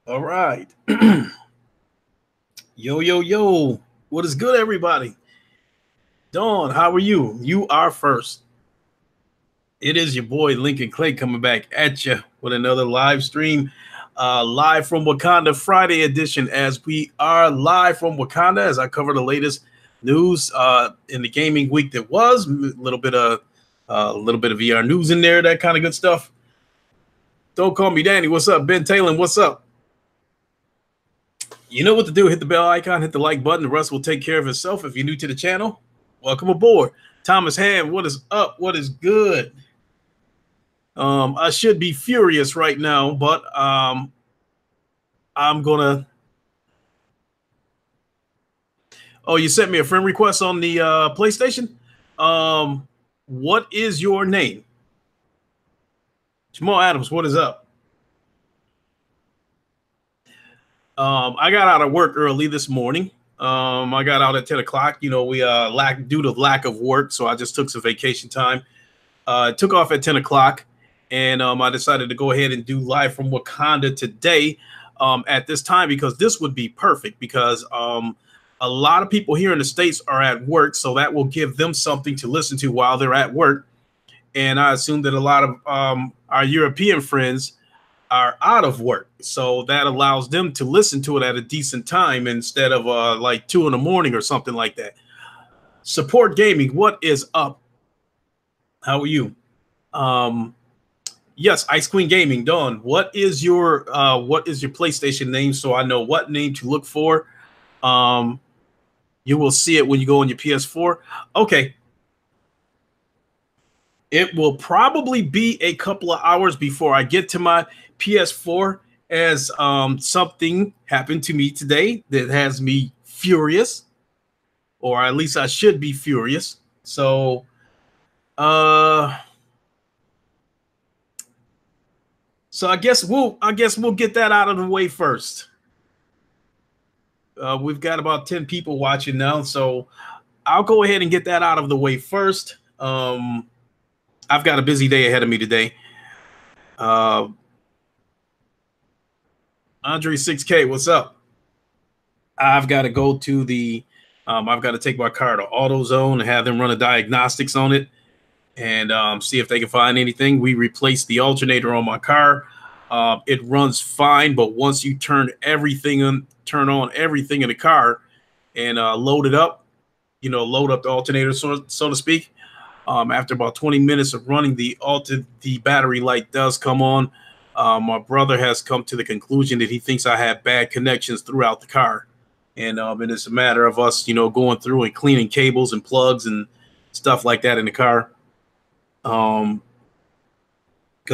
All right. Yo, yo, yo. What is good, everybody? Dawn, how are you? You are first. It is your boy Lincoln Clay coming back at you with another live stream, live from Wakanda Friday edition. As we are live from Wakanda, as I cover the latest news in the gaming week that was, a little bit of VR news in there, that kind of good stuff. Don't call me Danny. What's up, Ben Taylor? What's up? You know what to do. Hit the bell icon, hit the like button. The rest will take care of itself. If you're new to the channel, welcome aboard. Thomas Hand, what is up? What is good? I should be furious right now, but I'm gonna. Oh, you sent me a friend request on the PlayStation. What is your name? Jamal Adams, what is up? I got out of work early this morning. I got out at 10 o'clock. You know, we due to lack of work, so I just took some vacation time. Took off at 10 o'clock, and I decided to go ahead and do live from Wakanda today at this time because this would be perfect because a lot of people here in the States are at work, so that will give them something to listen to while they're at work. And I assume that a lot of our European friends are out of work, so that allows them to listen to it at a decent time instead of like 2 in the morning or something like that. Support Gaming, what is up? How are you? Yes, Ice Queen Gaming. Dawn, what is your PlayStation name so I know what name to look for? You will see it when you go on your PS4. Okay. It will probably be a couple of hours before I get to my PS4 as something happened to me today that has me furious, or at least I should be furious. So I guess we'll get that out of the way first. We've got about 10 people watching now, so I'll go ahead and get that out of the way first. I've got a busy day ahead of me today. Andre 6K, what's up? I've got to go to the I've got to take my car to AutoZone and have them run a diagnostics on it and see if they can find anything. We replaced the alternator on my car. It runs fine, but once you turn on everything in the car and load it up, load up the alternator, so to speak. After about 20 minutes of running, the battery light does come on. My brother has come to the conclusion that he thinks I have bad connections throughout the car. And it's a matter of us, going through and cleaning cables and plugs and stuff like that in the car. Because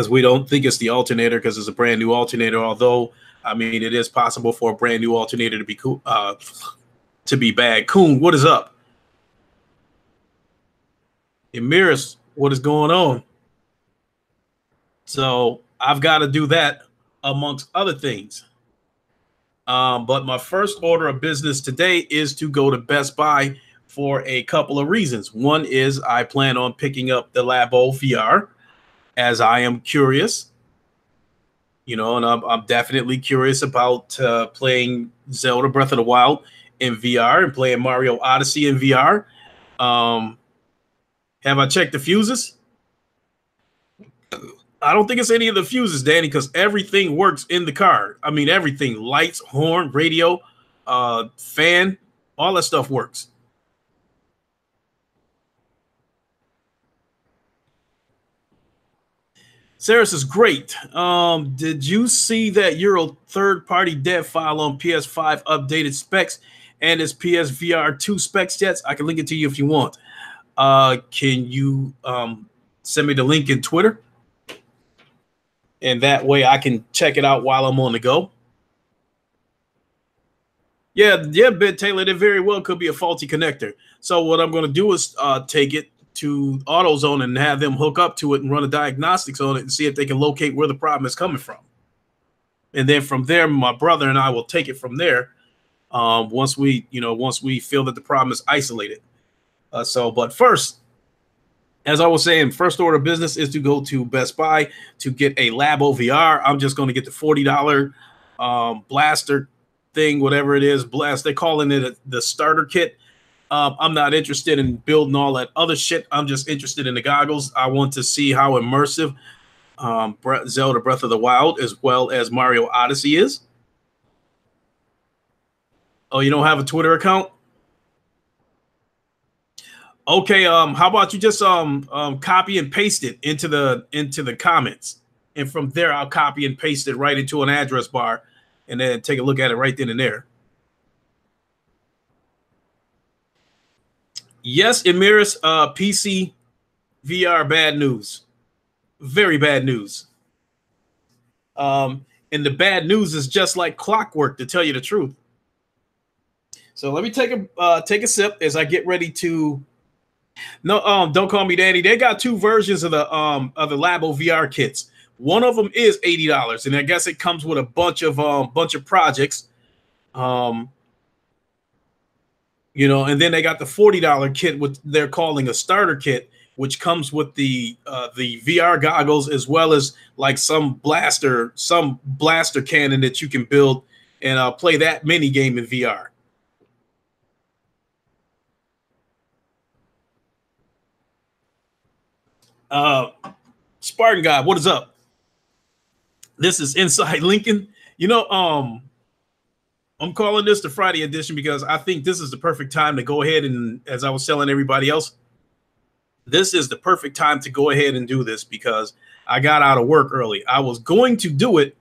we don't think it's the alternator because it's a brand new alternator. Although, I mean, it is possible for a brand new alternator to be cool, to be bad. Coon, what is up? Emiris, what is going on? So I've got to do that amongst other things. But my first order of business today is to go to Best Buy for a couple of reasons. One is I plan on picking up the Labo VR as I am curious, and I'm definitely curious about playing Zelda Breath of the Wild in VR and playing Mario Odyssey in VR. Have I checked the fuses? I don't think it's any of the fuses, Danny, because everything works in the car. I mean, everything, lights, horn, radio, fan, all that stuff works. Saris is great. Did you see that Euro third-party dev file on PS5 updated specs and its PSVR 2 specs yet? I can link it to you if you want. Can you send me the link in Twitter? And that way I can check it out while I'm on the go. Yeah, Ben Taylor, it very well could be a faulty connector. So what I'm going to do is take it to AutoZone and have them hook up to it and run a diagnostics on it and see if they can locate where the problem is coming from. And then from there, my brother and I will take it from there once we feel that the problem is isolated. But first, as I was saying, first order of business is to go to Best Buy to get a Labo VR. I'm just going to get the $40 blaster thing, whatever it is. Blast. They're calling it the starter kit. I'm not interested in building all that other shit. I'm just interested in the goggles. I want to see how immersive Zelda Breath of the Wild as well as Mario Odyssey is. Oh, you don't have a Twitter account? Okay, how about you just copy and paste it into the comments, and from there I'll copy and paste it right into an address bar, and then take a look at it right then and there. Yes, Emiris, PC VR bad news, very bad news. And the bad news is just like clockwork, to tell you the truth. So let me take a sip as I get ready to. No, don't call me daddy. They got two versions of the Labo VR kits. One of them is $80, and I guess it comes with a bunch of projects. You know, and then they got the $40 kit, which they're calling a starter kit, which comes with the VR goggles as well as like some blaster cannon that you can build and play that mini game in VR. Spartan God, what is up? This is Inside Lincoln. You know, I'm calling this the Friday edition because I think this is the perfect time to go ahead and, as I was telling everybody else, this is the perfect time to go ahead and do this because I got out of work early. I was going to do it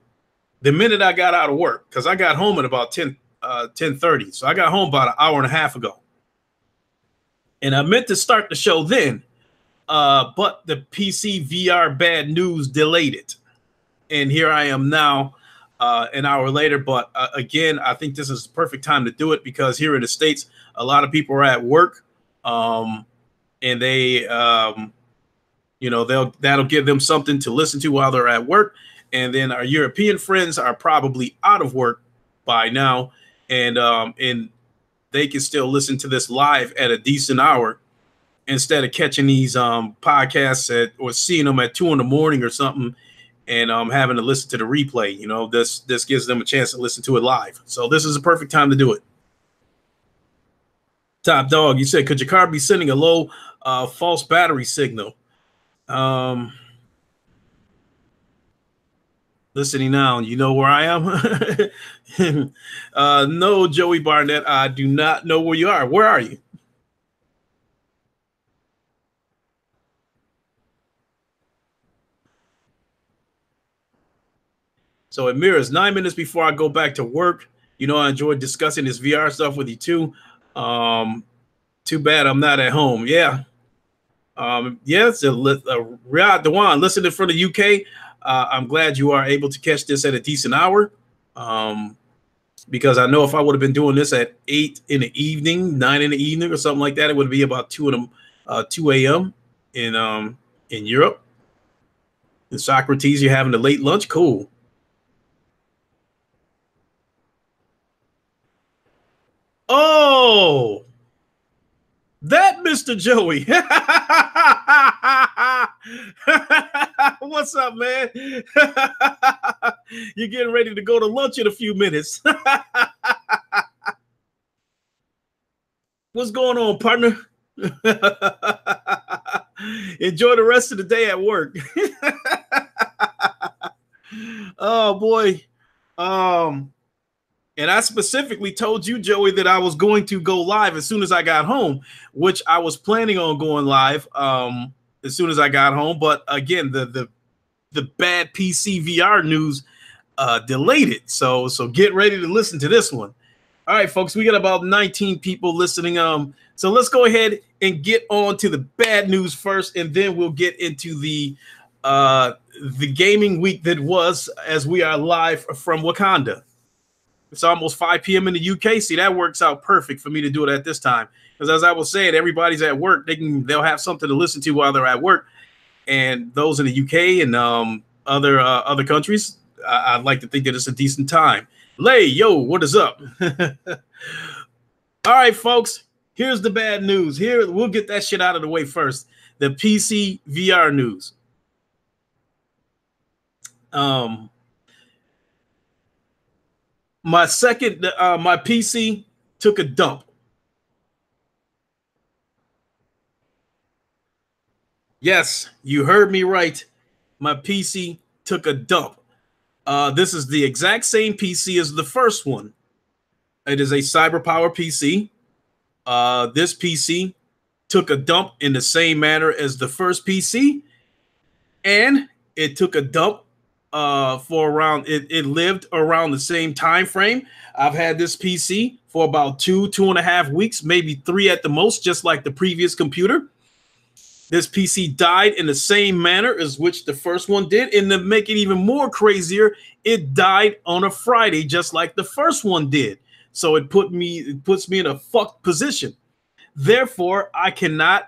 the minute I got out of work because I got home at about 10:30. So I got home about an hour and a half ago. And I meant to start the show then, but the PC VR bad news delayed it. And here I am now an hour later. But again, I think this is the perfect time to do it because here in the States, a lot of people are at work. And they, you know, that'll give them something to listen to while they're at work. And then our European friends are probably out of work by now, and they can still listen to this live at a decent hour instead of catching these podcasts or seeing them at 2 in the morning or something, and having to listen to the replay. You know, this gives them a chance to listen to it live. So this is a perfect time to do it. Top Dog, you said, could your car be sending a low false battery signal? Listening now, you know where I am? No, Joey Barnett, I do not know where you are. Where are you? So it mirrors 9 minutes before I go back to work. You know, I enjoyed discussing this VR stuff with you too. Too bad I'm not at home. Yeah. Yes, Riyadh Dewan, listening from the UK. I'm glad you are able to catch this at a decent hour. Because I know if I would have been doing this at 8 in the evening, 9 in the evening, or something like that, it would be about 2 a.m. in Europe. In Socrates, you're having a late lunch. Cool. Oh, that Mr. Joey. What's up, man? You're getting ready to go to lunch in a few minutes. What's going on, partner? Enjoy the rest of the day at work. Oh boy. And I specifically told you, Joey, that I was going to go live as soon as I got home, which I was planning on going live as soon as I got home. But again, the bad PC VR news delayed it. So get ready to listen to this one. All right, folks, we got about 19 people listening. So let's go ahead and get on to the bad news first, and then we'll get into the gaming week that was, as we are live from Wakanda. It's almost 5 p.m. in the UK. See, that works out perfect for me to do it at this time. Because as I was saying, everybody's at work. They'll have something to listen to while they're at work. And those in the UK and other countries, I'd like to think that it's a decent time. Lay, yo, what is up? All right, folks, here's the bad news. Here, we'll get that shit out of the way first. The PC VR news. My second, my PC took a dump. Yes, you heard me right. My PC took a dump. This is the exact same PC as the first one. It is a CyberPower PC. This PC took a dump in the same manner as the first PC, and it took a dump for around it lived around the same time frame. I've had this PC for about 2.5 weeks, maybe 3 at the most, just like the previous computer. This PC died in the same manner as which the first one did, and to make it even more crazier, it died on a Friday, just like the first one did. So it puts me in a fucked position. Therefore, I cannot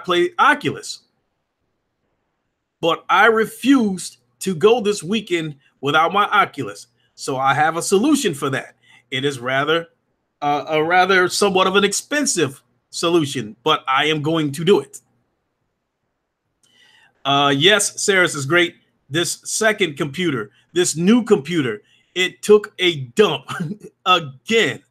play Oculus. But I refused to go this weekend without my Oculus. So I have a solution for that. It is rather somewhat of an expensive solution, but I am going to do it. Yes, Saris is great. This second computer, this new computer, it took a dump again.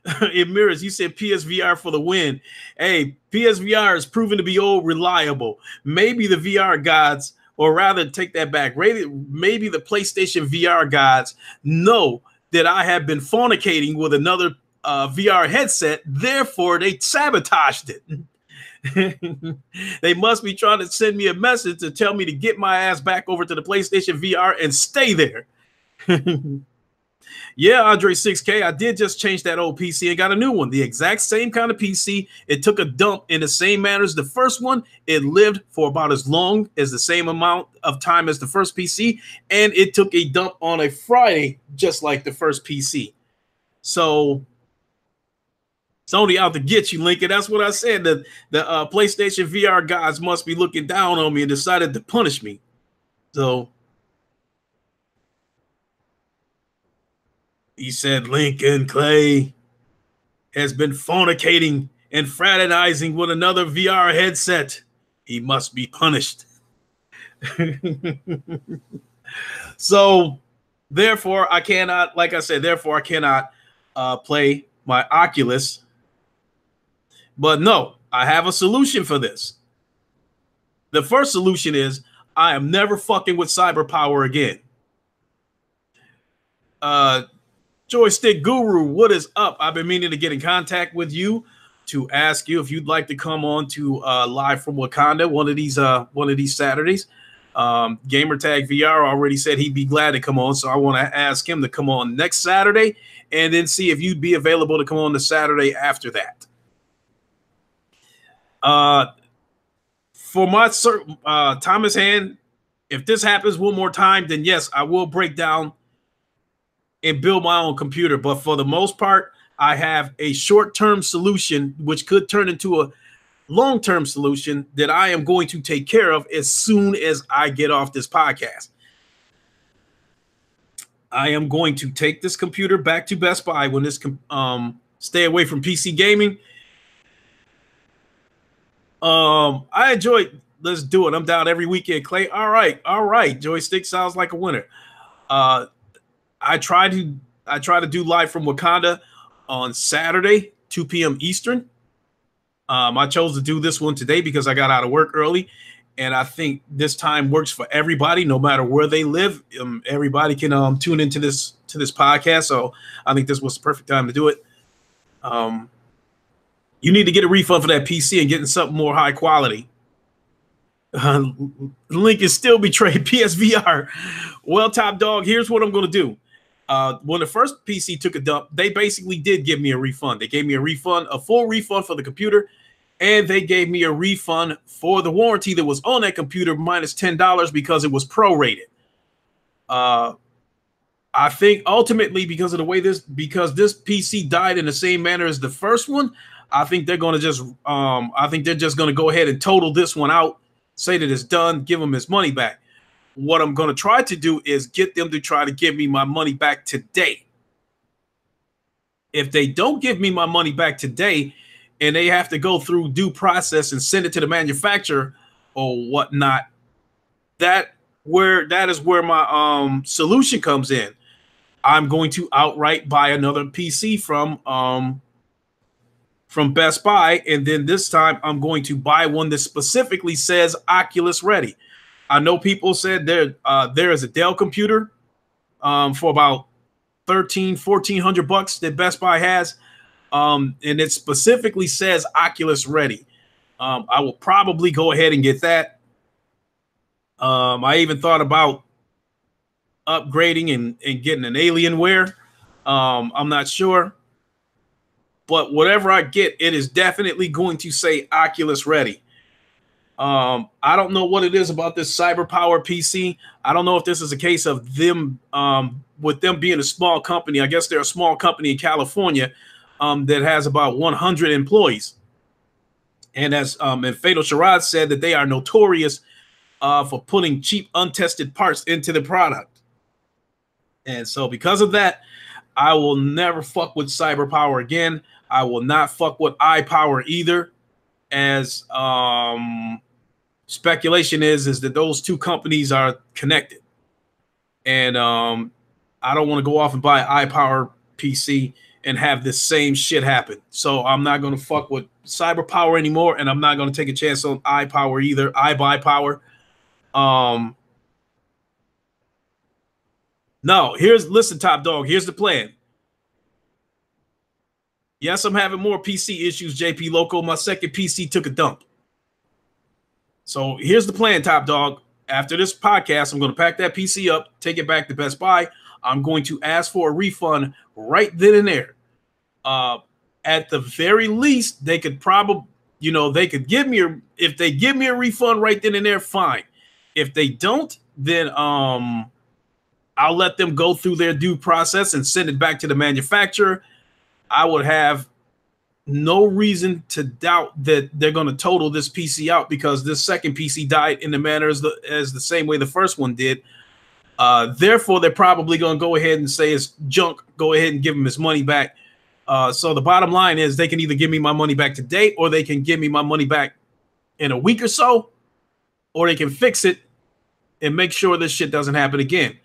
It mirrors. You said PSVR for the win. Hey, PSVR is proven to be old reliable. Maybe the VR gods, or rather take that back, maybe the PlayStation VR gods know that I have been fornicating with another VR headset. Therefore, they sabotaged it. They must be trying to send me a message to tell me to get my ass back over to the PlayStation VR and stay there. Yeah, Andre 6K, I did just change that old PC and got a new one. The exact same kind of PC. It took a dump in the same manner as the first one. It lived for about as long as the same amount of time as the first PC. And it took a dump on a Friday, just like the first PC. So Sony out to get you, Lincoln. That's what I said. The PlayStation VR guys must be looking down on me and decided to punish me. So he said Lincoln Clay has been fornicating and fraternizing with another VR headset. He must be punished. So, therefore, I cannot, like I said, therefore, I cannot play my Oculus. But no, I have a solution for this. The first solution is I am never fucking with CyberPower again. Joystick Guru, what is up? I've been meaning to get in contact with you to ask you if you'd like to come on to Live from Wakanda one of these Saturdays. Gamertag VR already said he'd be glad to come on, so I want to ask him to come on next Saturday and then see if you'd be available to come on the Saturday after that. For my Thomas Hand, if this happens one more time, then yes, I will break down and build my own computer. But for the most part, I have a short-term solution, which could turn into a long-term solution that I am going to take care of as soon as I get off this podcast. I am going to take this computer back to Best Buy when this stay away from PC gaming. I enjoy. Let's do it. I'm down every weekend, Clay. All right. Joystick sounds like a winner. I try to do Live from Wakanda on Saturday, 2 p.m. Eastern. I chose to do this one today because I got out of work early, and I think this time works for everybody, no matter where they live. Everybody can tune into this podcast, so I think this was the perfect time to do it. You need to get a refund for that PC and getting something more high quality. Link is still betrayed PSVR. Well, Top Dog, here's what I'm going to do. When the first PC took a dump, they basically did give me a refund. They gave me a full refund for the computer, and they gave me a refund for the warranty that was on that computer minus $10 because it was prorated. I think ultimately because this PC died in the same manner as the first one, I think they're going to just going to go ahead and total this one out, say that it's done, give them his money back. What I'm going to try to do is get them to try to give me my money back today. If they don't give me my money back today and they have to go through due process and send it to the manufacturer or whatnot, that is where my solution comes in. I'm going to outright buy another PC from Best Buy, and then this time I'm going to buy one that specifically says Oculus ready. I know people said there is a Dell computer for about $1,400 that Best Buy has, and it specifically says Oculus ready. I will probably go ahead and get that. I even thought about upgrading and getting an Alienware. I'm not sure. But whatever I get, it is definitely going to say Oculus ready. I don't know what it is about this CyberPower PC. I don't know if this is a case of them, with them being a small company. I guess they're a small company in California that has about 100 employees. And as and Fatal Charade said, that they are notorious for putting cheap, untested parts into the product. And so because of that, I will never fuck with CyberPower again. I will not fuck with iPower either, as speculation is that those two companies are connected. And I don't want to go off and buy an iPower PC and have this same shit happen. So I'm not going to fuck with CyberPower anymore, and I'm not going to take a chance on iPower either. I buy power. No, listen, Top Dog, here's the plan. Yes, I'm having more PC issues, JP Loco. My second PC took a dump. So here's the plan, Top Dog. After this podcast, I'm going to pack that PC up, take it back to Best Buy. I'm going to ask for a refund right then and there. At the very least, they could probably, they could give me if they give me a refund right then and there, fine. If they don't, then I'll let them go through their due process and send it back to the manufacturer. I would have no reason to doubt that they're going to total this PC out, because this second PC died in the manner as the same way the first one did. Therefore, they're probably going to go ahead and say it's junk. Go ahead and give him his money back. So the bottom line is they can either give me my money back today, or they can give me my money back in a week or so, or they can fix it and make sure this shit doesn't happen again.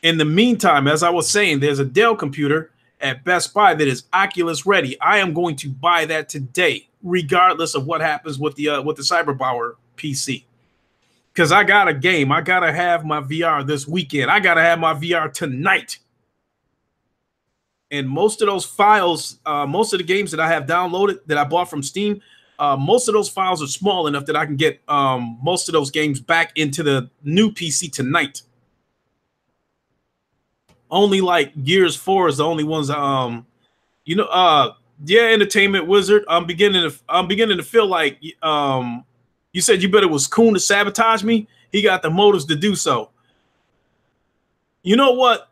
In the meantime, as I was saying, there's a Dell computer at Best Buy that is Oculus ready. I am going to buy that today, regardless of what happens with the CyberPower PC. Because I got a game. I got to have my VR this weekend. I got to have my VR tonight. And most of those files, most of the games that I have downloaded that I bought from Steam, most of those files are small enough that I can get most of those games back into the new PC tonight. Only like Gears 4 is the only ones. Yeah, Entertainment Wizard. I'm beginning to feel like you said you bet it was Coon to sabotage me. He got the motives to do so. You know what?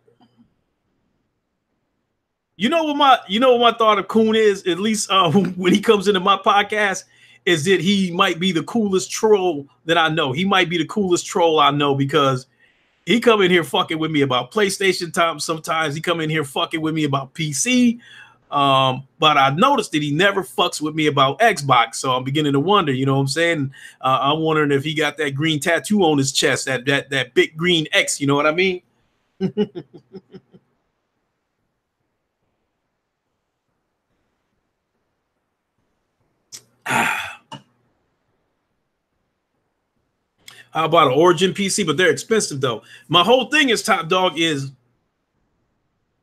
You know what my thought of Coon is, at least when he comes into my podcast, is that he might be the coolest troll that I know. He might be the coolest troll I know, because he come in here fucking with me about PlayStation time. Sometimes he come in here fucking with me about PC. But I noticed that he never fucks with me about Xbox. So I'm beginning to wonder, you know what I'm saying? I'm wondering if he got that green tattoo on his chest, that big green X, you know what I mean? How about an Origin PC? But they're expensive, though. My whole thing is, Top Dog, is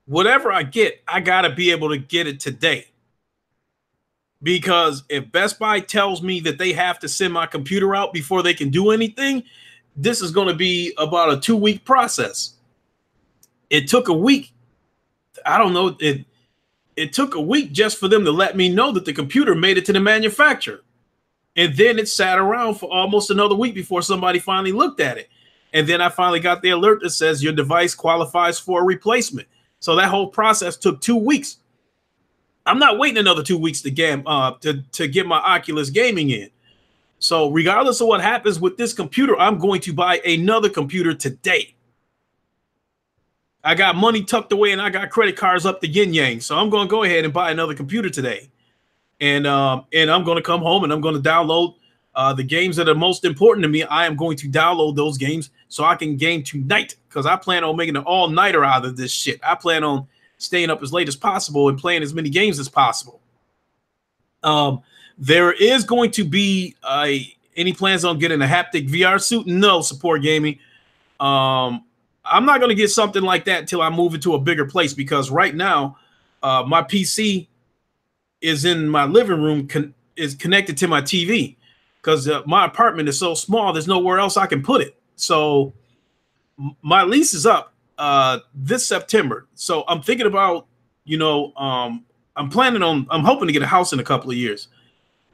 whatever I get, I got to be able to get it today. Because if Best Buy tells me that they have to send my computer out before they can do anything, this is going to be about a 2-week process. It took a week. I don't know. It took a week just for them to let me know that the computer made it to the manufacturer. And then it sat around for almost another week before somebody finally looked at it. And then I finally got the alert that says your device qualifies for a replacement. So that whole process took 2 weeks. I'm not waiting another 2 weeks to get my Oculus gaming in. So regardless of what happens with this computer, I'm going to buy another computer today. I got money tucked away and I got credit cards up the yin yang. So I'm going to go ahead and buy another computer today. And I'm going to come home and I'm going to download the games that are most important to me. I am going to download those games so I can game tonight, because I plan on making an all-nighter out of this shit. I plan on staying up as late as possible and playing as many games as possible. There is going to be any plans on getting a haptic VR suit? No, Support Gaming. I'm not going to get something like that until I move into a bigger place, because right now my PC is in my living room, is connected to my TV, because my apartment is so small, there's nowhere else I can put it. So my lease is up this September. So I'm thinking about, I'm hoping to get a house in a couple of years.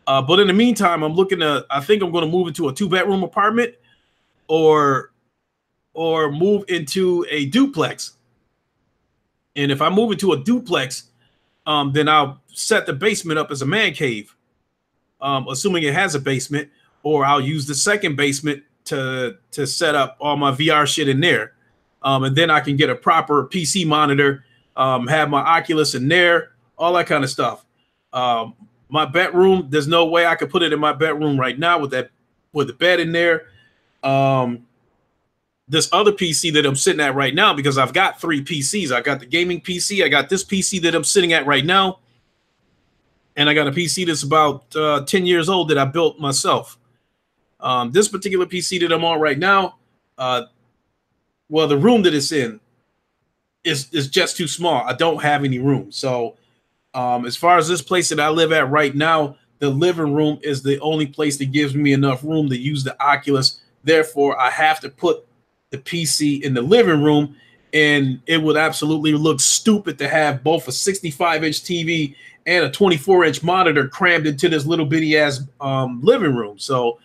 But in the meantime, I think I'm going to move into a 2-bedroom apartment, or move into a duplex. And if I move into a duplex, then I'll set the basement up as a man cave, assuming it has a basement, or I'll use the second basement to set up all my VR shit in there. And then I can get a proper PC monitor, have my Oculus in there, all that kind of stuff. My bedroom, there's no way I could put it in my bedroom right now with the bed in there. This other PC that I'm sitting at right now, because I've got 3 PCs. I got the gaming PC, I got this PC that I'm sitting at right now, and I got a PC that's about 10 years old that I built myself. This particular PC that I'm on right now, well, the room that it's in is just too small. I don't have any room. So as far as this place that I live at right now, the living room is the only place that gives me enough room to use the Oculus. Therefore, I have to put the PC in the living room, and it would absolutely look stupid to have both a 65-inch TV and a 24-inch monitor crammed into this little bitty ass living room. So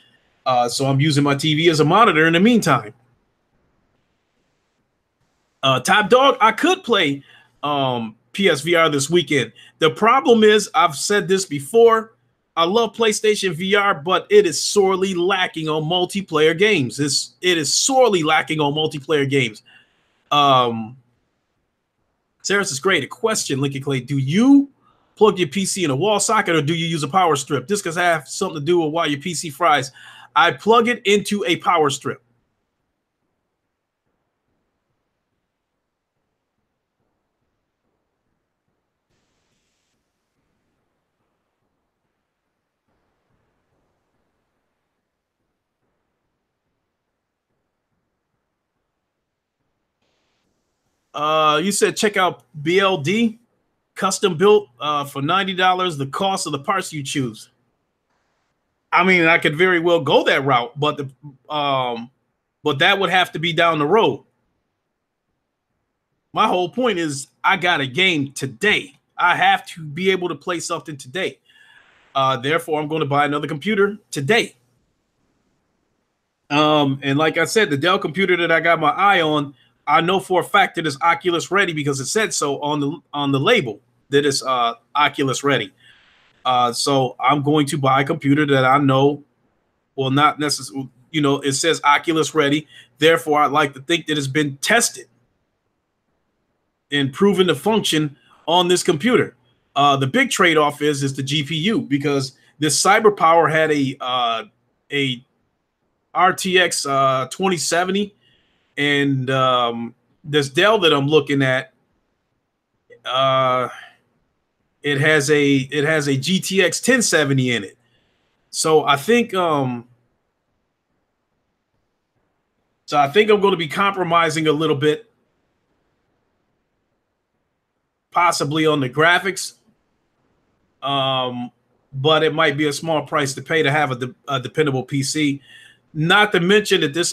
I'm using my TV as a monitor in the meantime. Top Dog, I could play PSVR this weekend. The problem is, I've said this before, I love PlayStation VR, but it is sorely lacking on multiplayer games. It is sorely lacking on multiplayer games. Sarah's is great. A question, Lincoln Clay. Do you plug your PC in a wall socket, or do you use a power strip? This could have something to do with why your PC fries. I plug it into a power strip. You said check out BLD, custom built for $90. The cost of the parts you choose. I mean, I could very well go that route, but that would have to be down the road. My whole point is, I got a game today. I have to be able to play something today. Therefore, I'm going to buy another computer today. And like I said, the Dell computer that I got my eye on, I know for a fact that it's Oculus ready, because it said so on the label that it's Oculus ready. So I'm going to buy a computer that I know will not necessarily, it says Oculus ready. Therefore, I'd like to think that it's been tested and proven to function on this computer. The big trade-off is the GPU, because this CyberPower had a RTX 2070, and this Dell that I'm looking at, it has a GTX 1070 in it. So I think I'm going to be compromising a little bit, possibly on the graphics. But it might be a small price to pay to have a dependable PC. Not to mention that this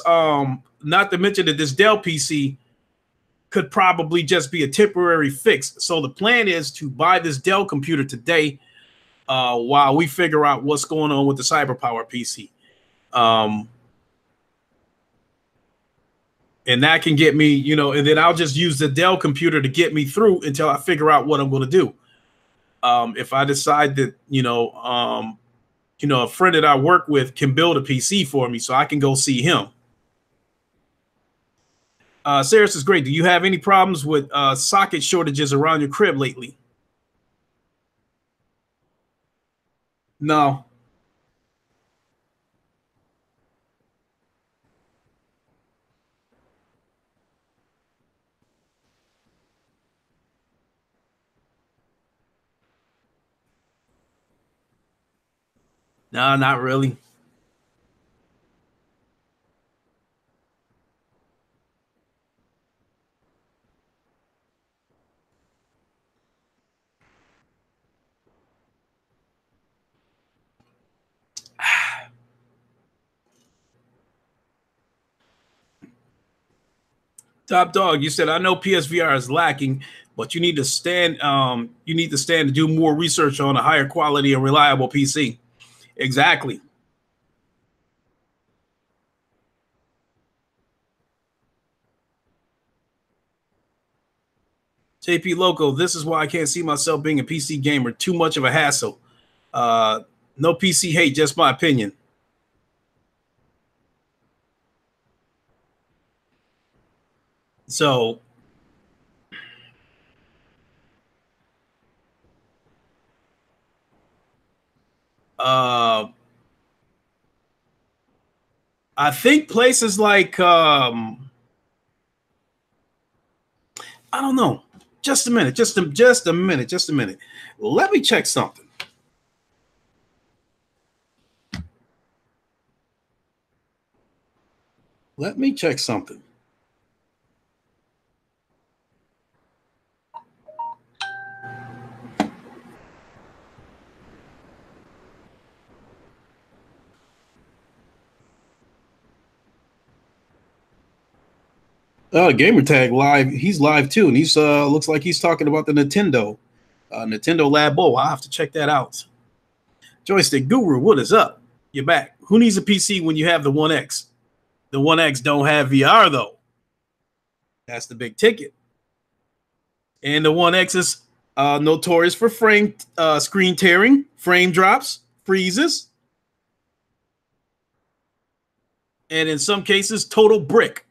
Dell PC could probably just be a temporary fix. So the plan is to buy this Dell computer today, while we figure out what's going on with the CyberPower PC. And that can get me, and then I'll just use the Dell computer to get me through until I figure out what I'm going to do. If I decide that, a friend that I work with can build a PC for me, so I can go see him. Sarah is great. Do you have any problems with socket shortages around your crib lately? No. No, not really. Top dog, you said I know PSVR is lacking, but you need to stand. You need to stand to do more research on a higher quality and reliable PC. Exactly. JP Loco, this is why I can't see myself being a PC gamer. Too much of a hassle. Uh, no PC hate, just my opinion. So, uh, I think places like I don't know. Just a minute. Just a minute. Just a minute. Let me check something. Let me check something. Gamertag live. He's live too, and he's looks like he's talking about the Nintendo Labo. I'll have to check that out. Joystick Guru, what is up? You're back. Who needs a PC when you have the One X? The One X don't have VR though. That's the big ticket. And the One X is notorious for frame screen tearing, frame drops, freezes, and in some cases, total brick.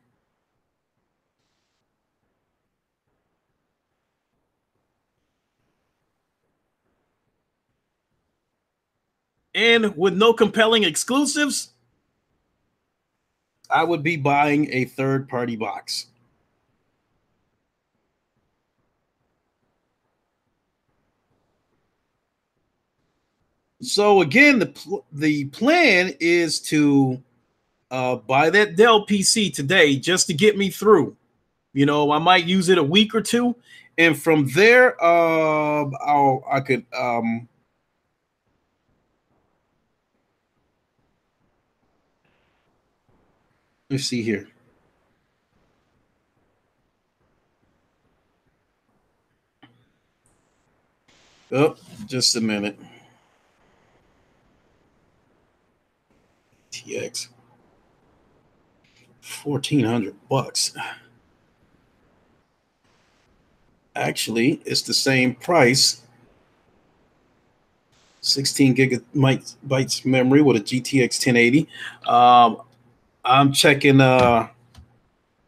And with no compelling exclusives, I would be buying a third party box. So again, the plan is to buy that Dell PC today just to get me through. You know, I might use it a week or two, and from there, I could let's see here. Oh, just a minute. TX 1,400 bucks. Actually, it's the same price. 16 gigabytes memory with a GTX 1080. Um, I'm checking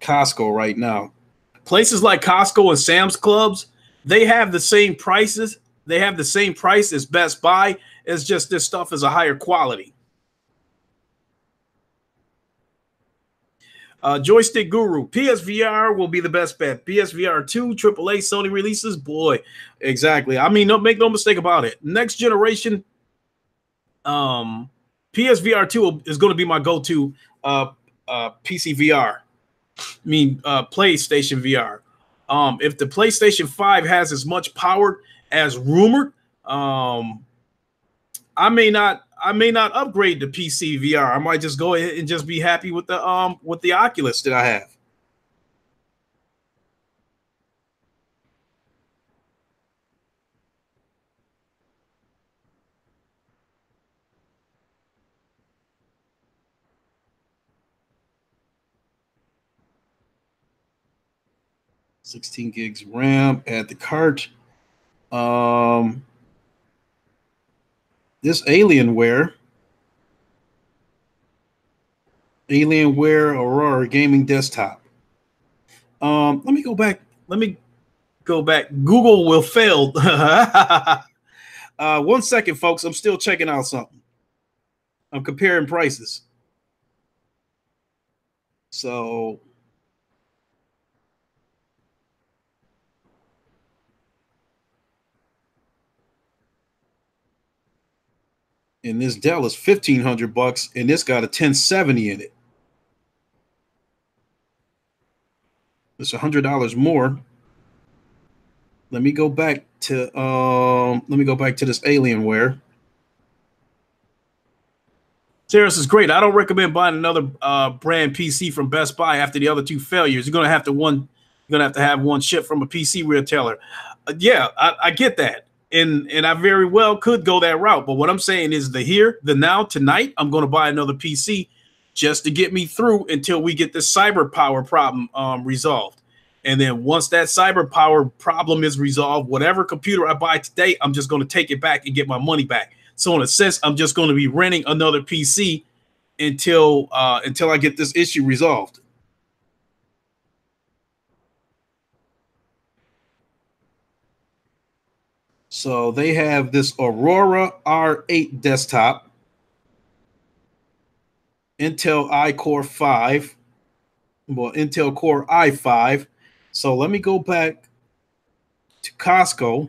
Costco right now. Places like Costco and Sam's Clubs, they have the same prices. They have the same price as Best Buy. It's just this stuff is a higher quality. Joystick Guru, PSVR will be the best bet. PSVR 2, AAA Sony releases, boy, exactly. I mean, make no mistake about it. Next generation, um, PSVR 2 is going to be my go-to PC VR. PlayStation VR. If the PlayStation 5 has as much power as rumored, I may not upgrade to PC VR. I might just go ahead and just be happy with the Oculus that I have. 16 gigs RAM. Add the cart. Um, this Alienware Aurora gaming desktop. Let me go back. Let me go back. Google will fail. 1 second, folks. I'm still checking out something. I'm comparing prices. So And this Dell is $1,500, and this got a 1070 in it. It's $100 more. Let me go back to this Alienware. Terrace is great. I don't recommend buying another brand PC from Best Buy after the other two failures. You're gonna have to have one shipped from a PC retailer. Yeah, I get that, and I very well could go that route. But what I'm saying is the now, tonight, I'm going to buy another PC just to get me through until we get this cyber power problem resolved. And then once that cyber power problem is resolved, whatever computer I buy today, I'm just going to take it back and get my money back. So in a sense, I'm just going to be renting another PC until I get this issue resolved. So they have this Aurora R8 desktop, Intel iCore 5, well, Intel Core i5. So let me go back to Costco.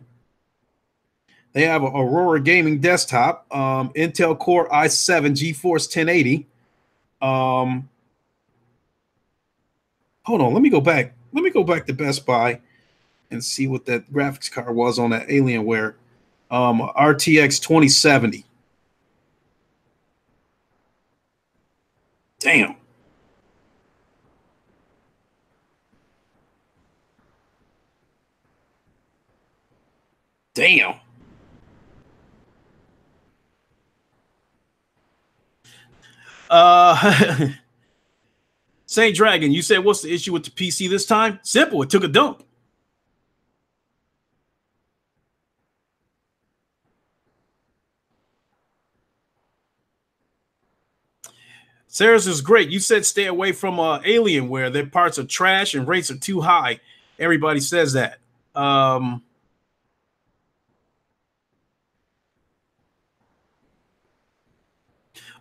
They have an Aurora gaming desktop, Intel Core i7 GeForce 1080. Hold on, let me go back. Let me go back to Best Buy and see what that graphics card was on that Alienware. RTX 2070. Damn. Damn. Saint Dragon, you said what's the issue with the PC this time? Simple, it took a dump. Sarah's is great. You said stay away from Alienware. Their parts are trash and rates are too high. Everybody says that.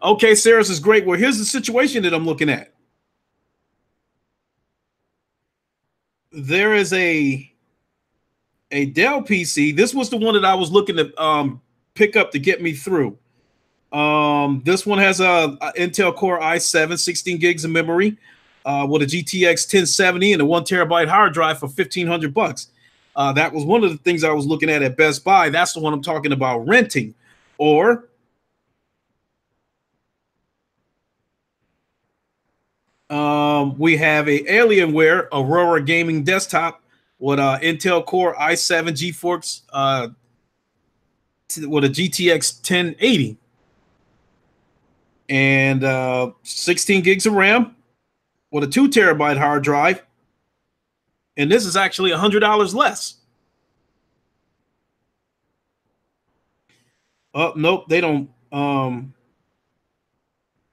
Okay, Sarah's is great. Well, here's the situation that I'm looking at. There is a Dell PC. This was the one that I was looking to pick up to get me through. This one has a Intel Core i7, 16 gigs of memory, with a GTX 1070 and a 1 terabyte hard drive for $1,500. That was one of the things I was looking at Best Buy. That's the one I'm talking about renting. Or we have a Alienware Aurora gaming desktop with Intel Core i7 GeForce with a GTX 1080 and 16 gigs of RAM with a 2 terabyte hard drive. And this is actually $100 less. Oh, nope, they don't.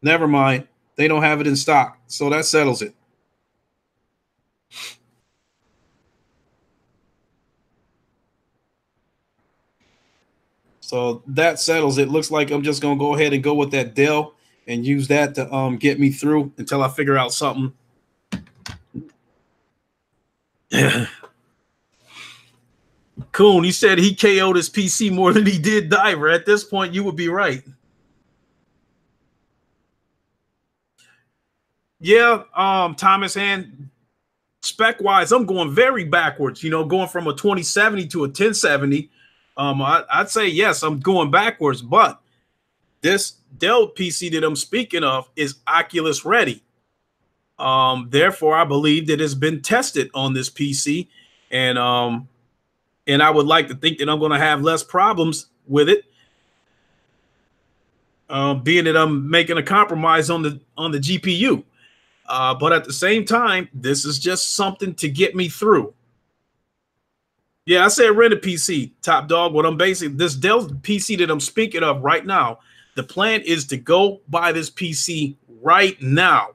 Never mind. They don't have it in stock. So that settles it. So that settles it. Looks like I'm just going to go ahead and go with that Dell and use that to get me through until I figure out something. Coon, he said he KO'd his PC more than he did Diver. At this point, you would be right. Yeah, Thomas Hand, spec-wise, I'm going very backwards, going from a 2070 to a 1070. I'd say, yes, I'm going backwards, but this Dell PC that I'm speaking of is Oculus ready. Therefore, I believe that it's been tested on this PC, and I would like to think that I'm going to have less problems with it, being that I'm making a compromise on the GPU. But at the same time, this is just something to get me through. Yeah, I said rent a PC, top dog. What I'm basically, this Dell PC that I'm speaking of right now, the plan is to go buy this PC right now.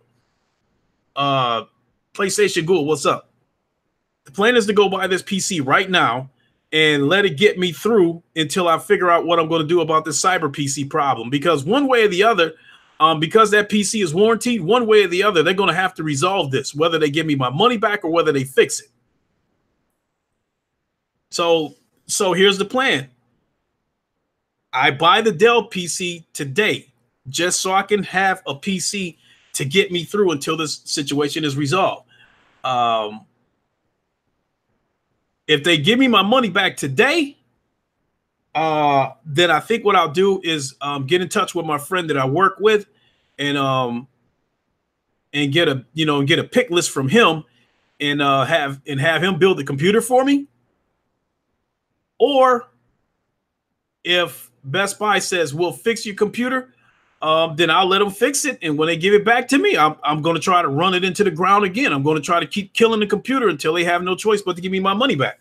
PlayStation Ghoul, what's up? The plan is to go buy this PC right now and let it get me through until I figure out what I'm going to do about this cyber PC problem. Because one way or the other, because that PC is warranted, one way or the other, they're going to have to resolve this, whether they give me my money back or whether they fix it. So here's the plan. I buy the Dell PC today just so I can have a PC to get me through until this situation is resolved. Um, if they give me my money back today, then I think what I'll do is get in touch with my friend that I work with, and get a get a pick list from him, and have him build the computer for me. Or if Best Buy says we'll fix your computer, then I'll let them fix it. And when they give it back to me, I'm going to try to run it into the ground again. I'm going to try to keep killing the computer until they have no choice but to give me my money back.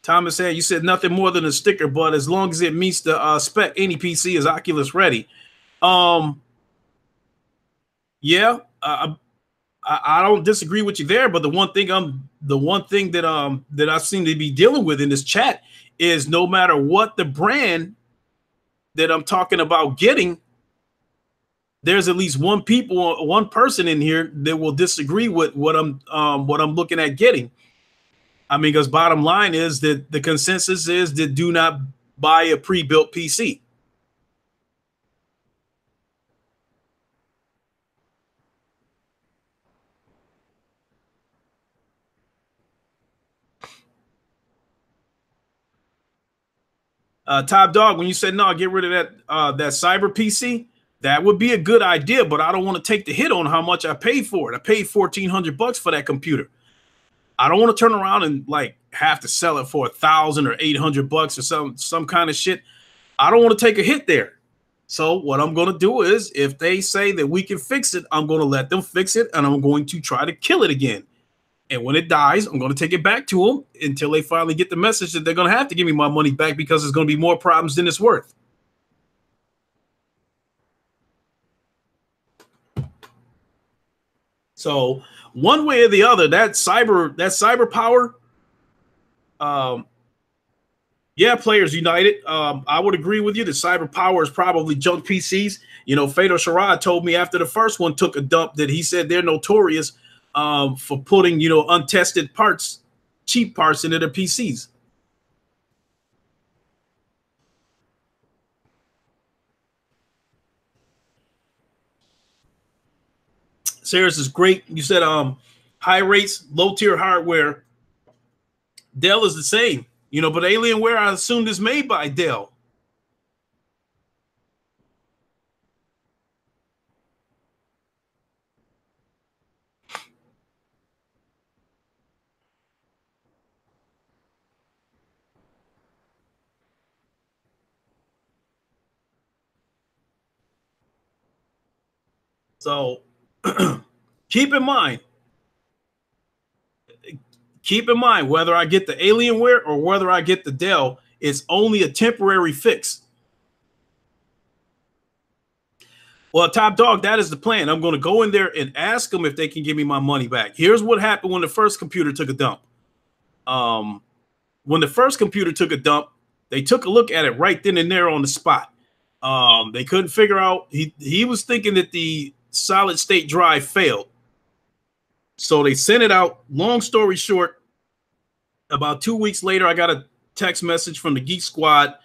Thomas said, you said nothing more than a sticker, but as long as it meets the spec, any PC is Oculus ready. Yeah, I don't disagree with you there, but the one thing that I seem to be dealing with in this chat is no matter what the brand that I'm talking about getting, there's at least one person in here that will disagree with what I'm looking at getting. I mean, because bottom line is that the consensus is that do not buy a pre-built PC. Top Dog, when you said no, get rid of that cyber PC, that would be a good idea, but I don't want to take the hit on how much I paid for it. I paid $1,400 for that computer. I don't want to turn around and like have to sell it for $1,000 or $800 or some kind of shit. I don't want to take a hit there. So what I'm going to do is, if they say that we can fix it, I'm going to let them fix it, and I'm going to try to kill it again. And when it dies, I'm going to take it back to them until they finally get the message that they're going to have to give me my money back, because there's going to be more problems than it's worth. So one way or the other, that cyber power, yeah, Players United, I would agree with you that cyber power is probably junk PCs. You know, Fedor Sharad told me after the first one took a dump that he said they're notorious for putting, untested parts, cheap parts into their PCs. Sarah's is great. You said high rates, low tier hardware. Dell is the same, but Alienware, I assumed, is made by Dell. So keep in mind, whether I get the Alienware or whether I get the Dell, it's only a temporary fix. Well, Top Dog, that is the plan. I'm going to go in there and ask them if they can give me my money back. Here's what happened when the first computer took a dump. When the first computer took a dump, they took a look at it right then and there on the spot. They couldn't figure out. He was thinking that the solid state drive failed. So they sent it out. Long story short, about 2 weeks later, I got a text message from the Geek Squad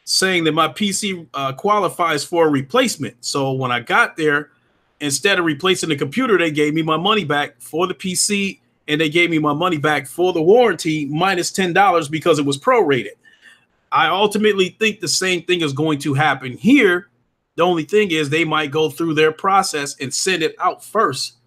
saying that my PC qualifies for a replacement. So when I got there, instead of replacing the computer, they gave me my money back for the PC, and they gave me my money back for the warranty minus $10 because it was prorated. I ultimately think the same thing is going to happen here. The only thing is they might go through their process and send it out first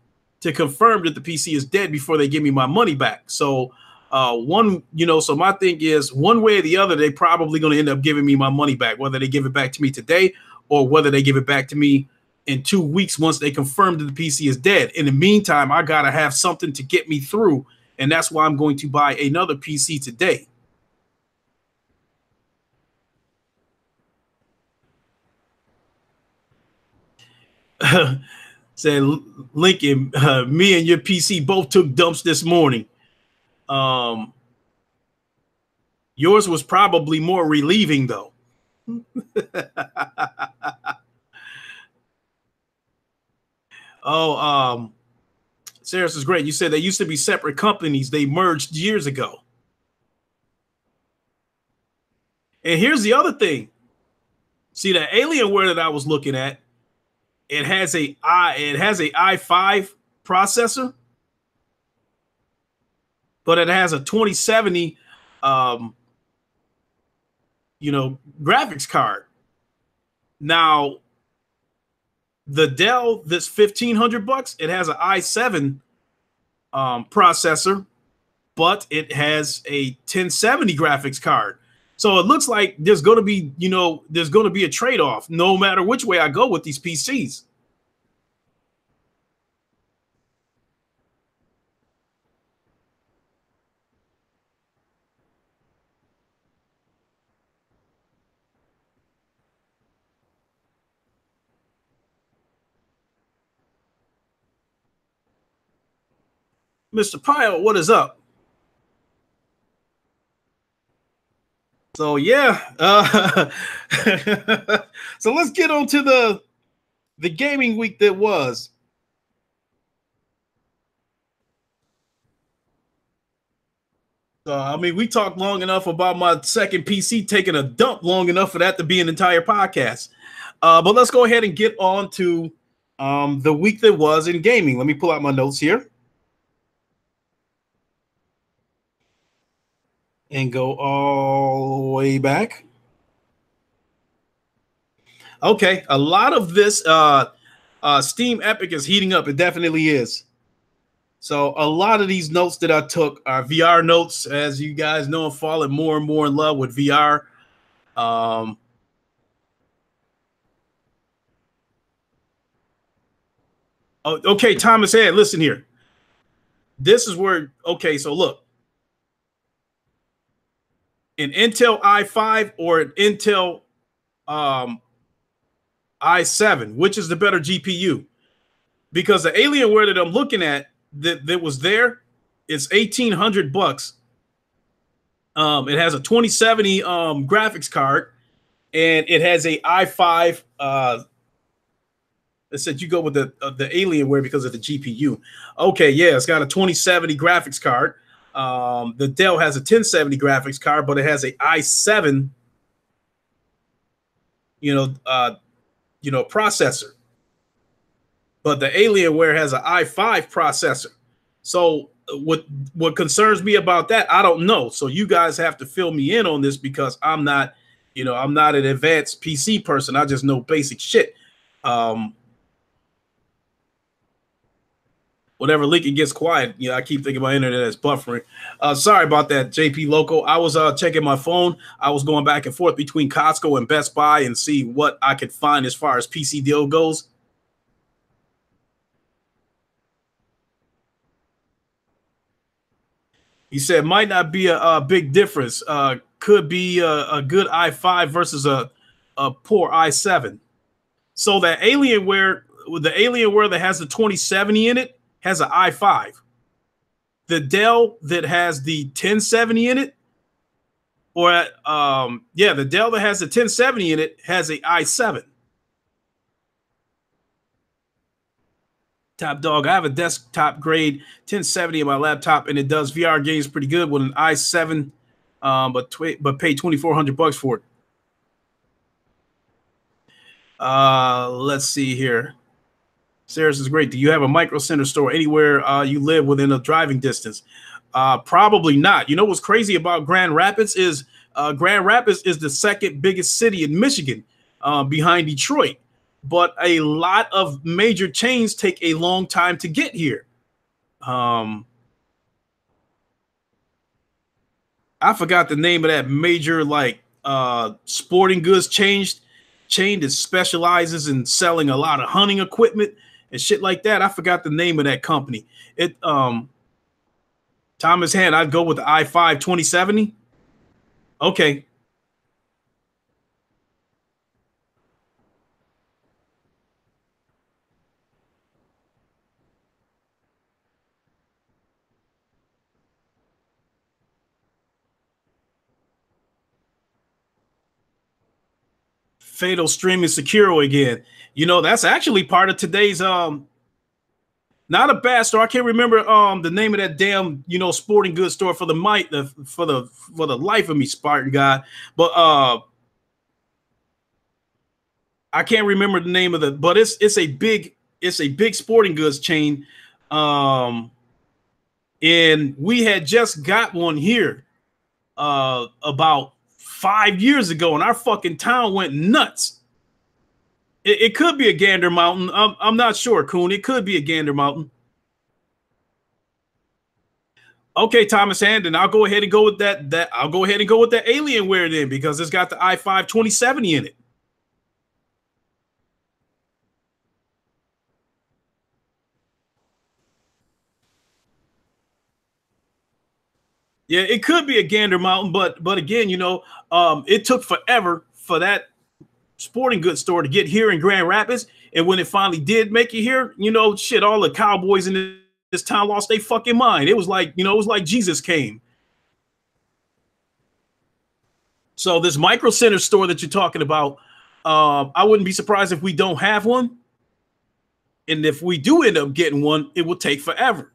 to confirm that the PC is dead before they give me my money back. So so my thing is, one way or the other, they probably going to end up giving me my money back, whether they give it back to me today or whether they give it back to me in 2 weeks once they confirm that the PC is dead. In the meantime, I got to have something to get me through, and that's why I'm going to buy another PC today. Said Lincoln, me and your PC both took dumps this morning. Yours was probably more relieving, though. Sarah's is great. You said they used to be separate companies. They merged years ago. And here's the other thing. See, the Alienware that I was looking at, it has a i5 processor, but it has a 2070 um, graphics card. Now, the Dell that's $1,500, it has an i7 processor, but it has a 1070 graphics card. So it looks like there's going to be, there's going to be a trade-off no matter which way I go with these PCs. Mr. Pyle, what is up? So yeah, so let's get on to the gaming week that was. I mean, we talked long enough about my second PC taking a dump, long enough for that to be an entire podcast. But let's go ahead and get on to the week that was in gaming. Let me pull out my notes here and go all the way back. Okay, a lot of this Steam Epic is heating up. It definitely is. So a lot of these notes that I took are VR notes. As you guys know, I'm falling more and more in love with VR. Okay, Thomas Head, listen here. This is where, okay, so look. An Intel i5 or an Intel i7, which is the better GPU? Because the Alienware that I'm looking at that was there, it's $1,800. It has a 2070 graphics card, and it has a i5. It said you go with the Alienware because of the GPU. Okay, yeah, it's got a 2070 graphics card. The Dell has a 1070 graphics card, but it has a i7, processor. But the Alienware has an i5 processor. So what concerns me about that, I don't know. So you guys have to fill me in on this because I'm not an advanced PC person. I just know basic shit. Whenever Lincoln gets quiet, I keep thinking my internet is buffering. Sorry about that, JP Loco. I was checking my phone. I was going back and forth between Costco and Best Buy and see what I could find as far as PC deal goes. He said might not be a big difference. Could be a good i5 versus a poor i7. So that Alienware, the Alienware that has the 2070 in it, has an i5. The Dell that has the 1070 in it, the Dell that has the 1070 in it has a i7. Top dog, I have a desktop grade 1070 in my laptop, and it does VR games pretty good with an i7, but paid $2,400 for it. Let's see here. Sarah's is great. Do you have a Micro Center store anywhere you live within a driving distance? Probably not. You know what's crazy about Grand Rapids is Grand Rapids is the second biggest city in Michigan, behind Detroit. But a lot of major chains take a long time to get here. I forgot the name of that major sporting goods chain that specializes in selling a lot of hunting equipment and shit like that. I forgot the name of that company. Thomas Hand, I'd go with the i5 2070. Okay. Fatal streaming secure again. That's actually part of today's Not a bad store. I can't remember the name of that damn sporting goods store for the life of me, Spartan God. But I can't remember the name of but it's a big sporting goods chain. And we had just got one here about 5 years ago, and our fucking town went nuts. It could be a Gander Mountain. I'm not sure, Coon. It could be a Gander Mountain. Okay, Thomas Handon, I'll go ahead and go with that. I'll go ahead and go with that Alienware then, because it's got the i5 2070 in it. Yeah, it could be a Gander Mountain, but again, it took forever for that sporting goods store to get here in Grand Rapids, and when it finally did make it here, shit, all the cowboys in this town lost their fucking mind. It was like, it was like Jesus came. So this Micro Center store that you're talking about, I wouldn't be surprised if we don't have one, and if we do end up getting one, it will take forever.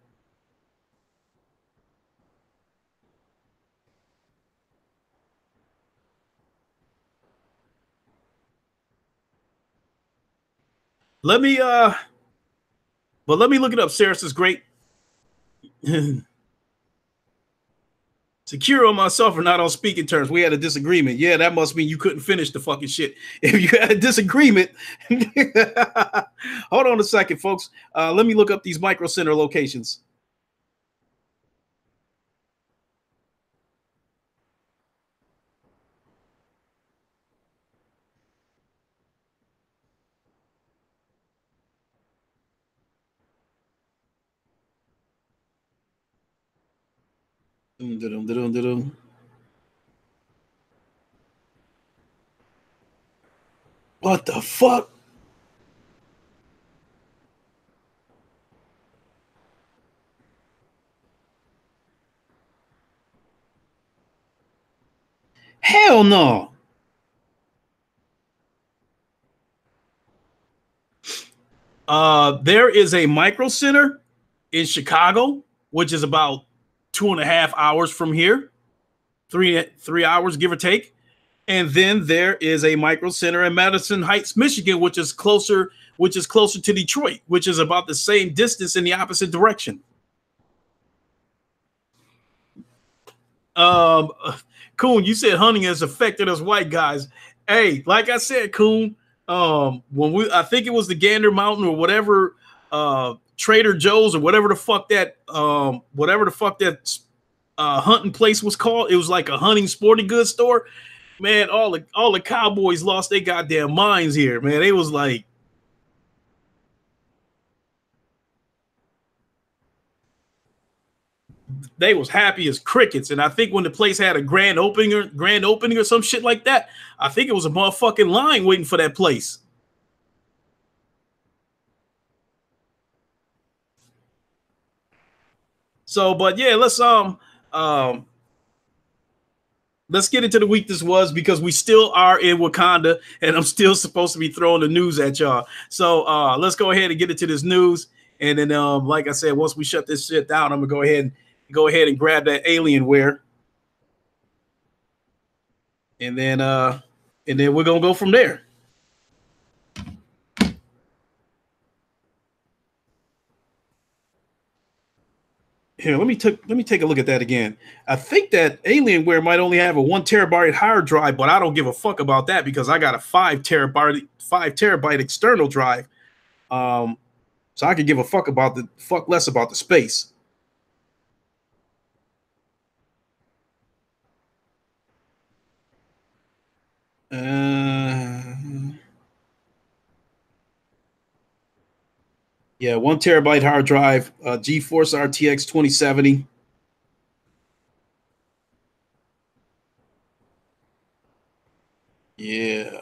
Let me look it up. Sarah is great. Secure on myself or not on speaking terms. We had a disagreement. Yeah, that must mean you couldn't finish the fucking shit. If you had a disagreement, hold on a second, folks. Let me look up these Micro Center locations. What the fuck? Hell no. There is a Micro Center in Chicago, which is about 2.5 hours from here, three hours, give or take. And then there is a Micro Center in Madison Heights, Michigan, which is closer to Detroit, which is about the same distance in the opposite direction. Coon, you said hunting has affected us white guys. Hey, like I said, Coon, I think it was the Gander Mountain or whatever, Trader Joe's or whatever the fuck that hunting place was called. It was like a hunting sporting goods store. Man, all the cowboys lost their goddamn minds here, man. It was like, they was happy as crickets. And I think when the place had a grand opening or some shit like that, I think it was a motherfucking line waiting for that place. So, but yeah, let's get into the week this was, because we still are in Wakanda and I'm still supposed to be throwing the news at y'all. So let's go ahead and get into this news. And then, like I said, once we shut this shit down, I'm gonna go ahead and grab that Alienware. And then we're gonna go from there. Here, let me take a look at that again. I think that Alienware might only have a 1 terabyte hard drive, but I don't give a fuck about that because I got a 5 terabyte external drive. So I could give a fuck less about the space. Yeah, 1 terabyte hard drive, GeForce RTX 2070. Yeah.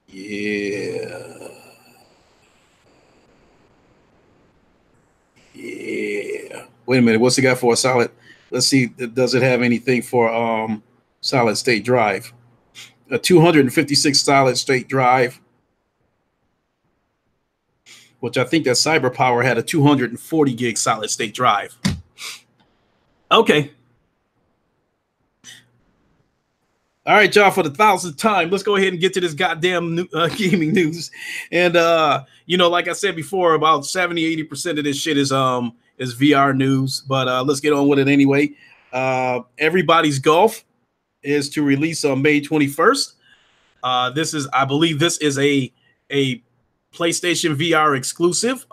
Yeah. Yeah. Wait a minute. What's it got for a solid? Let's see. Does it have anything for solid state drive? A 256 solid state drive. which I think that CyberPower had a 240 gig solid state drive. Okay. All right, y'all, for the 1,000th time, let's go ahead and get to this goddamn gaming news. And, you know, like I said before, about 70-80% of this shit is VR news. But let's get on with it anyway. Everybody's Golf is to release on May 21st. I believe this is a PlayStation VR exclusive.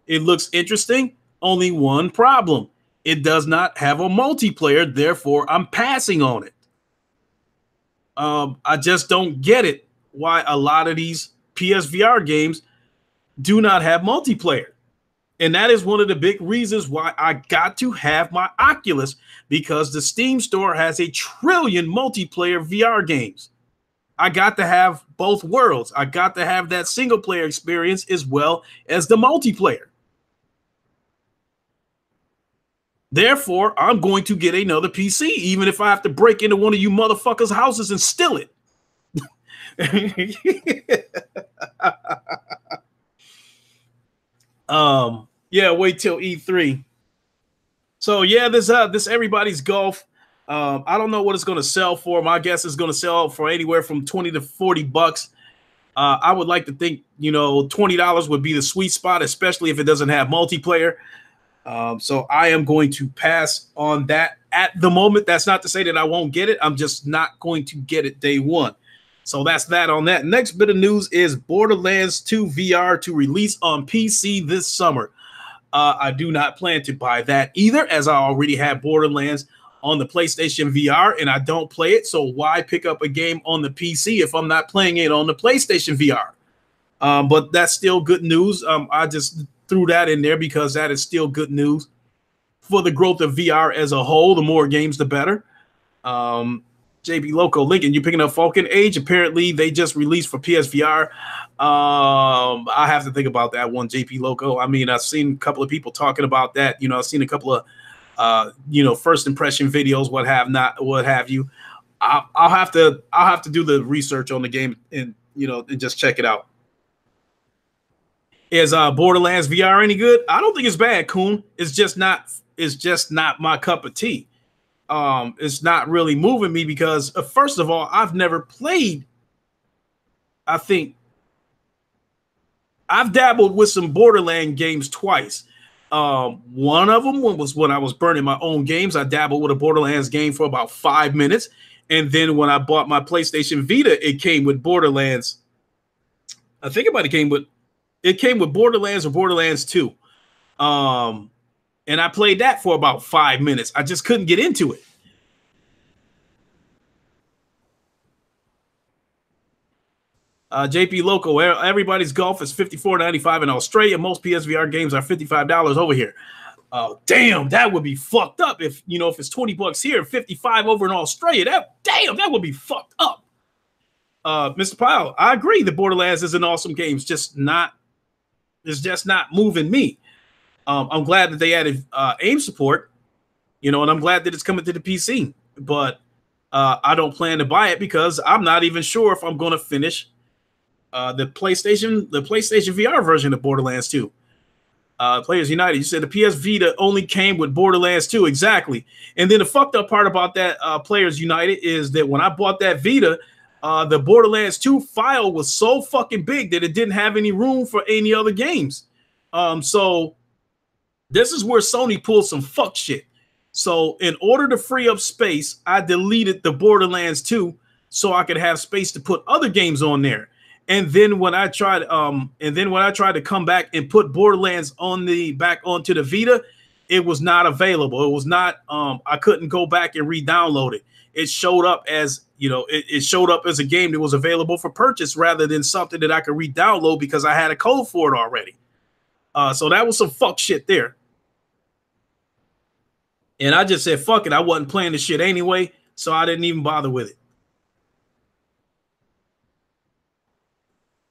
It looks interesting. Only one problem. It does not have a multiplayer. Therefore, I'm passing on it. I just don't get it why a lot of these PSVR games do not have multiplayer. And that is one of the big reasons why I got to have my Oculus, because the Steam store has 1 trillion multiplayer VR games. I got to have both worlds. I got to have that single player experience as well as the multiplayer. Therefore, I'm going to get another PC, even if I have to break into one of you motherfuckers' houses and steal it. Yeah, wait till E3. So yeah, this Everybody's Golf. I don't know what it's going to sell for. My guess is going to sell for anywhere from 20 to 40 bucks. I would like to think, you know, $20 would be the sweet spot, especially if it doesn't have multiplayer. So I am going to pass on that at the moment. That's not to say that I won't get it. I'm just not going to get it day one. So that's that on that. Next bit of news is Borderlands 2 VR to release on PC this summer. I do not plan to buy that either, as I already have Borderlands on the PlayStation VR and I don't play it. So why pick up a game on the PC if I'm not playing it on the PlayStation VR? But that's still good news. I just threw that in there because that is still good news for the growth of VR as a whole. The more games, the better. JB Loco, Lincoln, you picking up Falcon Age? Apparently, they just released for PSVR. I have to think about that one, JP Loco. I mean, I've seen a couple of people talking about that. You know, I've seen a couple of, you know, first impression videos, what have you. I'll have to do the research on the game and, you know, and just check it out. Is Borderlands VR any good? I don't think it's bad, Coon. It's just not my cup of tea. It's not really moving me because first of all, I've never played. I think I've dabbled with some Borderland games twice. One of them was when I was burning my own games. I dabbled with a Borderlands game for about 5 minutes. And then when I bought my PlayStation Vita, it came with Borderlands. I think it came with Borderlands or Borderlands 2. And I played that for about 5 minutes. I just couldn't get into it. JP Loco, Everybody's Golf is $54.95 in Australia. Most PSVR games are $55 over here. Damn, that would be fucked up if, you know, if it's 20 bucks here, 55 over in Australia. That would be fucked up. Mr. Powell, I agree that Borderlands is an awesome game. It's just not moving me. I'm glad that they added aim support, you know, and I'm glad that it's coming to the PC. But I don't plan to buy it because I'm not even sure if I'm going to finish the PlayStation VR version of Borderlands 2. Players United, you said the PS Vita only came with Borderlands 2, exactly. And then the fucked up part about that, Players United, is that when I bought that Vita, the Borderlands 2 file was so fucking big that it didn't have any room for any other games. So this is where Sony pulled some fuck shit. So in order to free up space, I deleted the Borderlands 2 so I could have space to put other games on there. And then when I tried, to come back and put Borderlands back onto the Vita, it was not available. It was not. I couldn't go back and re-download it. It showed up as, you know, it showed up as a game that was available for purchase rather than something that I could re-download because I had a code for it already. So that was some fuck shit there. And I just said, fuck it. I wasn't playing the shit anyway, so I didn't even bother with it.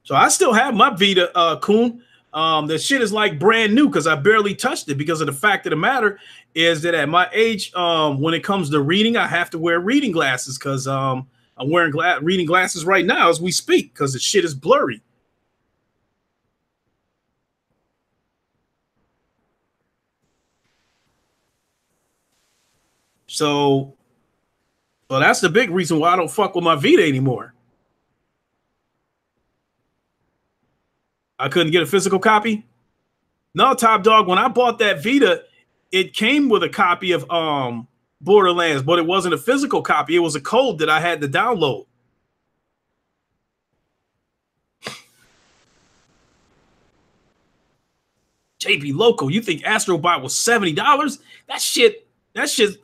So I still have my Vita, Coon. The shit is like brand new because I barely touched it because of the fact of the matter is that at my age, when it comes to reading, I have to wear reading glasses because I'm wearing reading glasses right now as we speak because the shit is blurry. So, well, that's the big reason why I don't fuck with my Vita anymore. I couldn't get a physical copy. No, Top Dog, when I bought that Vita, it came with a copy of Borderlands, but it wasn't a physical copy. It was a code that I had to download. JP Loco, you think Astrobot was $70? That shit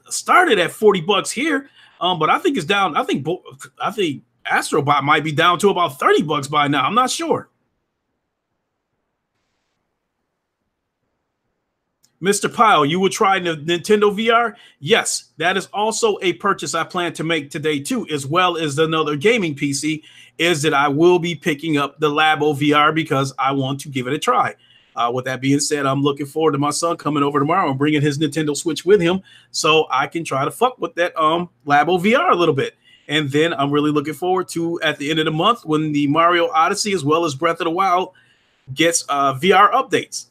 started at $40 here. But I think it's down. I think Astrobot might be down to about $30 by now. I'm not sure. Mr. Pyle, you would try the Nintendo VR? Yes, that is also a purchase I plan to make today too, as well as another gaming PC, is that I will be picking up the Labo VR because I want to give it a try. With that being said, I'm looking forward to my son coming over tomorrow and bringing his Nintendo Switch with him so I can try to fuck with that Labo VR a little bit. And then I'm really looking forward to, at the end of the month, when the Mario Odyssey as well as Breath of the Wild gets VR updates.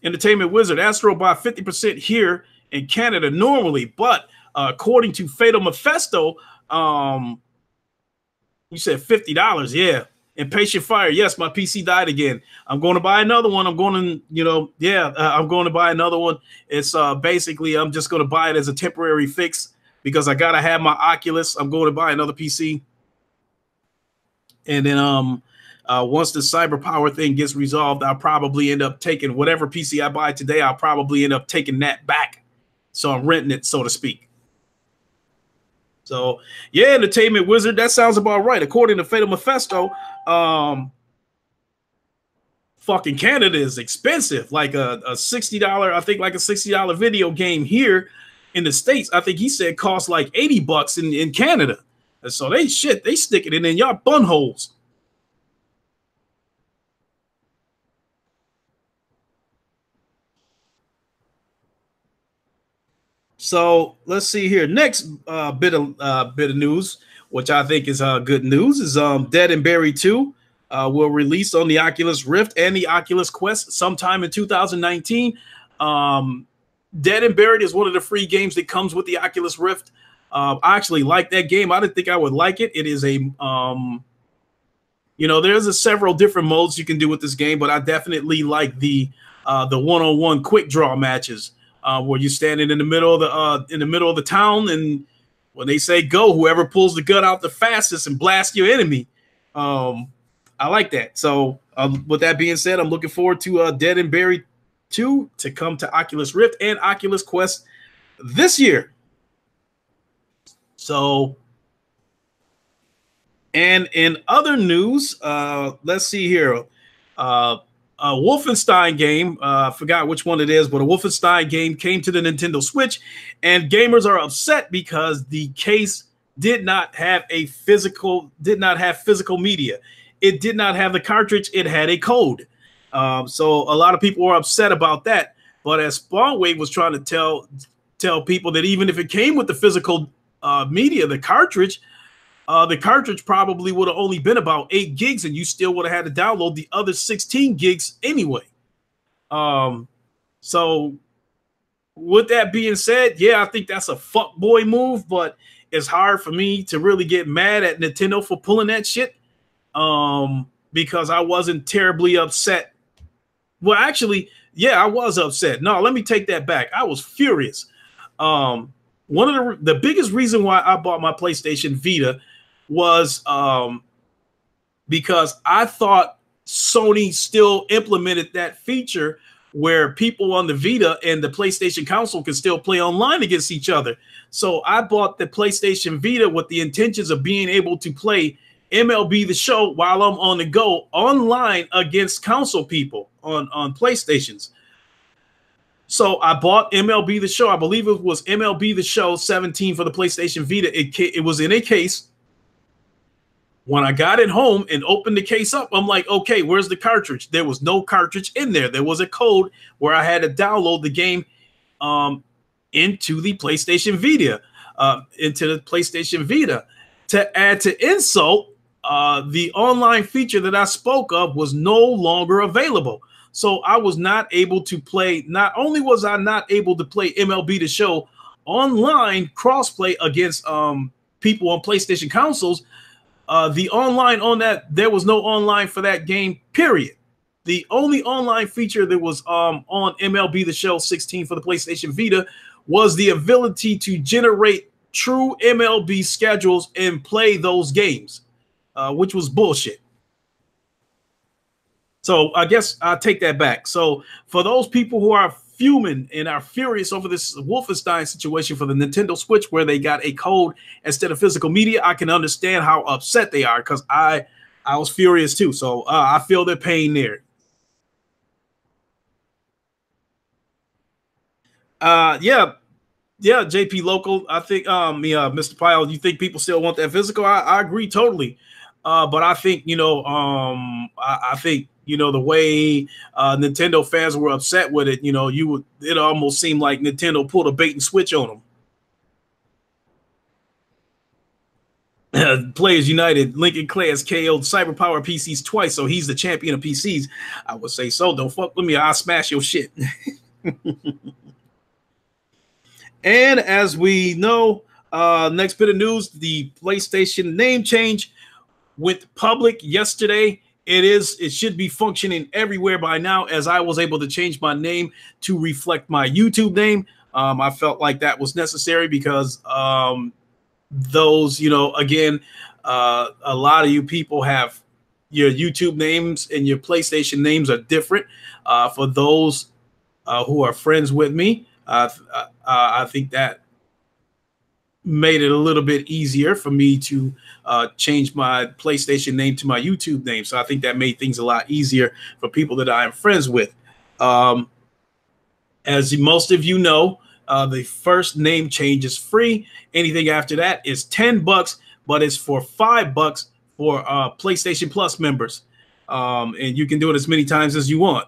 Entertainment Wizard, Astrobot 50% here in Canada normally, but according to Fatal Mephisto, you said $50, yeah. Impatient Fire, yes, my PC died again. I'm going to buy another one. I'm going to, I'm going to buy another one. It's basically, I'm just going to buy it as a temporary fix because I got to have my Oculus. I'm going to buy another PC. And then once the cyber power thing gets resolved, I'll probably end up taking whatever PC I buy today. I'll probably end up taking that back. So I'm renting it, so to speak. So, yeah, Entertainment Wizard, that sounds about right. According to Fatal Mephisto, fucking Canada is expensive. Like a $60, I think like a $60 video game here in the States, I think he said costs like $80 in Canada. And so they stick it in y'all bunholes. So let's see here. Next bit of news, which I think is good news, is Dead and Buried 2 will release on the Oculus Rift and the Oculus Quest sometime in 2019. Dead and Buried is one of the free games that comes with the Oculus Rift. I actually like that game. I didn't think I would like it. It is a, there's several different modes you can do with this game, but I definitely like the one-on-one quick draw matches. Where you're standing in the middle of the town, and when they say go, whoever pulls the gun out the fastest and blast your enemy. I like that. So with that being said, I'm looking forward to Dead and Buried 2 to come to Oculus Rift and Oculus Quest this year. So, and in other news, let's see here. A Wolfenstein game, I forgot which one it is, but a Wolfenstein game came to the Nintendo Switch, and gamers are upset because the case did not have physical media. It did not have the cartridge. It had a code. So a lot of people were upset about that. But as Spawnwave was trying to tell people that even if it came with the physical media, the cartridge probably would have only been about 8 gigs, and you still would have had to download the other 16 gigs anyway. So with that being said, yeah, I think that's a fuckboy move, but it's hard for me to really get mad at Nintendo for pulling that shit. Because I wasn't terribly upset. Well, actually, yeah, I was upset. No, let me take that back. I was furious. One of the biggest reason why I bought my PlayStation Vita was because I thought Sony still implemented that feature where people on the Vita and the PlayStation console can still play online against each other. So I bought the PlayStation Vita with the intentions of being able to play MLB The Show while I'm on the go online against console people on PlayStations. So I bought MLB The Show. I believe it was MLB The Show 17 for the PlayStation Vita. It was in a case. When I got it home and opened the case up, I'm like, okay, where's the cartridge? There was no cartridge in there. There was a code where I had to download the game into the PlayStation Vita. To add to insult, the online feature that I spoke of was no longer available. So I was not able to play. Not only was I not able to play MLB The Show online crossplay against people on PlayStation consoles, the online on that, there was no online for that game, period. The only online feature that was on MLB The Show 16 for the PlayStation Vita was the ability to generate true MLB schedules and play those games, which was bullshit. So I guess I'll take that back. So for those people who are fuming and are furious over this Wolfenstein situation for the Nintendo Switch, where they got a code instead of physical media, I can understand how upset they are, because I was furious too. So I feel their pain there. Yeah, JP Local. I think Mr. Pyle, you think people still want that physical? I agree totally. But I think, I think, the way Nintendo fans were upset with it, it almost seemed like Nintendo pulled a bait and switch on them. Players United, Lincoln Clay has KO'd Cyberpower PCs twice, so he's the champion of PCs. I would say so. Don't fuck with me. I'll smash your shit. And as we know, next bit of news, the PlayStation name change went public yesterday. It should be functioning everywhere by now, as I was able to change my name to reflect my YouTube name. I felt like that was necessary because those, again, a lot of you people have your YouTube names and your PlayStation names are different. For those who are friends with me, I think that made it a little bit easier for me to change my PlayStation name to my YouTube name. So I think that made things a lot easier for people that I am friends with. As most of you know, the first name change is free. Anything after that is $10, but it's for $5 for PlayStation Plus members. And you can do it as many times as you want.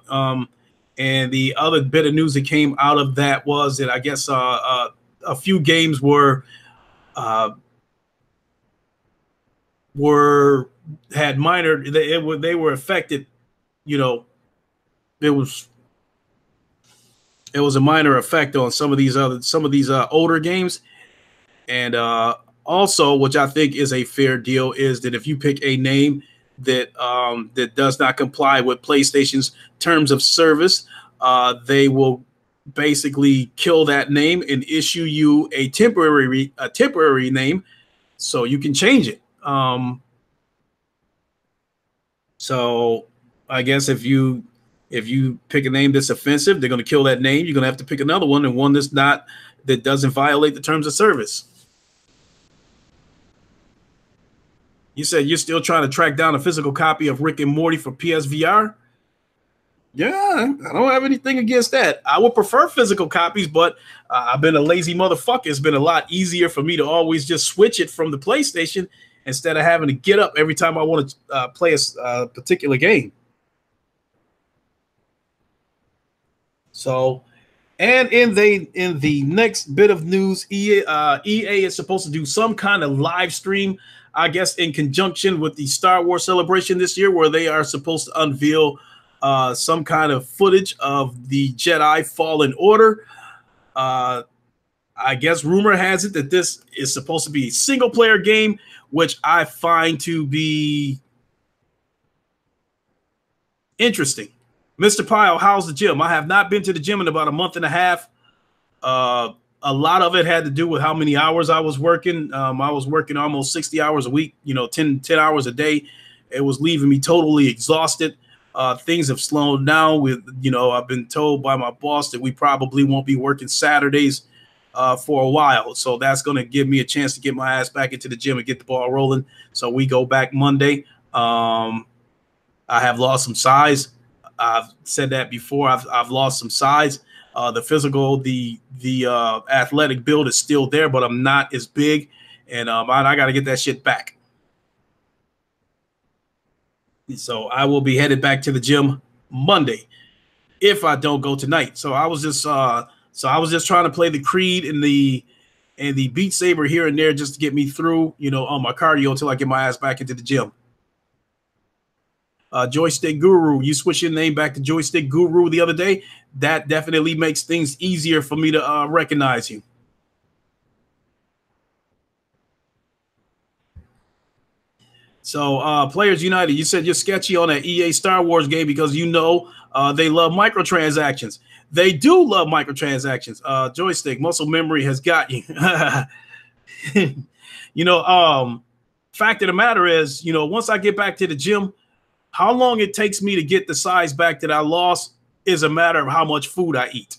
And the other bit of news that came out of that was that I guess a few games were had minor, they were affected. It was a minor effect on some of these older games. And also, which I think is a fair deal, is that if you pick a name that that does not comply with PlayStation's terms of service, they will basically kill that name and issue you a temporary name so you can change it. So I guess if you pick a name that's offensive, they're going to kill that name. You're going to have to pick another one, and one that doesn't violate the terms of service. You said you're still trying to track down a physical copy of Rick and Morty for PSVR? Yeah, I don't have anything against that. I would prefer physical copies, but I've been a lazy motherfucker. It's been a lot easier for me to always just switch it from the PlayStation instead of having to get up every time I want to play a particular game. So, and in the next bit of news, EA is supposed to do some kind of live stream, I guess, in conjunction with the Star Wars celebration this year, where they are supposed to unveil some kind of footage of the Jedi Fallen Order. I guess rumor has it that this is supposed to be a single-player game, which I find to be interesting. Mr. Pyle, how's the gym? I have not been to the gym in about a month and a half. A lot of it had to do with how many hours I was working. I was working almost 60 hours a week, 10 hours a day. It was leaving me totally exhausted. Things have slowed down with, I've been told by my boss that we probably won't be working Saturdays for a while. So that's going to give me a chance to get my ass back into the gym and get the ball rolling. So we go back Monday. I have lost some size. I've said that before. I've lost some size. The physical, the athletic build is still there, but I'm not as big. And I got to get that shit back. So I will be headed back to the gym Monday if I don't go tonight. So I was just trying to play the Creed and the Beat Saber here and there just to get me through, on my cardio until I get my ass back into the gym. Joystick Guru. You switch your name back to Joystick Guru the other day. That definitely makes things easier for me to recognize you. So, Players United, you said you're sketchy on that EA Star Wars game because you know they love microtransactions. They do love microtransactions. Joystick, muscle memory has got you. You know, fact of the matter is, you know, once I get back to the gym, how long it takes me to get the size back that I lost is a matter of how much food I eat.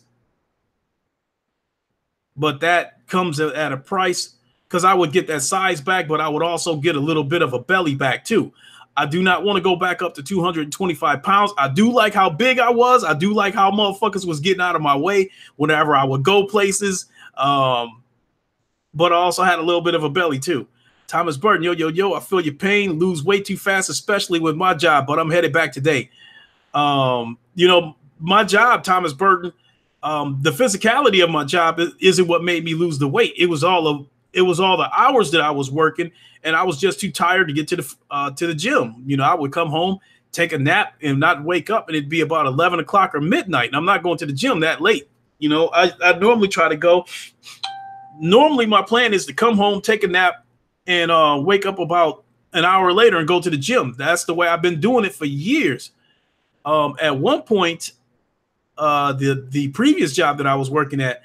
But that comes at a price, because I would get that size back, but I would also get a little bit of a belly back too. I do not want to go back up to 225 pounds. I do like how big I was. I do like how motherfuckers was getting out of my way whenever I would go places. But I also had a little bit of a belly too. Thomas Burton, yo, I feel your pain. Lose way too fast, especially with my job, but I'm headed back today. You know, my job, Thomas Burton, the physicality of my job isn't what made me lose the weight. It was all the hours that I was working, and I was just too tired to get to the gym. You know, I would come home, take a nap, and not wake up, and it'd be about 11 o'clock or midnight, and I'm not going to the gym that late. You know, I normally try to go. Normally, my plan is to come home, take a nap, and wake up about an hour later and go to the gym. That's the way I've been doing it for years. At one point, the previous job that I was working at,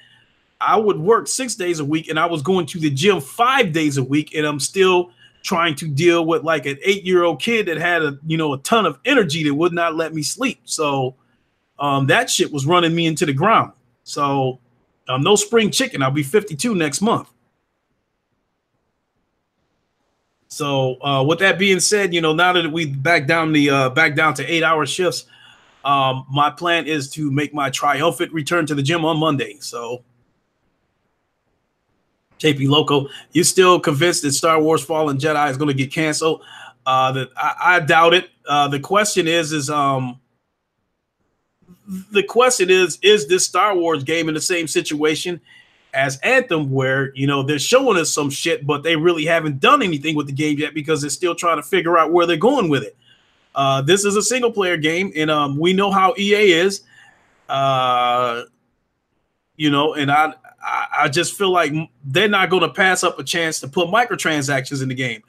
I would work 6 days a week, and I was going to the gym 5 days a week, and I'm still trying to deal with like an 8-year-old kid that had a ton of energy that would not let me sleep. So that shit was running me into the ground. So I'm no spring chicken. I'll be 52 next month. So with that being said, you know, now that we back down to 8-hour shifts, my plan is to make my triumphant return to the gym on Monday. So JP Loco, you still convinced that Star Wars Fallen Jedi is going to get canceled? I doubt it. The question is this Star Wars game in the same situation as Anthem, where, you know, they're showing us some shit, but they really haven't done anything with the game yet because they're still trying to figure out where they're going with it. This is a single player game, and we know how EA is, you know, and I just feel like they're not going to pass up a chance to put microtransactions in the game.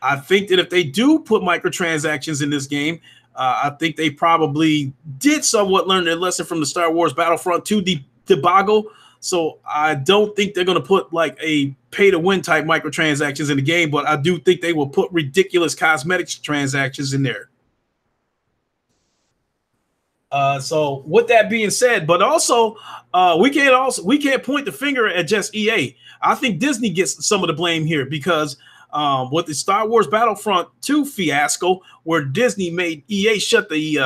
I think that if they do put microtransactions in this game, I think they probably did somewhat learn their lesson from the Star Wars Battlefront 2 debacle. So I don't think they're going to put like a pay-to-win type microtransactions in the game, but I do think they will put ridiculous cosmetics transactions in there. So with that being said, but also we can't point the finger at just EA. I think Disney gets some of the blame here because with the Star Wars Battlefront 2 fiasco, where Disney made EA shut the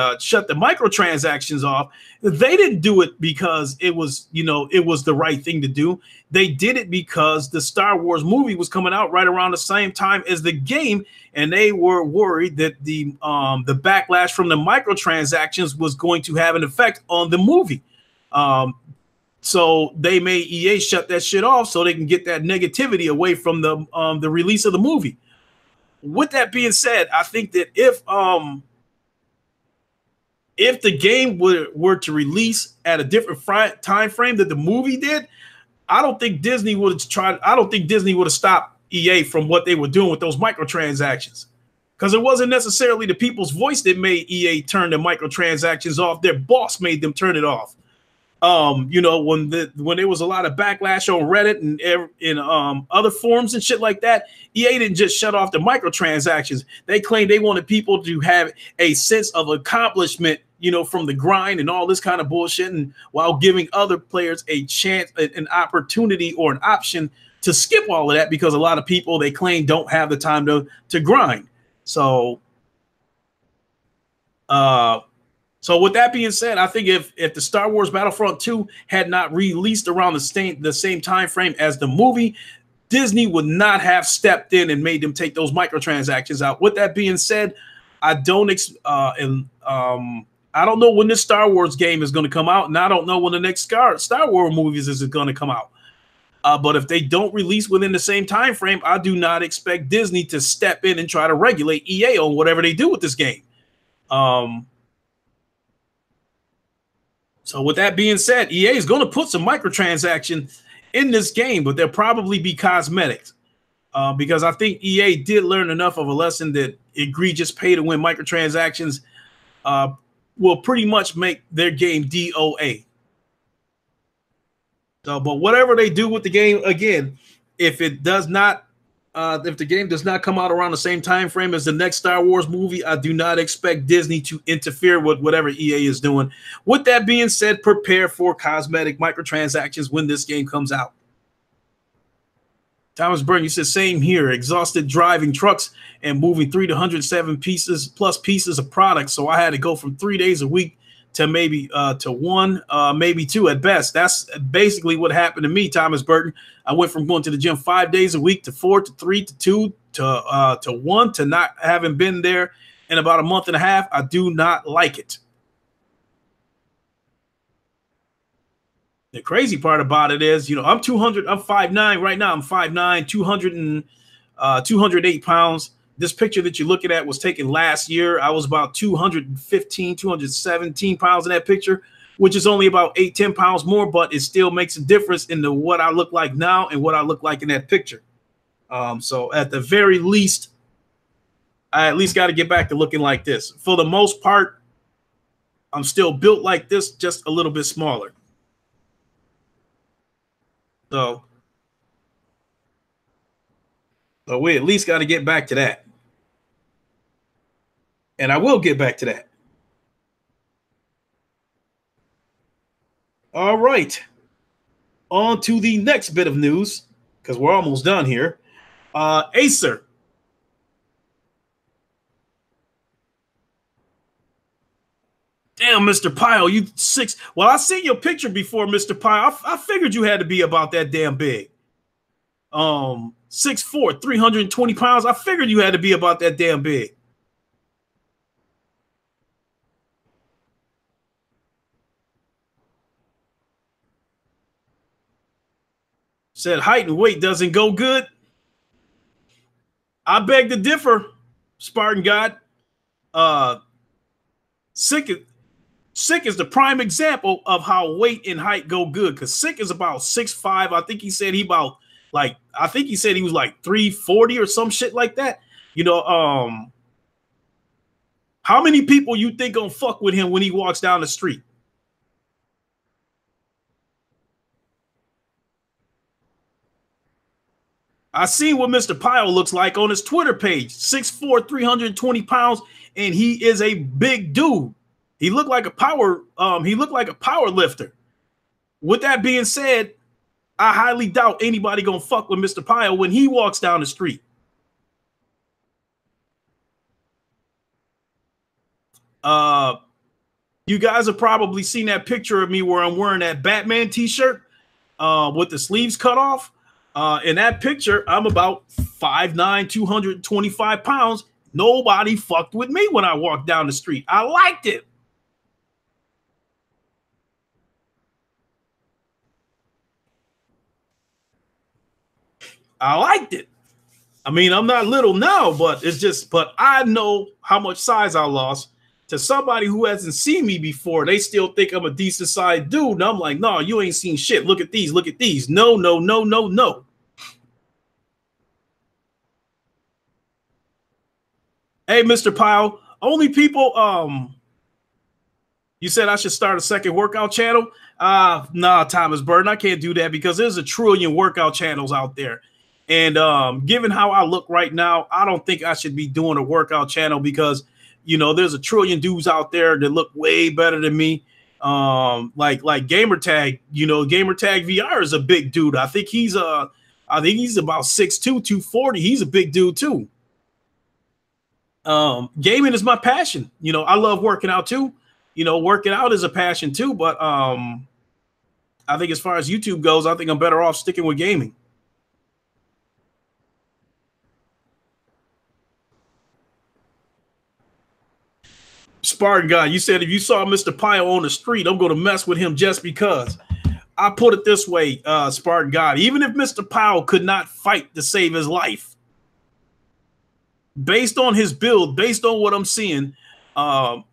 microtransactions off, they didn't do it because it was the right thing to do. They did it because the Star Wars movie was coming out right around the same time as the game, and they were worried that the backlash from the microtransactions was going to have an effect on the movie. So they made EA shut that shit off so they can get that negativity away from the release of the movie. With that being said, I think that if the game were to release at a different time frame that the movie did, I don't think Disney would have stopped EA from what they were doing with those microtransactions, because it wasn't necessarily the people's voice that made EA turn the microtransactions off. Their boss made them turn it off. You know, when there was a lot of backlash on Reddit and in other forums and shit like that, EA didn't just shut off the microtransactions. They claimed they wanted people to have a sense of accomplishment, you know, from the grind and all this kind of bullshit, and while giving other players a chance, an opportunity, or an option to skip all of that, because a lot of people, they claim, don't have the time to grind. So so with that being said, I think if the Star Wars Battlefront 2 had not released around the same time frame as the movie, Disney would not have stepped in and made them take those microtransactions out. With that being said, I don't know when this Star Wars game is going to come out, and I don't know when the next Star Wars movies is going to come out. But if they don't release within the same time frame, I do not expect Disney to step in and try to regulate EA on whatever they do with this game. Um, so with that being said, EA is going to put some microtransaction in this game, but they'll probably be cosmetics. Because I think EA did learn enough of a lesson that egregious pay-to-win microtransactions will pretty much make their game DOA. So, but whatever they do with the game, again, if it does not, if the game does not come out around the same time frame as the next Star Wars movie, I do not expect Disney to interfere with whatever EA is doing. With that being said, prepare for cosmetic microtransactions when this game comes out. Thomas Burton, you said same here. Exhausted driving trucks and moving 307 pieces plus pieces of products. So I had to go from 3 days a week to maybe to one, maybe two at best. That's basically what happened to me, Thomas Burton. I went from going to the gym 5 days a week to 4 to 3 to 2 to 1 to not having been there in about a month and a half. I do not like it. The crazy part about it is, you know, I'm 200, I'm 5'9" right now. I'm 5'9", 208 pounds. This picture that you're looking at was taken last year. I was about 215, 217 pounds in that picture, which is only about 8, 10 pounds more, but it still makes a difference in what I look like now and what I look like in that picture. So at the very least, I at least got to get back to looking like this. For the most part, I'm still built like this, just a little bit smaller. So we at least got to get back to that. And I will get back to that. All right. On to the next bit of news, because we're almost done here. Acer. Damn, Mr. Pyle, you 6. Well, I seen your picture before, Mr. Pyle. I figured you had to be about that damn big. 6'4", 320 pounds. I figured you had to be about that damn big. Said height and weight doesn't go good. I beg to differ, Spartan God. Sick is the prime example of how weight and height go good, because Sick is about 6'5". I think he said he about I think he said he was like 340 or some shit like that. You know, how many people you think gonna fuck with him when he walks down the street? I seen what Mr. Pyle looks like on his Twitter page. 6'4", 320 pounds, and he is a big dude. He looked like a power lifter. With that being said, I highly doubt anybody gonna fuck with Mr. Pyle when he walks down the street. You guys have probably seen that picture of me where I'm wearing that Batman t-shirt with the sleeves cut off. In that picture, I'm about 5'9", 225 pounds. Nobody fucked with me when I walked down the street. I liked it. I liked it. I mean, I'm not little now, but I know how much size I lost. To somebody who hasn't seen me before, they still think I'm a decent sized dude. And I'm like, no, you ain't seen shit. Look at these. Look at these. No, no, no, no, no. Hey, Mr. Pyle, only people, you said I should start a second workout channel? Nah, Thomas Burton, I can't do that because there's a trillion workout channels out there. And given how I look right now, I don't think I should be doing a workout channel because, you know, there's a trillion dudes out there that look way better than me. Like Gamertag, you know, Gamertag VR is a big dude. I think he's about 6'2", 240. He's a big dude too. Gaming is my passion. You know, I love working out too. You know, working out is a passion too, but I think as far as YouTube goes, I think I'm better off sticking with gaming. Spartan guy, you said if you saw Mr. Pyle on the street, I'm going to mess with him just because. I put it this way, Spartan God, even if Mr. Pyle could not fight to save his life, based on his build, based on what I'm seeing, Um,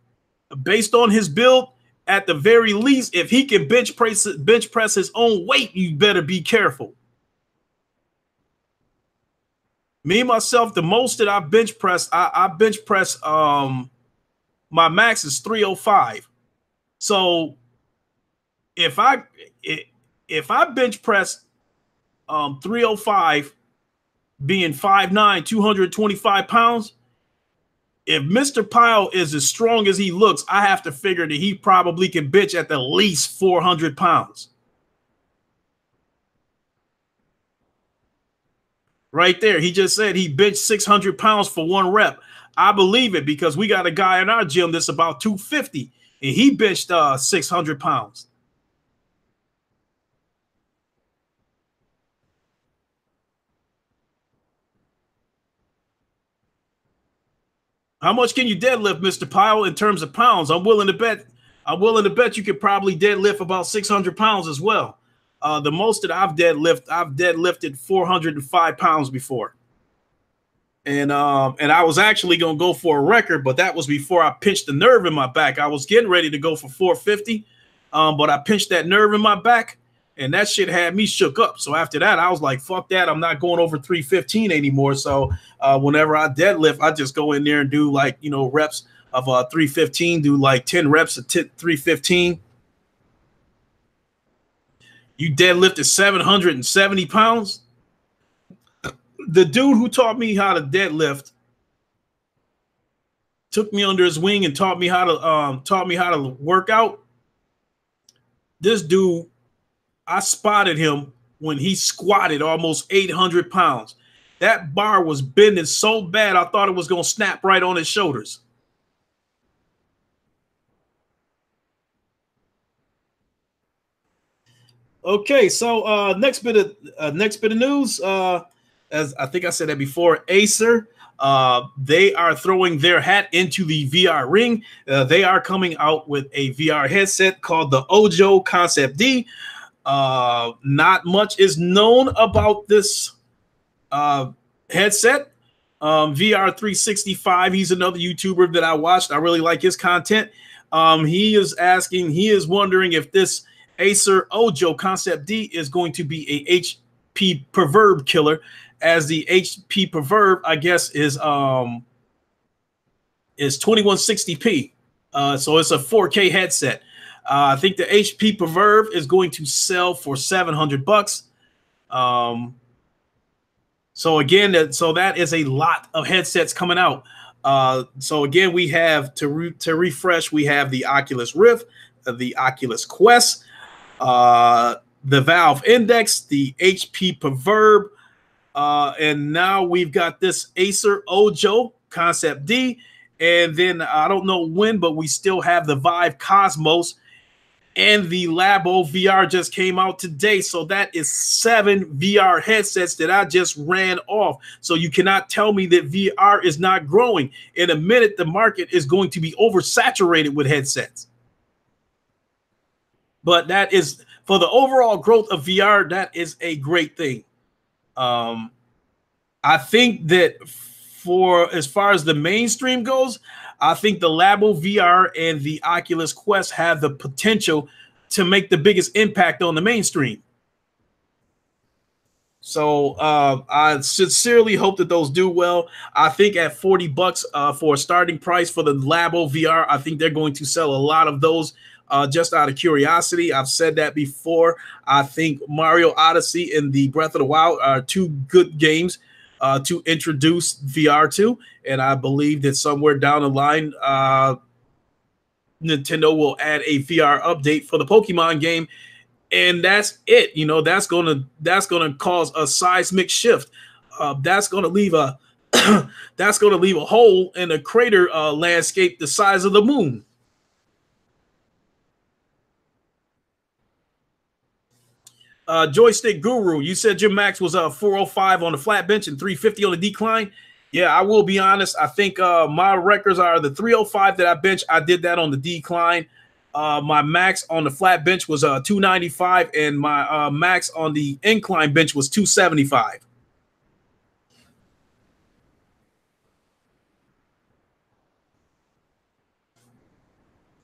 Based on his build, at the very least, if he can bench press his own weight, you better be careful. Me myself, the most that I bench press, I bench press. My max is 305. So if I bench press 305, being 5'9", 225 pounds, if Mr. Pyle is as strong as he looks, I have to figure that he probably can bench at the least 400 pounds. Right there. He just said he benched 600 pounds for one rep. I believe it because we got a guy in our gym that's about 250 and he benched 600 pounds. How much can you deadlift, Mr. Pyle, in terms of pounds? I'm willing to bet you could probably deadlift about 600 pounds as well. The most that I've deadlifted 405 pounds before. And I was actually gonna go for a record, but that was before I pinched the nerve in my back. I was getting ready to go for 450, but I pinched that nerve in my back, and that shit had me shook up. So after that, I was like, "Fuck that! I'm not going over 315 anymore." So whenever I deadlift, I just go in there and do like reps of 315, do like 10 reps of 315. You deadlifted 770 pounds. The dude who taught me how to deadlift took me under his wing and taught me how to work out. This dude, I spotted him when he squatted almost 800 pounds. That bar was bending so bad I thought it was gonna snap right on his shoulders. Okay, so next bit of news. As I think I said that before, Acer, they are throwing their hat into the VR ring. They are coming out with a VR headset called the Ojo Concept D. Not much is known about this headset. VR 365, he's another YouTuber that I watched. I really like his content. He is wondering if this Acer Ojo Concept D is going to be a HP Perverb killer, as the HP Perverb, I guess, is 2160p. So it's a 4K headset. I think the HP Perverb is going to sell for $700. So again, that is a lot of headsets coming out. So again, we have to refresh. We have the Oculus Rift, the Oculus Quest, the Valve Index, the HP Perverb, and now we've got this Acer Ojo Concept D. And then I don't know when, but we still have the Vive Cosmos, and the Labo VR just came out today. So that is 7 VR headsets that I just ran off. So you cannot tell me that VR is not growing. In a minute, the market is going to be oversaturated with headsets. But that is, for the overall growth of VR, that is a great thing. I think that for as far as the mainstream goes, I think the Labo VR and the Oculus Quest have the potential to make the biggest impact on the mainstream. So I sincerely hope that those do well. I think at $40 for a starting price for the Labo VR, I think they're going to sell a lot of those just out of curiosity. I've said that before. I think Mario Odyssey and the Breath of the Wild are two good games to introduce VR to, and I believe that somewhere down the line, Nintendo will add a VR update for the Pokemon game, and that's it. That's gonna cause a seismic shift. That's gonna leave a hole in a crater landscape the size of the moon. Joystick Guru, you said your max was 405 on the flat bench and 350 on the decline. Yeah, I will be honest. I think my records are the 305 that I bench. I did that on the decline. My max on the flat bench was 295, and my max on the incline bench was 275.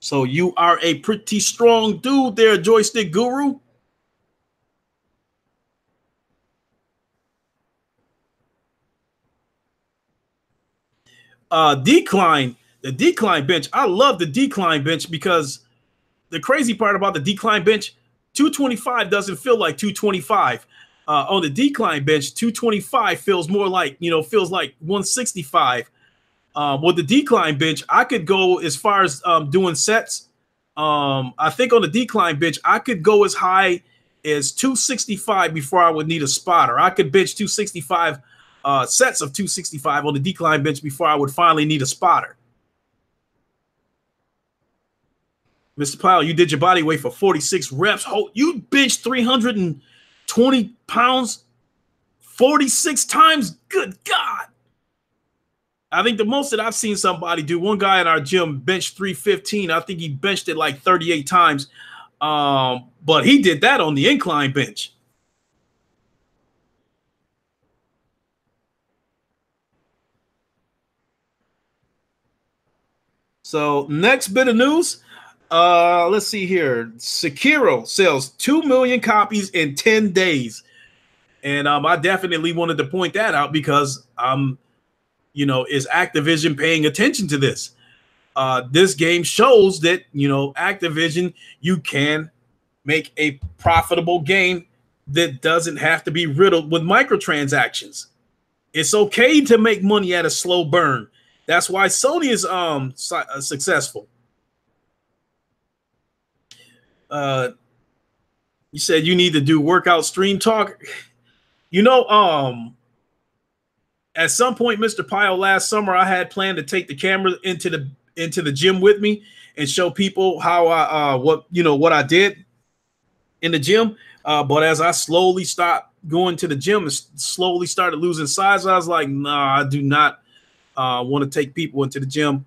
So you are a pretty strong dude there, Joystick Guru. Decline, the decline bench. I love the decline bench because the crazy part about the decline bench, 225 doesn't feel like 225. On the decline bench, 225 feels more like, feels like 165. With the decline bench, I could go as far as doing sets. I think on the decline bench, I could go as high as 265 before I would need a spotter. I could bench 265 sets of 265 on the decline bench before I would finally need a spotter. Mr. Pyle, you did your body weight for 46 reps. You benched 320 pounds 46 times. Good God. I think the most that I've seen somebody do, one guy in our gym benched 315. I think he benched it like 38 times. But he did that on the incline bench. So next bit of news. Let's see here. Sekiro sells 2 million copies in 10 days. And I definitely wanted to point that out because is Activision paying attention to this? This game shows that, Activision, you can make a profitable game that doesn't have to be riddled with microtransactions. It's okay to make money at a slow burn. That's why Sony is successful. You said you need to do workout stream talk. At some point, Mr. Pyle, last summer, I had planned to take the camera into the gym with me and show people how what I did in the gym. But as I slowly stopped going to the gym and slowly started losing size, I was like, nah, I do not want to take people into the gym.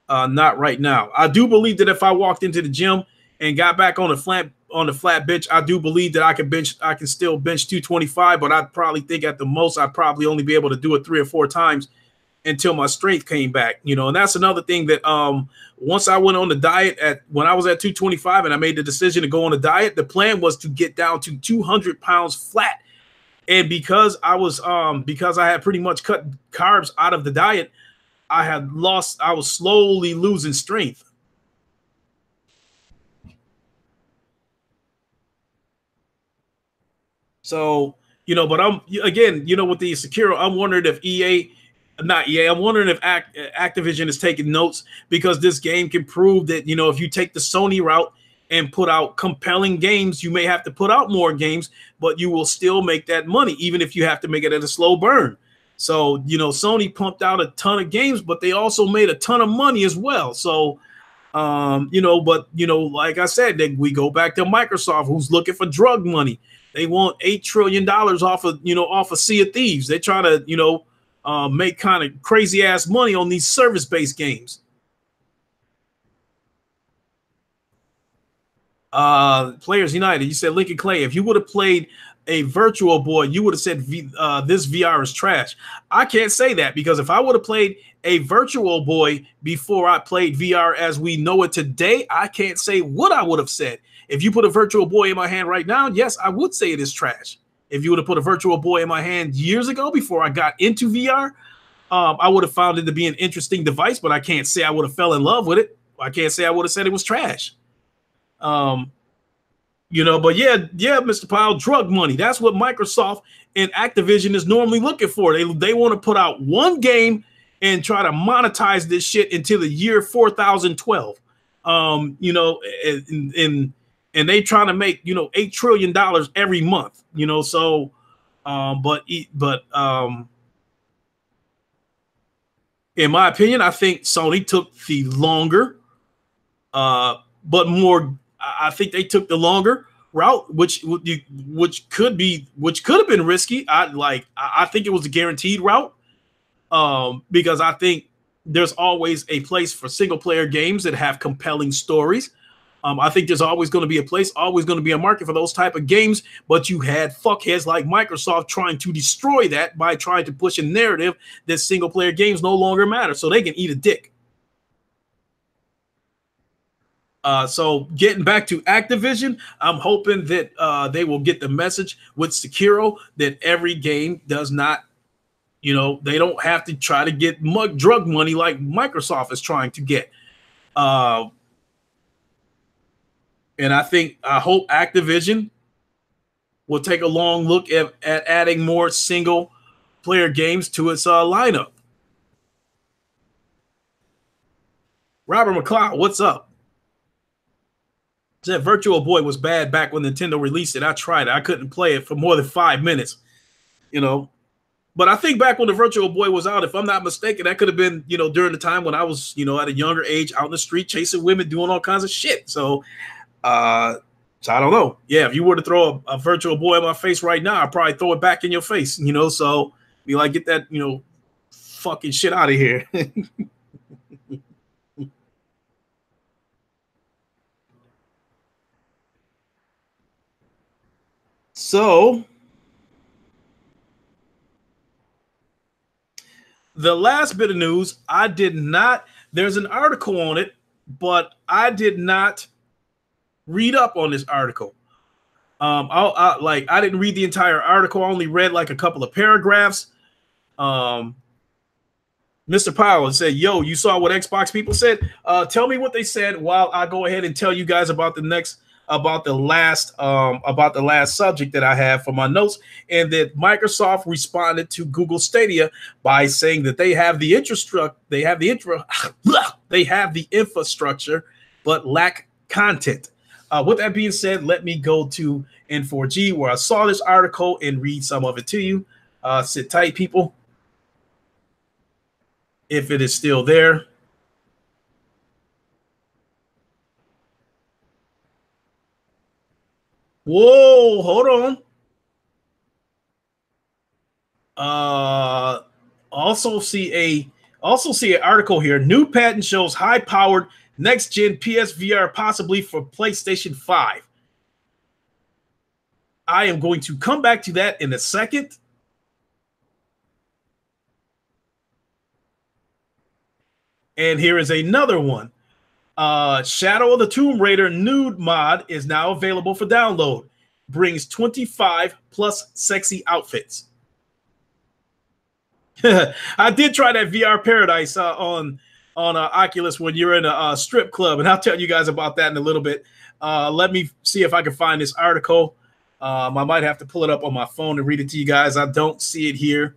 Not right now. I do believe that if I walked into the gym and got back on the flat bench, I do believe that I can still bench 225, but I'd probably think at the most I'd probably only be able to do it 3 or 4 times until my strength came back. And that's another thing that once I went on the diet when I was at 225 and I made the decision to go on a diet, the plan was to get down to 200 pounds flat. And because I had pretty much cut carbs out of the diet, I was slowly losing strength. So, but with the Sekiro, I'm wondering if I'm wondering if Activision is taking notes, because this game can prove that, if you take the Sony route and put out compelling games, you may have to put out more games, but you will still make that money, even if you have to make it at a slow burn. So, Sony pumped out a ton of games, but they also made a ton of money as well. So, like I said, we go back to Microsoft, who's looking for drug money. They want $8 trillion off of Sea of Thieves. They're trying to, make kind of crazy ass money on these service-based games. Players United, you said Lincoln Clay, if you would have played a Virtual Boy, you would have said this VR is trash. I can't say that, because if I would have played a Virtual Boy before I played VR as we know it today, I can't say what I would have said. If you put a Virtual Boy in my hand right now, yes, I would say it is trash. If you would have put a Virtual Boy in my hand years ago before I got into VR, I would have found it to be an interesting device, but I can't say I would have fell in love with it. I can't say I would have said it was trash. But yeah, Mr. Pyle, drug money. That's what Microsoft and Activision is normally looking for. They want to put out one game and try to monetize this shit until the year 4012. And they trying to make, $8 trillion every month, so, in my opinion, I think Sony took the longer, but more, I think they took the longer route, which could have been risky. I think it was a guaranteed route, because I think there's always a place for single player games that have compelling stories. I think there's always going to be a place, always going to be a market for those type of games. But you had fuckheads like Microsoft trying to destroy that by trying to push a narrative that single player games no longer matter, so they can eat a dick. So getting back to Activision, I'm hoping that they will get the message with Sekiro that every game does not, they don't have to try to get drug money like Microsoft is trying to get. And I hope Activision will take a long look at adding more single player games to its lineup. Robert McLeod, what's up? Said Virtual Boy was bad back when Nintendo released it. I tried it. I couldn't play it for more than 5 minutes. But I think back when the Virtual Boy was out, if I'm not mistaken, that could have been, during the time when I was, at a younger age, out in the street, chasing women, doing all kinds of shit. So I don't know. Yeah, if you were to throw a Virtual Boy in my face right now, I'd probably throw it back in your face, so be like, get that, fucking shit out of here. So the last bit of news, there's an article on it, but I did not read up on this article. I didn't read the entire article. I only read like a couple of paragraphs. Mr. Powell said, "Yo, you saw what Xbox people said? Tell me what they said while I go ahead and tell you guys about the last subject that I have for my notes." And that Microsoft responded to Google Stadia by saying that they have the infrastructure, but lack content. With that being said, let me go to N4G where I saw this article and read some of it to you. Sit tight, people. If it is still there. Whoa, hold on. Also see an article here. New patent shows high-powered next-gen PSVR possibly for PlayStation 5. I am going to come back to that in a second. And here is another one. Shadow of the Tomb Raider nude mod is now available for download. Brings 25 plus sexy outfits. I did try that VR Paradise on Oculus when you're in a strip club, and I'll tell you guys about that in a little bit. Let me see if I can find this article. I might have to pull it up on my phone and read it to you guys. I don't see it here.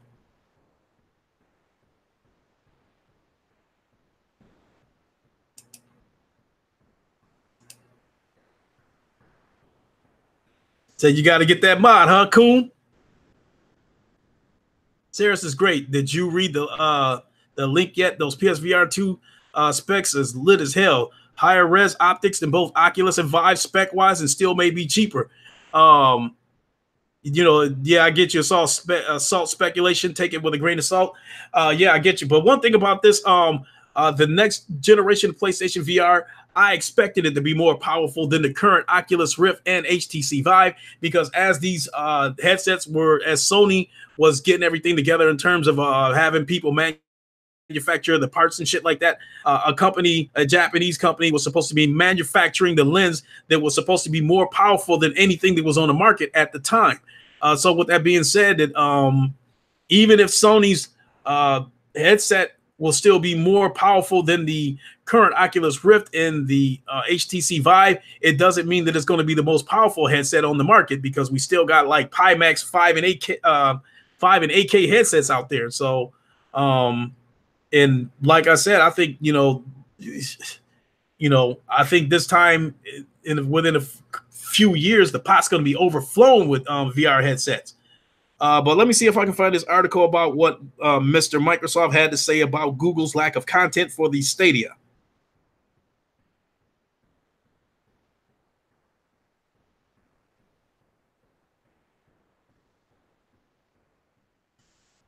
So you got to get that mod, huh, Coon? Saris is great. Did you read the link yet? Those PSVR 2 specs is lit as hell. Higher res optics than both Oculus and Vive spec wise, and still may be cheaper. Yeah, I get you. Salt speculation. Take it with a grain of salt. Yeah, I get you. But one thing about this, the next generation PlayStation VR, I expected it to be more powerful than the current Oculus Rift and HTC Vive, because as these headsets as Sony was getting everything together in terms of having people manufacture the parts and shit like that, a Japanese company was supposed to be manufacturing the lens that was supposed to be more powerful than anything that was on the market at the time. So with that being said, that even if Sony's headset will still be more powerful than the current Oculus Rift and the HTC Vive, it doesn't mean that it's going to be the most powerful headset on the market, because we still got like Pimax 5 and 8K headsets out there. So, and like I said, I think I think this time within a few years, the pot's going to be overflowing with VR headsets. But let me see if I can find this article about what Mr. Microsoft had to say about Google's lack of content for the Stadia.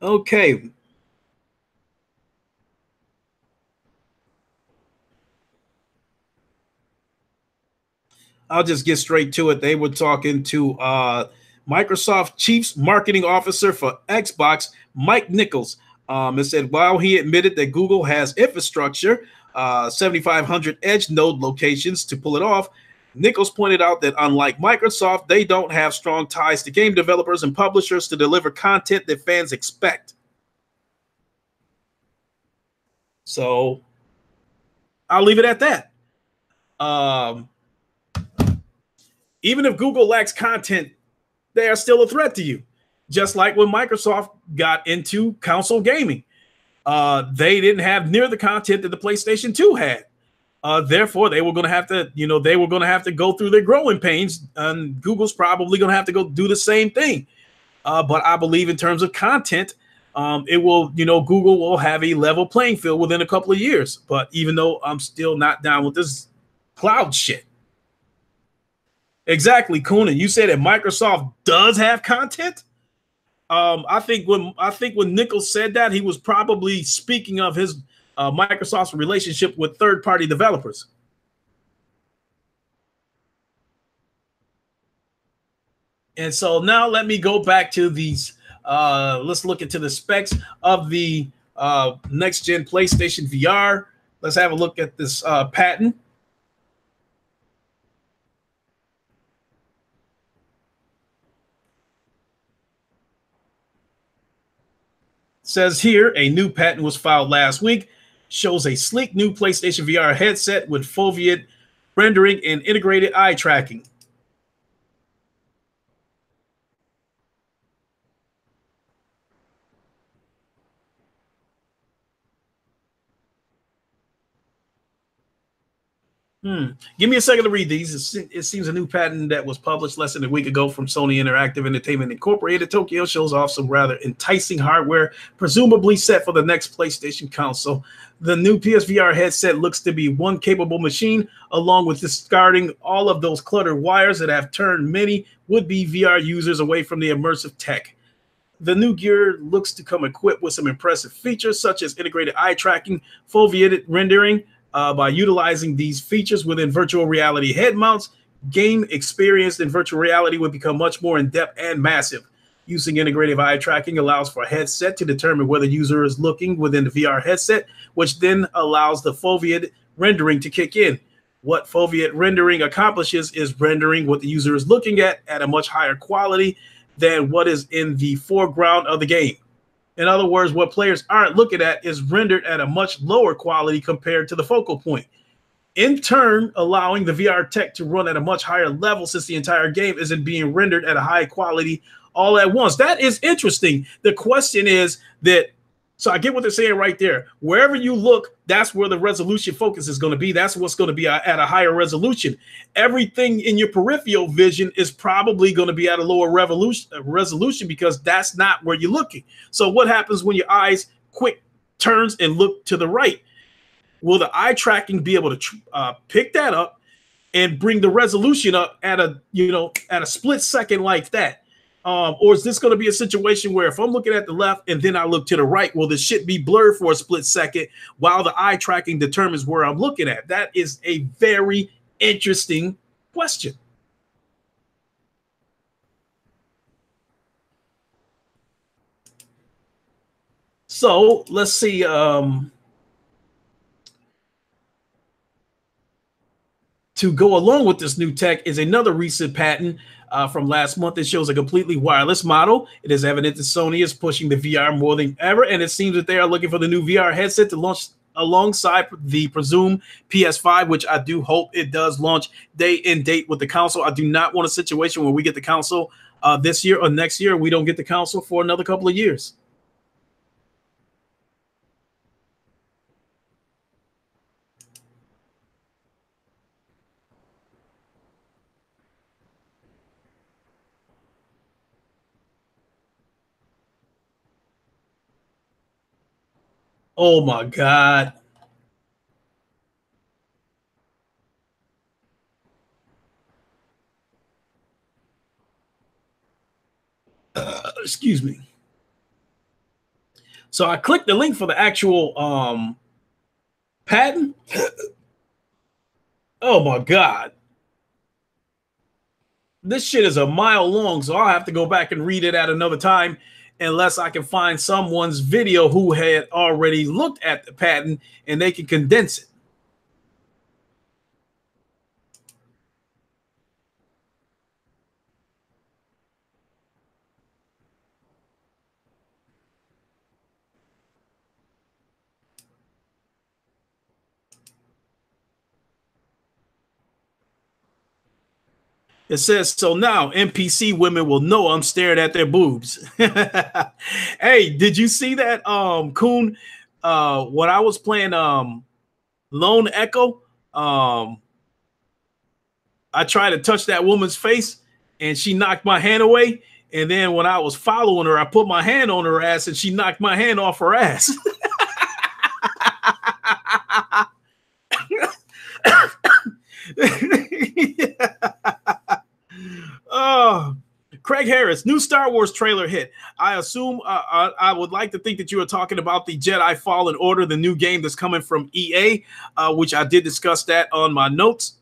Okay. I'll just get straight to it. They were talking to Microsoft Chief Marketing Officer for Xbox, Mike Nichols. It said, while he admitted that Google has infrastructure 7,500 edge node locations to pull it off. Nichols pointed out that unlike Microsoft, they don't have strong ties to game developers and publishers to deliver content that fans expect. So I'll leave it at that. Even if Google lacks content, they are still a threat to you. Just like when Microsoft got into console gaming. They didn't have near the content that the PlayStation 2 had. Therefore, they were going to have to, go through their growing pains, and Google's probably going to have to go do the same thing. But I believe in terms of content, Google will have a level playing field within a couple of years. But even though I'm still not down with this cloud shit. Exactly, Kuna. You said that Microsoft does have content. I think when Nichols said that, he was probably speaking of his Microsoft's relationship with third-party developers. And so now let me go back to these. Let's look into the specs of the next-gen PlayStation VR. Let's have a look at this patent. Says here, a new patent was filed last week, shows a sleek new PlayStation VR headset with foveate rendering and integrated eye tracking. Give me a second to read these. It seems a new patent that was published less than a week ago from Sony Interactive Entertainment Incorporated Tokyo shows off some rather enticing hardware, presumably set for the next PlayStation console. The new PSVR headset looks to be one capable machine, along with discarding all of those cluttered wires that have turned many would-be VR users away from the immersive tech. The new gear looks to come equipped with some impressive features, such as integrated eye tracking, foveated rendering. By utilizing these features within virtual reality head mounts, game experience in virtual reality would become much more in-depth and massive. Using integrative eye tracking allows for a headset to determine where the user is looking within the VR headset, which then allows the foveated rendering to kick in. What foveated rendering accomplishes is rendering what the user is looking at a much higher quality than what is in the foreground of the game. In other words, what players aren't looking at is rendered at a much lower quality compared to the focal point. In turn, allowing the VR tech to run at a much higher level since the entire game isn't being rendered at a high quality all at once. That is interesting. The question is that, so I get what they're saying right there. Wherever you look, that's where the resolution focus is going to be. That's what's going to be at a higher resolution. Everything in your peripheral vision is probably going to be at a lower resolution because that's not where you're looking. So what happens when your eyes quick turns and look to the right? Will the eye tracking be able to pick that up and bring the resolution up at a split second like that? Or is this going to be a situation where if I'm looking at the left and then I look to the right, will the shit be blurred for a split second while the eye tracking determines where I'm looking at? That is a very interesting question. So let's see. To go along with this new tech is another recent patent from last month. It shows a completely wireless model. It is evident that Sony is pushing the VR more than ever, and it seems that they are looking for the new VR headset to launch alongside the presumed PS5, which I do hope it does launch day and date with the console. I do not want a situation where we get the console this year or next year, and we don't get the console for another couple of years. Oh my God. Excuse me. So I clicked the link for the actual patent. Oh my God. This shit is a mile long, so I'll have to go back and read it at another time unless I can find someone's video who had already looked at the patent and they can condense it. It says, so now NPC women will know I'm staring at their boobs. Hey, did you see that, Coon? When I was playing Lone Echo, I tried to touch that woman's face and she knocked my hand away. And then when I was following her, I put my hand on her ass and she knocked my hand off her ass. Oh, Craig Harris, new Star Wars trailer hit. I assume I would like to think that you are talking about the Jedi Fallen Order, the new game that's coming from EA, which I did discuss that on my notes.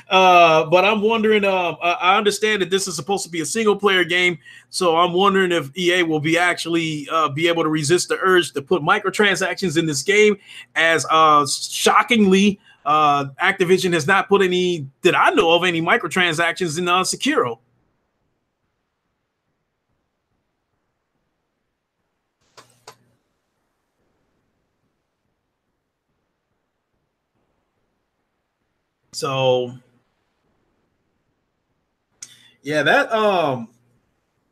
But I'm wondering, I understand that this is supposed to be a single player game, so I'm wondering if EA will be actually be able to resist the urge to put microtransactions in this game, as shockingly Activision has not put any, that I know of, any microtransactions in Sekiro. So yeah, that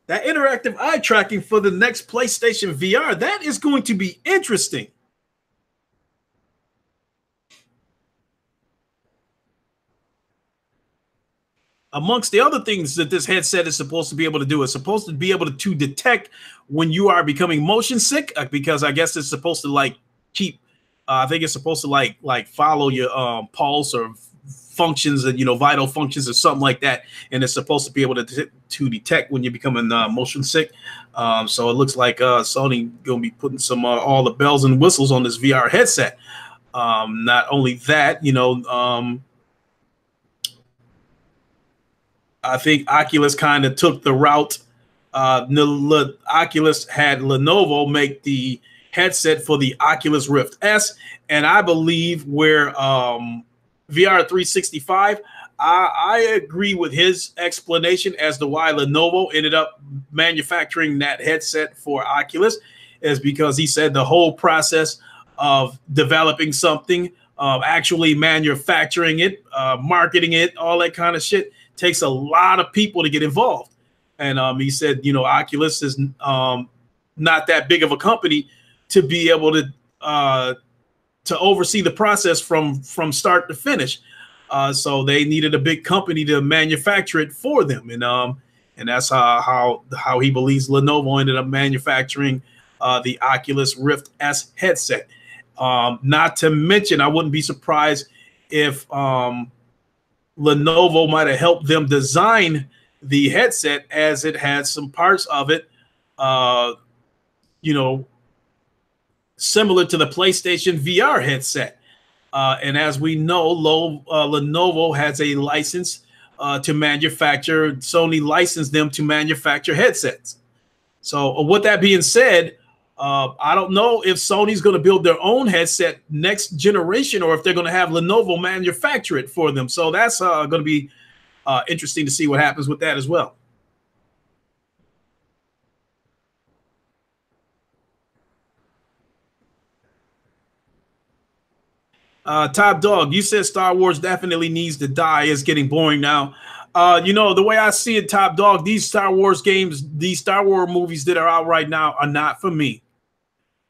interactive eye tracking for the next PlayStation VR, that is going to be interesting. Amongst the other things that this headset is supposed to be able to do, it's supposed to be able to detect when you are becoming motion sick, because I guess it's supposed to like keep, I think it's supposed to like follow your pulse or functions, and vital functions or something like that, and it's supposed to be able to detect when you're becoming motion sick. So it looks like Sony gonna be putting some all the bells and whistles on this VR headset. Not only that, I think Oculus kind of took the route. Oculus had Lenovo make the headset for the Oculus Rift S, and I believe where VR 365, I agree with his explanation as to why Lenovo ended up manufacturing that headset for Oculus, is because he said the whole process of developing something, actually manufacturing it, marketing it, all that kind of shit takes a lot of people to get involved. And he said, Oculus is not that big of a company to be able to oversee the process from start to finish. So they needed a big company to manufacture it for them. And that's how he believes Lenovo ended up manufacturing the Oculus Rift S headset. Not to mention, I wouldn't be surprised if Lenovo might have helped them design the headset, as it had some parts of it, similar to the PlayStation VR headset. And as we know, Lenovo has a license to manufacture. Sony licensed them to manufacture headsets. So with that being said, I don't know if Sony's going to build their own headset next generation, or if they're going to have Lenovo manufacture it for them. So that's going to be interesting to see what happens with that as well. Top Dog, you said Star Wars definitely needs to die. It's getting boring now. The way I see it, Top Dog, these Star Wars games, these Star Wars movies that are out right now are not for me.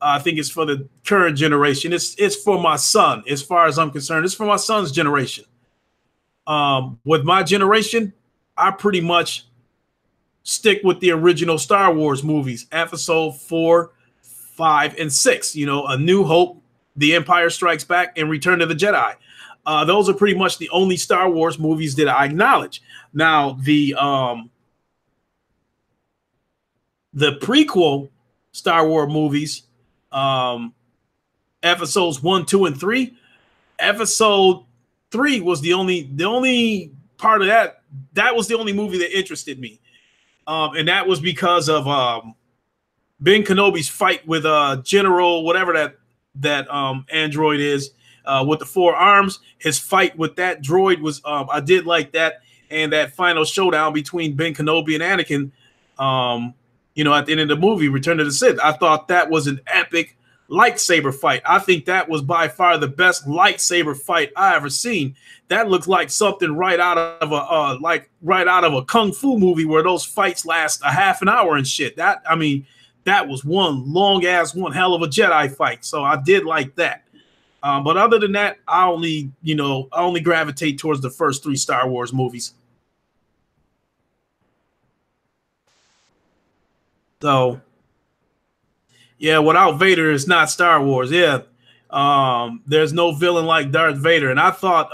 I think it's for the current generation. It's for my son, as far as I'm concerned. It's for my son's generation. With my generation, I pretty much stick with the original Star Wars movies, Episode 4, 5, and 6. A New Hope, The Empire Strikes Back, and Return of the Jedi. Those are pretty much the only Star Wars movies that I acknowledge. Now, the prequel Star Wars movies, episodes 1, 2, and 3. Episode 3 was the only part of that. That was the only movie that interested me, and that was because of Ben Kenobi's fight with General whatever that android is, with the 4 arms. His fight with that droid was I did like that, and that final showdown between Ben Kenobi and Anakin. At the end of the movie, Return of the Sith, I thought that was an epic lightsaber fight. I think that was by far the best lightsaber fight I ever seen. That looked like something right out of a right out of a kung fu movie where those fights last a half an hour and shit. That, I mean, that was one long ass, one hell of a Jedi fight. So I did like that. But other than that, I only gravitate towards the first 3 Star Wars movies. So yeah, without Vader, it's not Star Wars. Yeah, there's no villain like Darth Vader, and I thought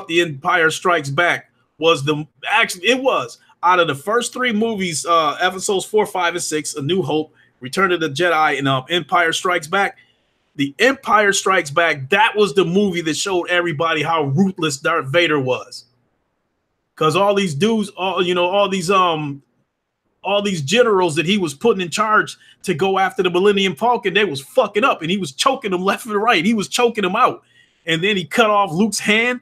The Empire Strikes Back was it was out of the first 3 movies, episodes 4, 5, and 6, A New Hope, Return of the Jedi, and Empire Strikes Back. The Empire Strikes Back, that was the movie that showed everybody how ruthless Darth Vader was. Because all these dudes, all these generals that he was putting in charge to go after the Millennium Falcon, they was fucking up, and he was choking them left and right. He was choking them out, and then he cut off Luke's hand.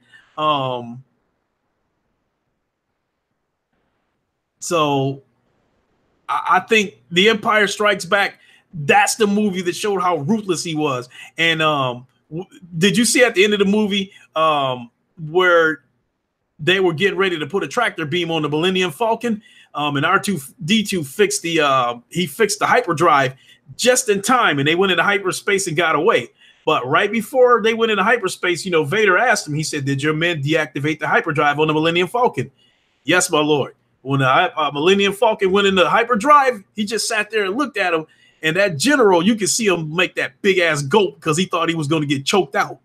So I think The Empire Strikes Back, that's the movie that showed how ruthless he was. And did you see at the end of the movie where they were getting ready to put a tractor beam on the Millennium Falcon, and R2-D2 fixed the hyperdrive just in time, and they went into hyperspace and got away. But right before they went into hyperspace, Vader asked him, he said, "Did your men deactivate the hyperdrive on the Millennium Falcon?" "Yes, my lord." When the Millennium Falcon went into hyperdrive, he just sat there and looked at him, and that general, you could see him make that big ass gulp because he thought he was going to get choked out.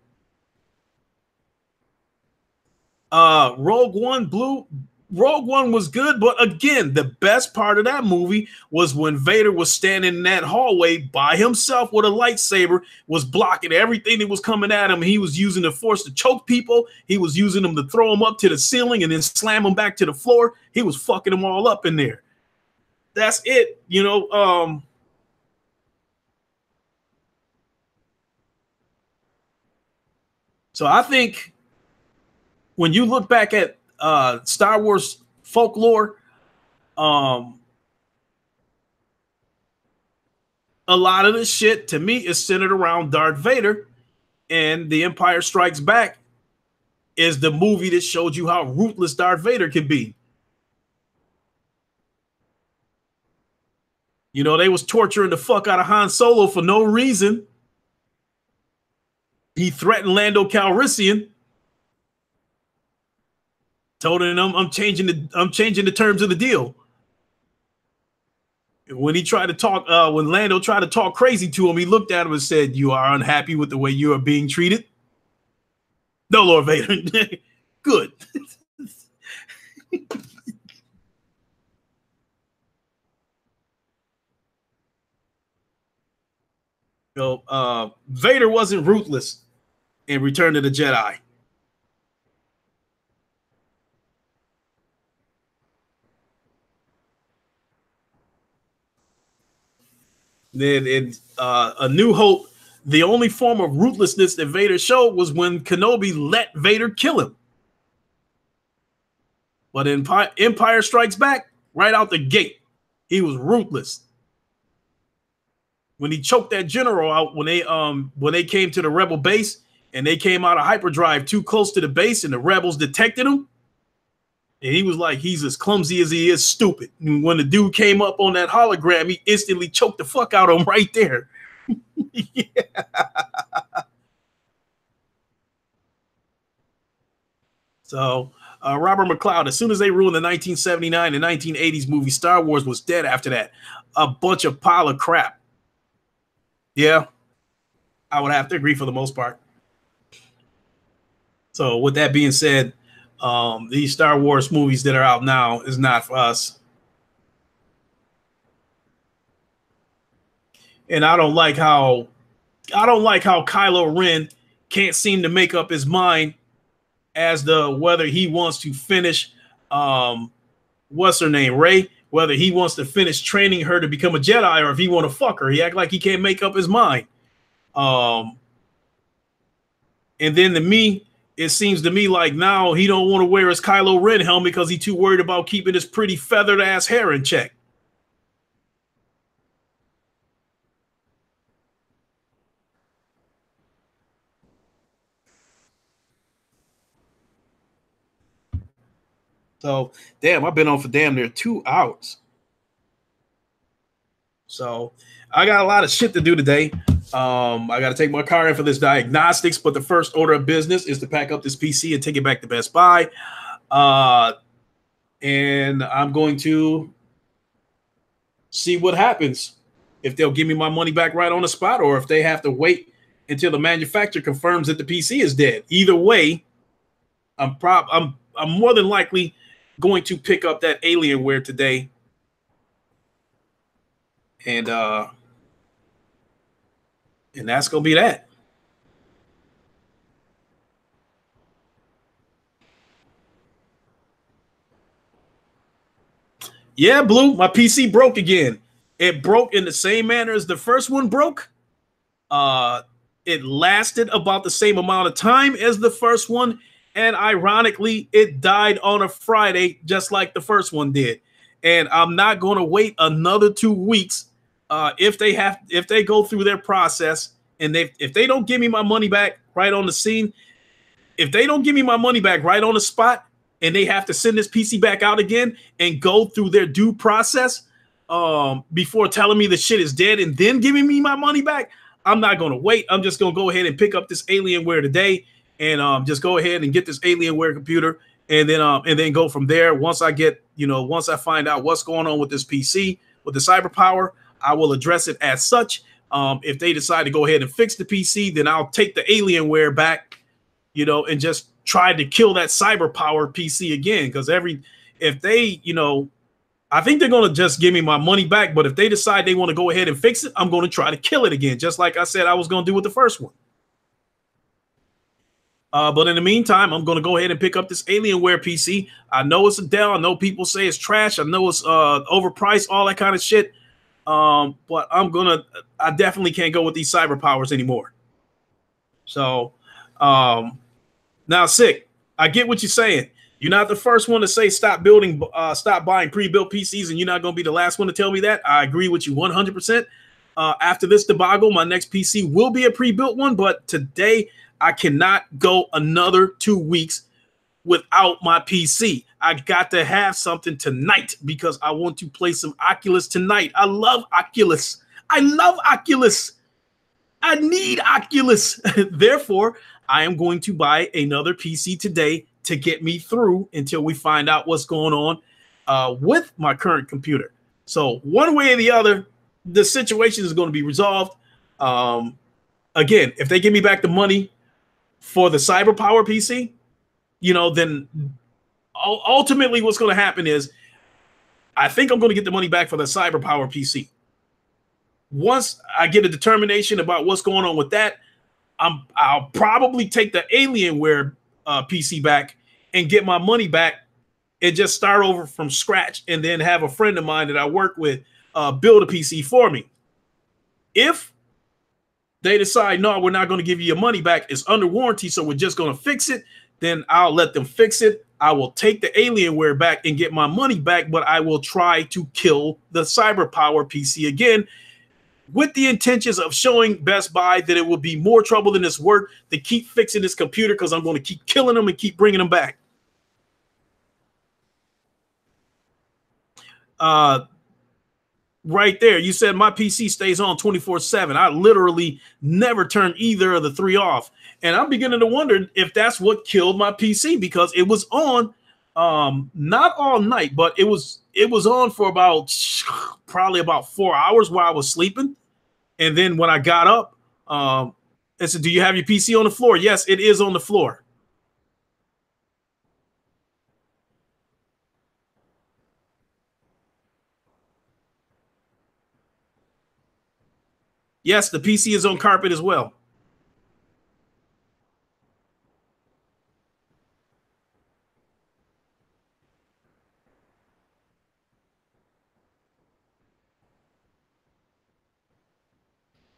Rogue One was good, but again, the best part of that movie was when Vader was standing in that hallway by himself with a lightsaber, was blocking everything that was coming at him. He was using the Force to choke people. He was using them to throw them up to the ceiling and then slam them back to the floor. He was fucking them all up in there. That's it, So I think when you look back at Star Wars folklore, a lot of this shit to me is centered around Darth Vader, and The Empire Strikes Back is the movie that showed you how ruthless Darth Vader can be. They was torturing the fuck out of Han Solo for no reason. He threatened Lando Calrissian, told him, I'm changing the terms of the deal. When he tried to talk, when Lando tried to talk crazy to him, he looked at him and said, "You are unhappy with the way you are being treated?" "No, Lord Vader." Good. Vader wasn't ruthless in Return of the Jedi. Then in A New Hope, the only form of ruthlessness that Vader showed was when Kenobi let Vader kill him. But in Empire Strikes Back, right out the gate, he was ruthless. When he choked that general out, when they came to the rebel base and they came out of hyperdrive too close to the base, and the rebels detected him, and he was like, he's as clumsy as he is stupid. And when the dude came up on that hologram, he instantly choked the fuck out of him right there. Yeah. So Robert McLeod, as soon as they ruined the 1979 and 1980s movie, Star Wars was dead after that. A bunch of pile of crap. Yeah, I would have to agree for the most part. So with that being said, these Star Wars movies that are out now is not for us. And I don't like how Kylo Ren can't seem to make up his mind as to whether he wants to finish what's her name, Rey, whether he wants to finish training her to become a Jedi or if he want to fuck her. He act like he can't make up his mind. And then to me, it seems to me like now he don't want to wear his Kylo Ren helmet because he's too worried about keeping his pretty feathered ass hair in check. So, damn, I've been on for damn near 2 hours. So, I got a lot of shit to do today. I got to take my car in for this diagnostics, but the first order of business is to pack up this PC and take it back to Best Buy. And I'm going to see what happens, if they'll give me my money back right on the spot, or if they have to wait until the manufacturer confirms that the PC is dead. Either way, I'm more than likely going to pick up that Alienware today, and that's gonna be that. Yeah, Blue, my PC broke again. It broke in the same manner as the first one broke. It lasted about the same amount of time as the first one, and ironically, it died on a Friday, just like the first one did. And I'm not going to wait another 2 weeks. If they go through their process, and if they don't give me my money back right on the scene, if they don't give me my money back right on the spot, and they have to send this PC back out again and go through their due process before telling me the shit is dead and then giving me my money back, I'm not going to wait. I'm just going to go ahead and pick up this Alienware today, and just go ahead and get this Alienware computer, and then go from there. Once I find out what's going on with this PC, with the cyber power, I will address it as such. If they decide to go ahead and fix the PC, then I'll take the Alienware back, and just try to kill that cyber power PC again. Because if they, I think they're going to just give me my money back. But if they decide they want to go ahead and fix it, I'm going to try to kill it again, just like I said I was going to do with the first one. But in the meantime, I'm going to go ahead and pick up this Alienware PC. I know it's a Dell. I know people say it's trash. I know it's overpriced, all that kind of shit. But I definitely can't go with these cyber powers anymore. So, now, Sick, I get what you're saying. You're not the first one to say stop buying pre-built PCs, and you're not going to be the last one to tell me that. I agree with you 100%. After this debacle, my next PC will be a pre-built one, but today I cannot go another 2 weeks without my PC. I got to have something tonight because I want to play some Oculus tonight. I love Oculus. I need Oculus. Therefore, I am going to buy another PC today to get me through until we find out what's going on with my current computer. So one way or the other, the situation is going to be resolved. Again, if they give me back the money for the cyber power PC, then ultimately what's going to happen is I think I'm going to get the money back for the cyber power PC. Once I get a determination about what's going on with that, I'll probably take the Alienware PC back and get my money back and just start over from scratch, and then have a friend of mine that I work with build a PC for me. If they decide, no, we're not going to give you your money back, it's under warranty, so we're just going to fix it, then I'll let them fix it. I will take the Alienware back and get my money back, but I will try to kill the cyber power PC again, with the intentions of showing Best Buy that it will be more trouble than it's worth to keep fixing this computer, because I'm going to keep killing them and keep bringing them back. Right there, you said my PC stays on 24/7. I literally never turn either of the three off. And I'm beginning to wonder if that's what killed my PC, because it was on not all night, but it was on for probably about 4 hours while I was sleeping. And then when I got up, I said, do you have your PC on the floor? Yes, it is on the floor. Yes, the PC is on carpet as well.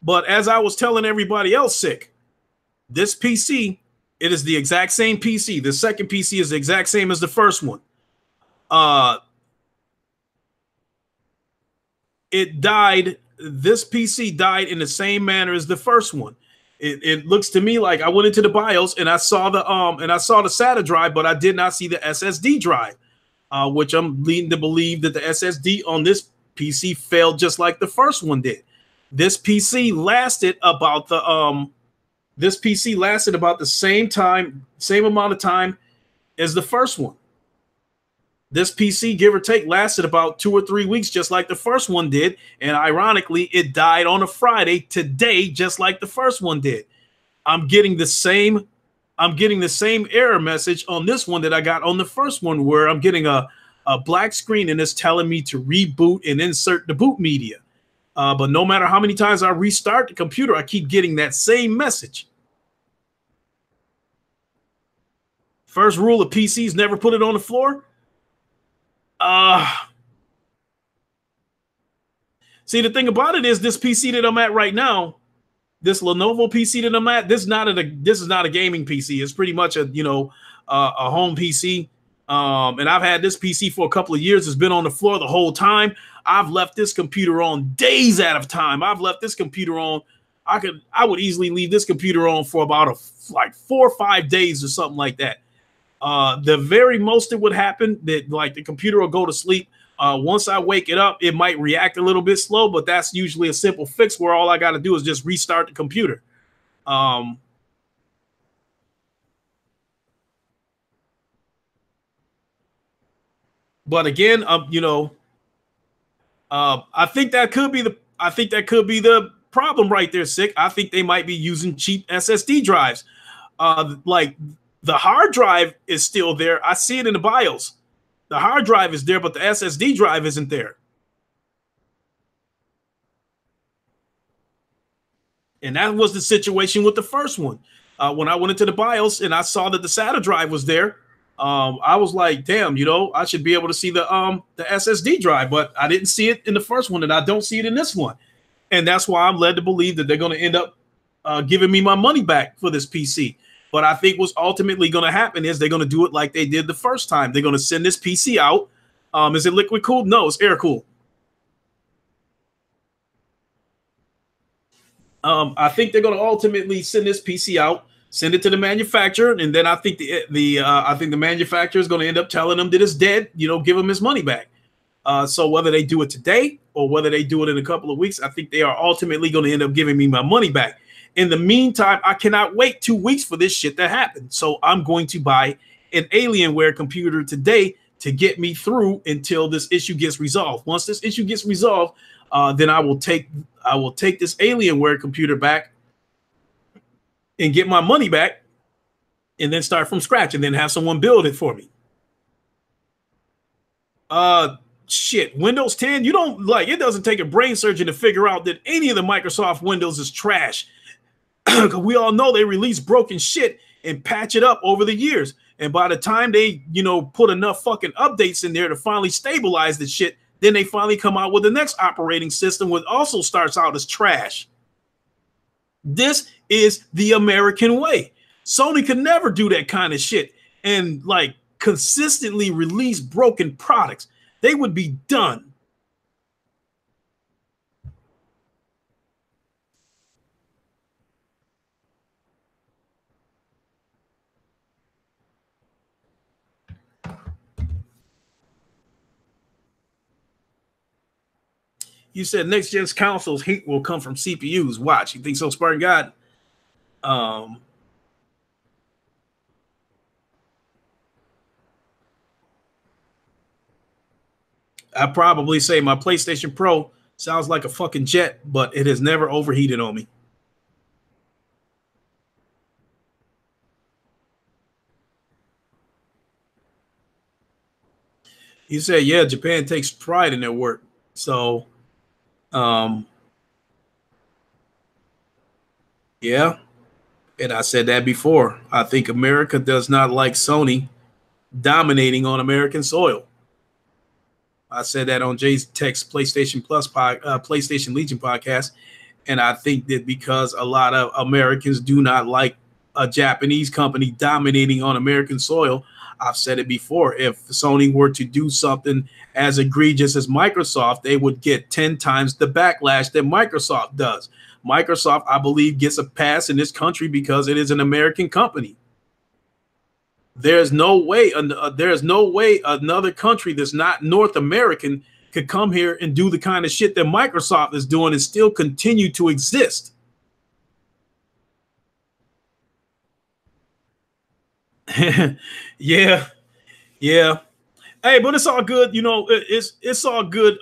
But as I was telling everybody else, Sick, this PC, it is the exact same PC. The second PC is the exact same as the first one. It died. This PC died in the same manner as the first one. It looks to me like I went into the BIOS and I saw the SATA drive, but I did not see the SSD drive. which I'm leading to believe that the SSD on this PC failed just like the first one did. This PC lasted about the same amount of time as the first one. This PC, give or take, lasted about 2 or 3 weeks, just like the first one did. And ironically, it died on a Friday today, just like the first one did. I'm getting the same error message on this one that I got on the first one, where I'm getting a black screen and it's telling me to reboot and insert the boot media. But no matter how many times I restart the computer, I keep getting that same message. First rule of PCs, never put it on the floor. See, the thing about it is, this PC that I'm at right now, this Lenovo PC that I'm at, this is not a gaming PC. It's pretty much a home PC. And I've had this PC for a couple of years. It's been on the floor the whole time. I've left this computer on days at a time. I've left this computer on. I would easily leave this computer on for about like 4 or 5 days or something like that. The very most that would happen, that like the computer will go to sleep. Once I wake it up, it might react a little bit slow, but that's usually a simple fix where all I got to do is just restart the computer. But again, I think that could be the problem right there, Sick. I think they might be using cheap SSD drives. Like the hard drive is still there. I see it in the BIOS. The hard drive is there, but the SSD drive isn't there. And that was the situation with the first one. When I went into the BIOS and I saw that the SATA drive was there, I was like, damn, I should be able to see the SSD drive, but I didn't see it in the first one, and I don't see it in this one. And that's why I'm led to believe that they're going to end up giving me my money back for this PC. But I think what's ultimately going to happen is they're going to do it like they did the first time. They're going to send this PC out. Is it liquid cooled? No, it's air cooled. I think they're going to ultimately send this PC out, send it to the manufacturer, and then I think the manufacturer is going to end up telling them that it's dead. Give him his money back. So whether they do it today or whether they do it in a couple of weeks, I think they are ultimately going to end up giving me my money back. In the meantime, I cannot wait 2 weeks for this shit to happen. So I'm going to buy an Alienware computer today to get me through until this issue gets resolved. Once this issue gets resolved, then I will take this Alienware computer back and get my money back, and then start from scratch, and then have someone build it for me. Shit, Windows 10, it doesn't take a brain surgeon to figure out that any of the Microsoft Windows is trash. We all know they release broken shit and patch it up over the years. And by the time they, put enough fucking updates in there to finally stabilize the shit, then they finally come out with the next operating system, which also starts out as trash. This is the American way. Sony could never do that kind of shit and consistently release broken products. They would be done. You said next gen's consoles heat will come from CPUs. Watch. You think so, Spartan God? I'd probably say my PlayStation Pro sounds like a fucking jet, but it has never overheated on me. You said, yeah, Japan takes pride in their work. So, yeah. And I said that before. I think America does not like Sony dominating on American soil. I said that on Jay's Text PlayStation PlayStation Legion podcast. And I think that because a lot of Americans do not like a Japanese company dominating on American soil, I've said it before, if Sony were to do something as egregious as Microsoft, they would get 10 times the backlash that Microsoft does. Microsoft, I believe, gets a pass in this country because it is an American company. There's no way. There's no way another country that's not North American could come here and do the kind of shit that Microsoft is doing and still continue to exist. Yeah, yeah. Hey, but it's all good. You know, it's all good.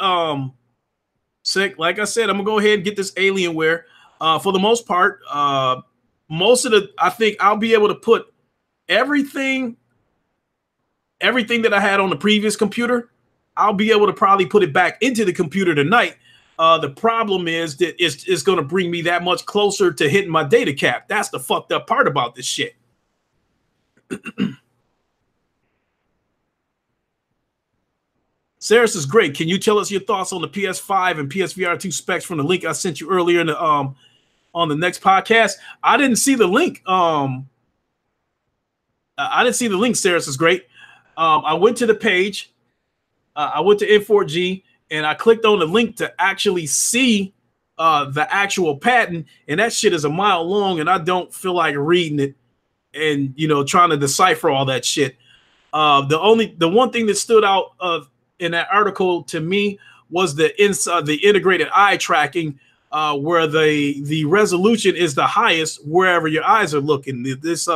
Sick. Like I said, I'm gonna go ahead and get this Alienware. For the most part, most of the, I think I'll be able to put everything that I had on the previous computer. I'll be able to probably put it back into the computer tonight. The problem is that it's going to bring me that much closer to hitting my data cap. That's the fucked up part about this shit. Saris is great. Can you tell us your thoughts on the PS5 and PSVR 2 specs from the link I sent you earlier in the on the next podcast? I didn't see the link. I didn't see the link. Saris is great. I went to the page. I went to N4G and I clicked on the link to actually see the actual patent, and that shit is a mile long, and I don't feel like reading it and trying to decipher all that shit. The one thing that stood out in that article to me was the integrated eye tracking, where the resolution is the highest wherever your eyes are looking. This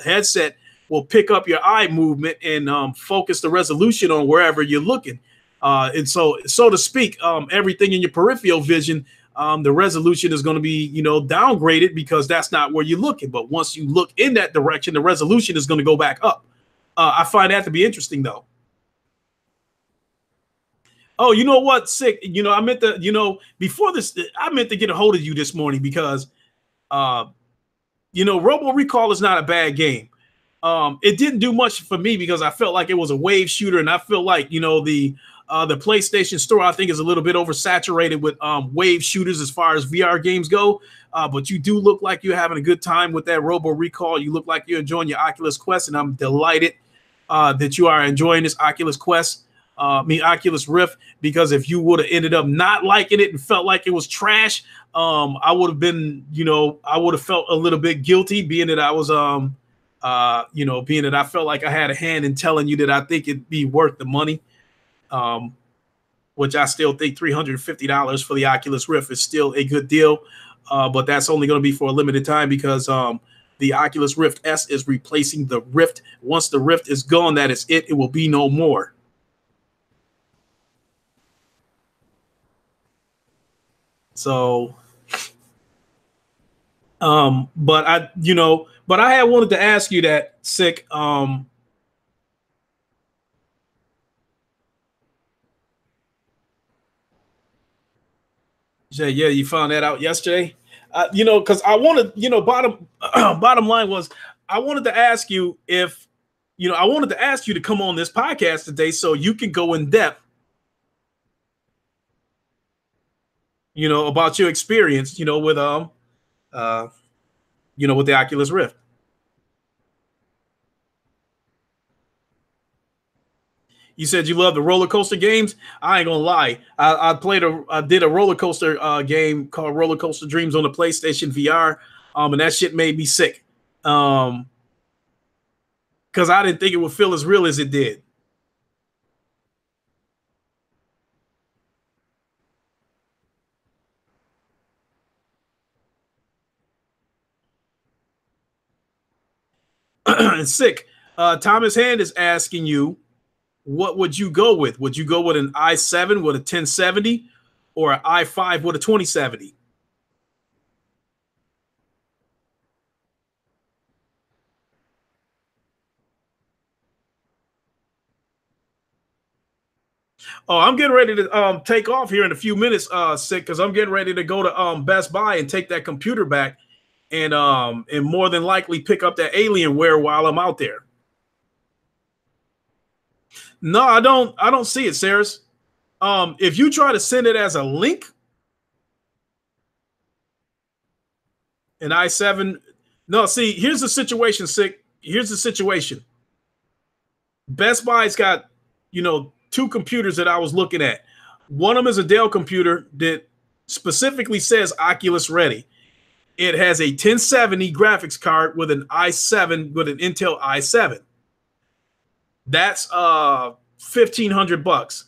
headset will pick up your eye movement and focus the resolution on wherever you're looking. And so to speak, everything in your peripheral vision, the resolution is going to be, downgraded because that's not where you're looking. But once you look in that direction, the resolution is going to go back up. I find that to be interesting, though. Oh, you know what? Sick. I meant to, before this, I meant to get a hold of you this morning because, Robo Recall is not a bad game. It didn't do much for me because I felt like it was a wave shooter, and I feel like the PlayStation Store, I think, is a little bit oversaturated with wave shooters as far as VR games go. But you do look like you're having a good time with that Robo Recall. You look like you're enjoying your Oculus Quest, and I'm delighted that you are enjoying this Oculus Quest. Oculus Rift, because if you would have ended up not liking it and felt like it was trash, I would have been, I would have felt a little bit guilty, being that I was being that I felt like I had a hand in telling you that I think it'd be worth the money, which I still think $350 for the Oculus Rift is still a good deal, but that's only going to be for a limited time because the Oculus Rift S is replacing the Rift. Once the Rift is gone, that is it. It will be no more. So, but I had wanted to ask you that, Sick. Yeah, you found that out yesterday. Because I wanted, bottom line was I wanted to ask you if, I wanted to ask you to come on this podcast today so you can go in depth, about your experience, with with the Oculus Rift. You said you love the roller coaster games. I ain't gonna lie. I did a roller coaster game called Roller Coaster Dreams on the PlayStation VR, and that shit made me sick. Because I didn't think it would feel as real as it did. Sick. Thomas Hand is asking you, what would you go with? Would you go with an i7 with a 1070 or an i5 with a 2070? Oh, I'm getting ready to take off here in a few minutes, Sick, because I'm getting ready to go to Best Buy and take that computer back and more than likely pick up that Alienware while I'm out there. No, I don't see it, Saris. If you try to send it as a link, an i7. No, see, here's the situation, Sick. Here's the situation. Best Buy's got, two computers that I was looking at. One of them is a Dell computer that specifically says Oculus Ready. It has a 1070 graphics card with an i7, with an Intel i7. That's 1,500 bucks.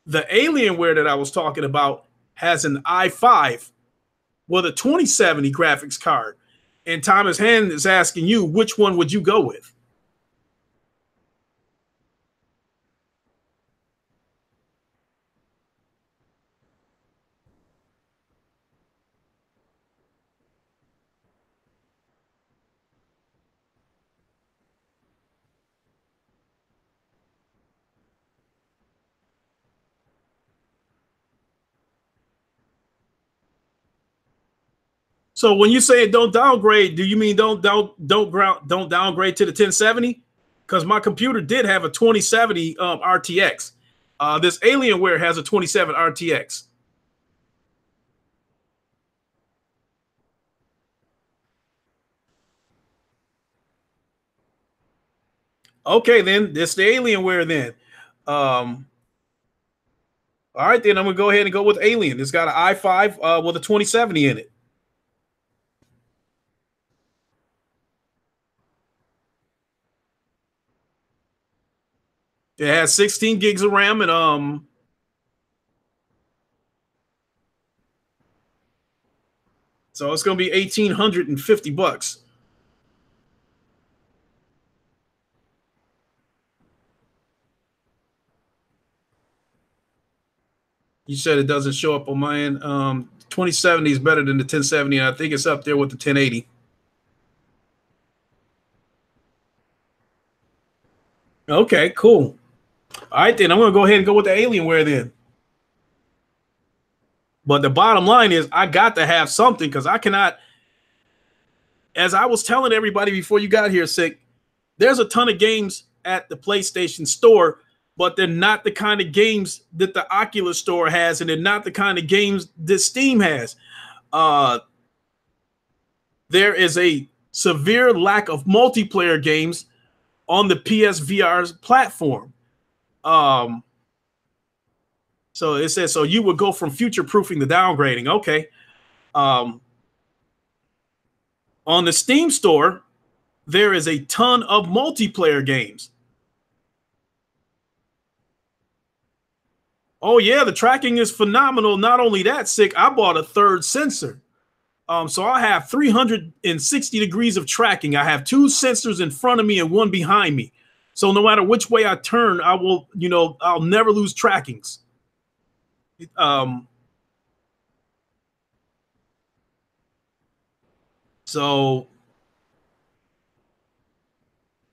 The Alienware that I was talking about has an i5 with a 2070 graphics card. And Thomas Hand is asking you, which one would you go with? So when you say don't downgrade, do you mean don't downgrade to the 1070? Because my computer did have a 2070 RTX. This Alienware has a 27 RTX. Okay, then this the Alienware then. All right, then I'm gonna go ahead and go with Alien. It's got an i5 with a 2070 in it. It has 16 gigs of RAM and so it's gonna be 1,850 bucks. You said it doesn't show up on my end. 2070 is better than the 1070, and I think it's up there with the 1080. Okay, cool. All right, then I'm gonna go ahead and go with the Alienware then. But the bottom line is, I got to have something because I cannot. As I was telling everybody before you got here, Sick, there's a ton of games at the PlayStation Store, but they're not the kind of games that the Oculus Store has, and they're not the kind of games that Steam has. There is a severe lack of multiplayer games on the PSVR's platform. So it says, so you would go from future proofing to downgrading. Okay. On the Steam store, there is a ton of multiplayer games. Oh yeah, the tracking is phenomenal. Not only that, Sick, I bought a third sensor. So I have 360 degrees of tracking. I have two sensors in front of me and one behind me. So no matter which way I turn, I will, I'll never lose trackings. So,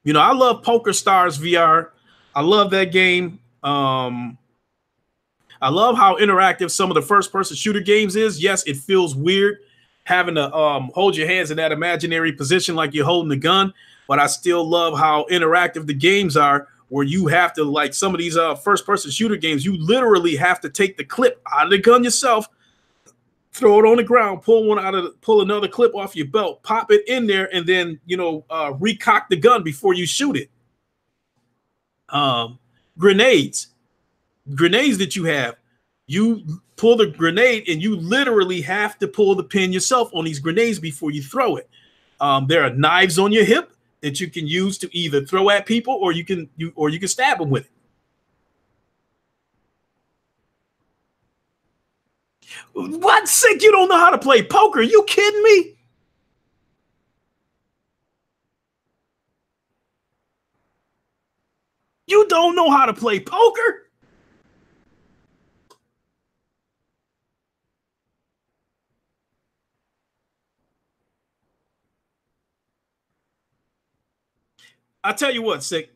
I love Poker Stars VR. I love that game. I love how interactive some of the first-person shooter games is. Yes, it feels weird having to hold your hands in that imaginary position like you're holding the gun, but I still love how interactive the games are, where you have to, like some of these first-person shooter games, you literally have to take the clip out of the gun yourself, throw it on the ground, pull another clip off your belt, pop it in there, and then recock the gun before you shoot it. Grenades that you have, you pull the grenade and you literally have to pull the pin yourself on these grenades before you throw it. There are knives on your hip that you can use to either throw at people or you can stab them with it. What, Sick? You don't know how to play poker? Are you kidding me? You don't know how to play poker? I tell you what, Sick.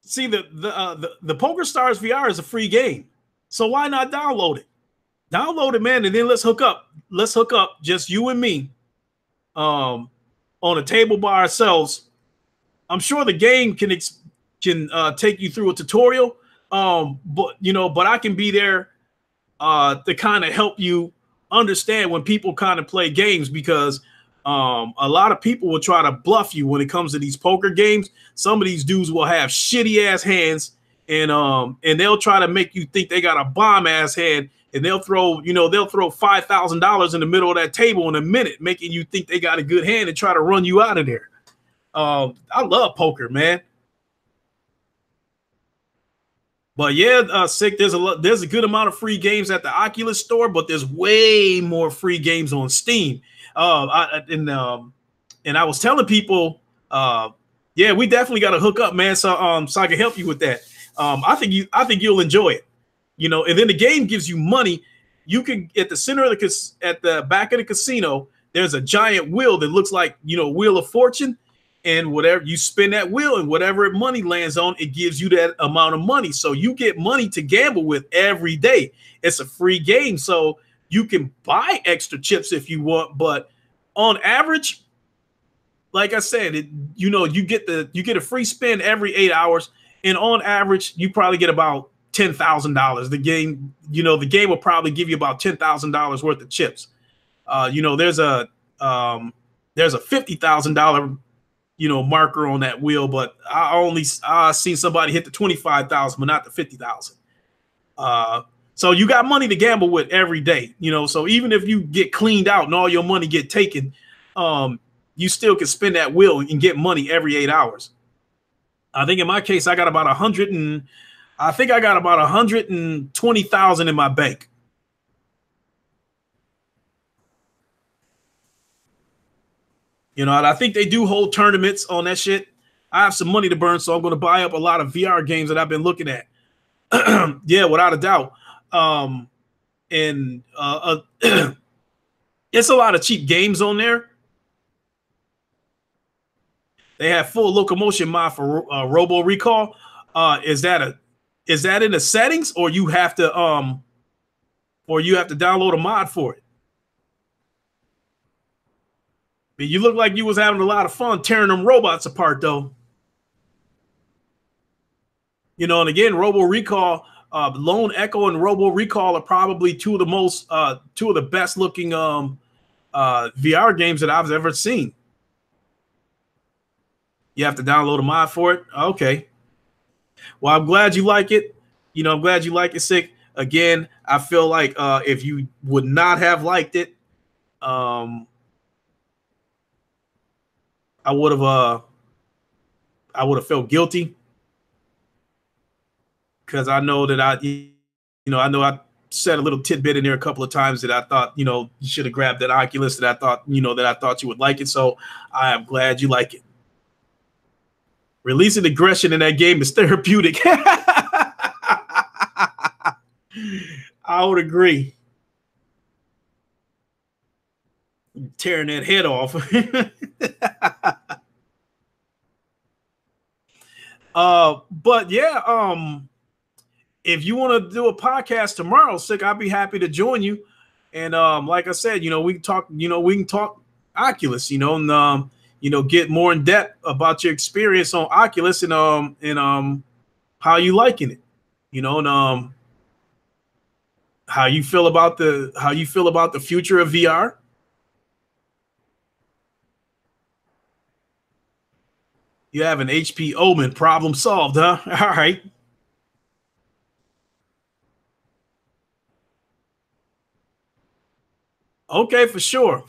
See, the Poker Stars VR is a free game, so why not download it? Download it, man, and then let's hook up. Let's hook up, just you and me, on a table by ourselves. I'm sure the game can take you through a tutorial, but I can be there to kind of help you understand when people kind of play games, because a lot of people will try to bluff you when it comes to these poker games. Some of these dudes will have shitty ass hands, and they'll try to make you think they got a bomb ass hand, and they'll throw $5,000 in the middle of that table in a minute, making you think they got a good hand and try to run you out of there. I love poker, man. But yeah, sick. There's a good amount of free games at the Oculus store, but there's way more free games on Steam. And I was telling people, yeah, we definitely got to hook up, man. So I can help you with that. I think you'll enjoy it. And then the game gives you money. You can at the center of at the back of the casino, there's a giant wheel that looks like Wheel of Fortune. And whatever you spin that wheel and whatever money lands on, it gives you that amount of money. So you get money to gamble with every day. It's a free game. So you can buy extra chips if you want. But on average, like I said, you get a free spin every 8 hours. And on average, you probably get about $10,000. The game will probably give you about $10,000 worth of chips. There's a $50,000 marker on that wheel, but I seen somebody hit the 25,000, but not the 50,000. So you got money to gamble with every day, so even if you get cleaned out and all your money get taken, you still can spin that wheel and get money every 8 hours. I think in my case, I got about 120,000 in my bank. And I think they do hold tournaments on that shit. I have some money to burn, so I'm going to buy up a lot of VR games that I've been looking at. Yeah, without a doubt. And it's a lot of cheap games on there. They have full locomotion mod for Robo Recall. Is that in the settings, or you have to download a mod for it? You look like you was having a lot of fun tearing them robots apart, though. And again, Robo Recall, Lone Echo and Robo Recall are probably two of the best looking VR games that I've ever seen. You have to download a mod for it. Okay. Well, I'm glad you like it. I'm glad you like it, Sick. Again, I feel like if you would not have liked it, I would have felt guilty, because I know that I said a little tidbit in there a couple of times that I thought, you should have grabbed that Oculus, that I thought you would like it. So I am glad you like it. Releasing aggression in that game is therapeutic. I would agree. Tearing that head off. But yeah, if you want to do a podcast tomorrow, Sick, I'd be happy to join you. And like I said, we can talk Oculus, and get more in depth about your experience on Oculus and how you liking it, and how you feel about the future of VR. You have an HP Omen, problem solved, huh? All right. Okay, for sure.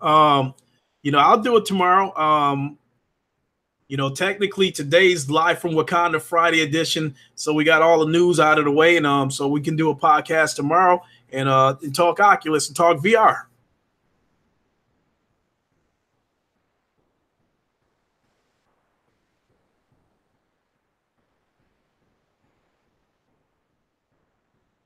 I'll do it tomorrow. Technically today's live from Wakanda Friday edition, so we got all the news out of the way, and so we can do a podcast tomorrow and talk Oculus and talk VR.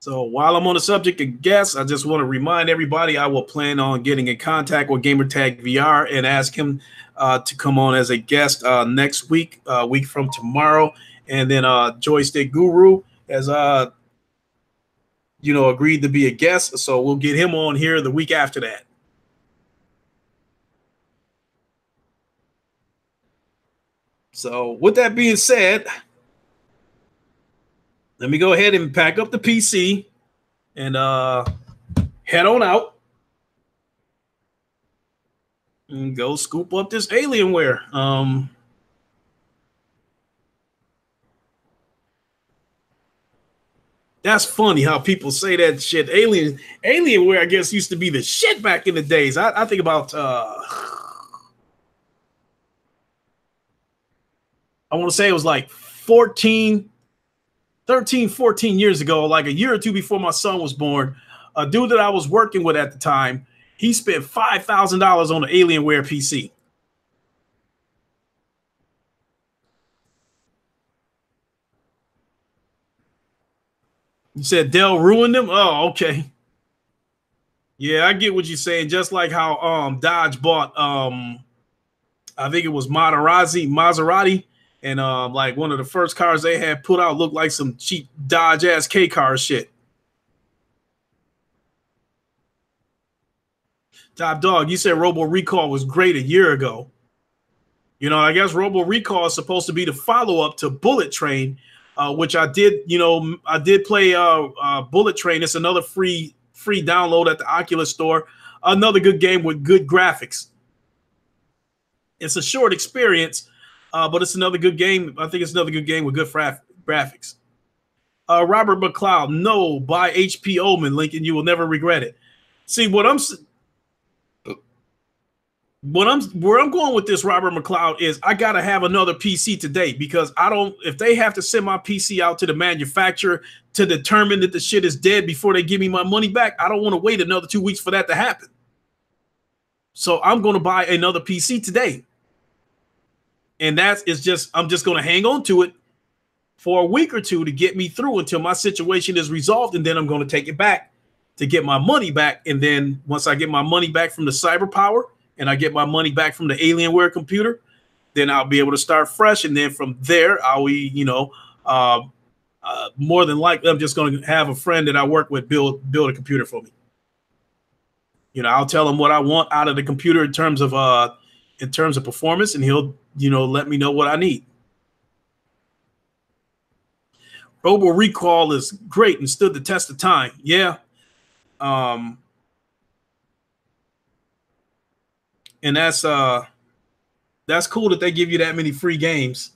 So while I'm on the subject of guests, I just want to remind everybody I will plan on getting in contact with Gamertag VR and ask him to come on as a guest next week, week from tomorrow. And then Joystick Guru has agreed to be a guest. So we'll get him on here the week after that. So with that being said, let me go ahead and pack up the PC and head on out and go scoop up this Alienware. That's funny how people say that shit. Alienware, I guess, used to be the shit back in the days. I think about I want to say it was like 14, 13, 14 years ago, like a year or two before my son was born. A dude that I was working with at the time, he spent $5,000 on an Alienware PC. You said Dell ruined them? Oh, okay. Yeah, I get what you're saying. Just like how Dodge bought I think it was Maserati, and like one of the first cars they had put out looked like some cheap Dodge ass K car shit. Top Dog, you said Robo Recall was great a year ago. You know, I guess Robo Recall is supposed to be the follow up to Bullet Train, which I did. You know, I did play Bullet Train. It's another free download at the Oculus Store. Another good game with good graphics. It's a short experience, but it's another good game. I think it's another good game with good graphics. Robert McLeod, no, buy HP Omen, Lincoln. You will never regret it. See where I'm going with this, Robert McLeod, is I gotta have another PC today, because I don't. If they have to send my PC out to the manufacturer to determine that the shit is dead before they give me my money back, I don't want to wait another 2 weeks for that to happen. So I'm going to buy another PC today. And I'm just going to hang on to it for a week or two to get me through until my situation is resolved. And then I'm going to take it back to get my money back. And then once I get my money back from the cyber power and I get my money back from the Alienware computer, then I'll be able to start fresh. And then from there, more than likely, I'm just going to have a friend that I work with build a computer for me. You know, I'll tell him what I want out of the computer in terms of performance, and he'll, let me know what I need. Robo Recall is great and stood the test of time. Yeah. And that's cool that they give you that many free games.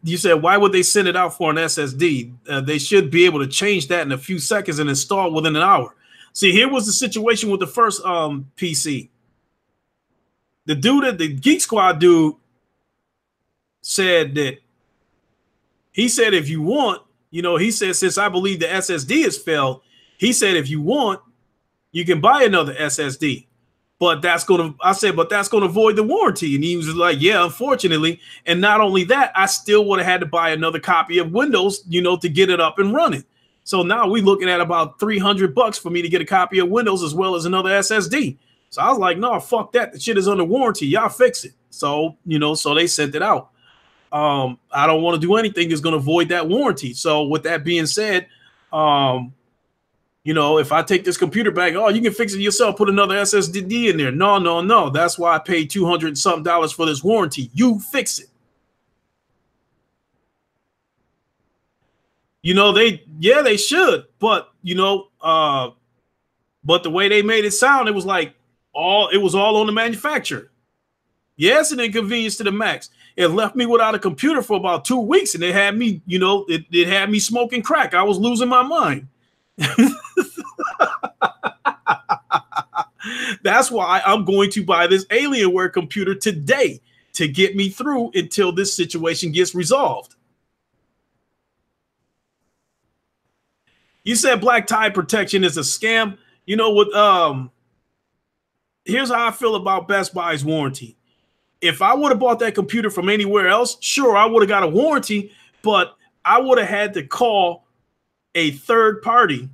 You said, why would they send it out for an SSD? They should be able to change that in a few seconds and install within an hour. See, here was the situation with the first PC. The Geek Squad dude said that he said, if you want, he said, since I believe the SSD has failed, he said, if you want, you can buy another SSD. But that's going to void the warranty. And he was like, yeah, unfortunately. And not only that, I still would have had to buy another copy of Windows, to get it up and running. So now we're looking at about $300 for me to get a copy of Windows as well as another SSD. So I was like, no, fuck that. The shit is under warranty. Y'all fix it. So, so they sent it out. I don't want to do anything that's going to void that warranty. So with that being said, if I take this computer back, oh, you can fix it yourself, put another SSD in there. No. That's why I paid $200 and something for this warranty. You fix it. They should, but but the way they made it sound, it was like it was all on the manufacturer. Yes, an inconvenience to the max. It left me without a computer for about 2 weeks, and it had me, it had me smoking crack. I was losing my mind. That's why I'm going to buy this Alienware computer today to get me through until this situation gets resolved. You said black tie protection is a scam. Here's how I feel about Best Buy's warranty. If I would have bought that computer from anywhere else, sure, I would have got a warranty, but I would have had to call a third party.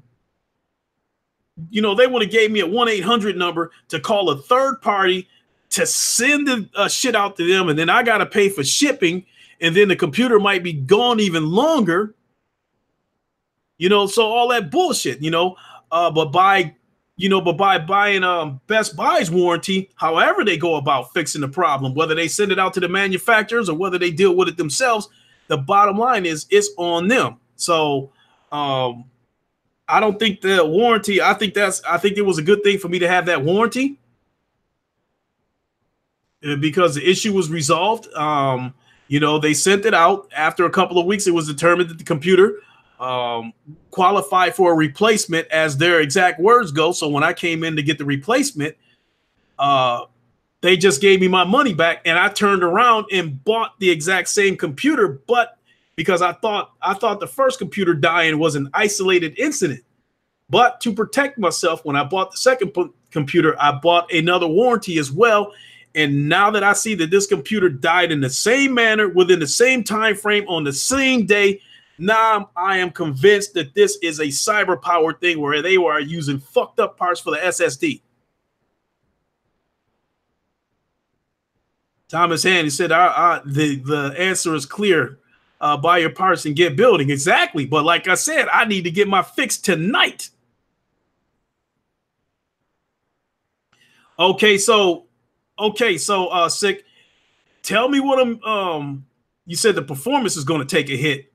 They would have gave me a 1-800 number to call a third party to send the shit out to them. And then I got to pay for shipping. And then the computer might be gone even longer. So all that bullshit, but by buying Best Buy's warranty, however they go about fixing the problem, whether they send it out to the manufacturers or whether they deal with it themselves, the bottom line is it's on them. So I don't think the warranty, I think it was a good thing for me to have that warranty because the issue was resolved. They sent it out. After a couple of weeks, it was determined that the computer qualified for a replacement, as their exact words go. So when I came in to get the replacement, they just gave me my money back, and I turned around and bought the exact same computer. But because I thought the first computer dying was an isolated incident, but to protect myself, when I bought the second computer, I bought another warranty as well. And now that I see that this computer died in the same manner, within the same time frame, on the same day, now I am convinced that this is a cyber power thing where they were using fucked up parts for the SSD. Thomas Hand, he said, the answer is clear. Buy your parts and get building. Exactly. But like I said, I need to get my fix tonight. Okay, so Sick, tell me what you said the performance is going to take a hit.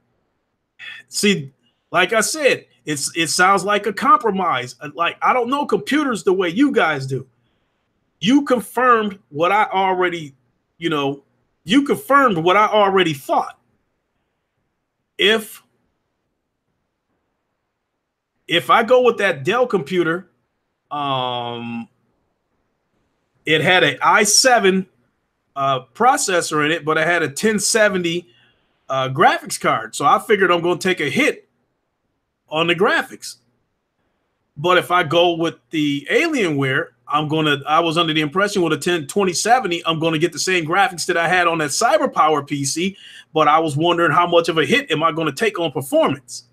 See, like I said, it sounds like a compromise. Like, I don't know computers the way you guys do. You confirmed what I already, you confirmed what I already thought. If I go with that Dell computer, it had an i7 processor in it, but it had a 1070 graphics card. So I figured I'm going to take a hit on the graphics. But if I go with the Alienware, I was under the impression with a 2070, I'm going to get the same graphics that I had on that CyberPower PC. But I was wondering how much of a hit am I going to take on performance?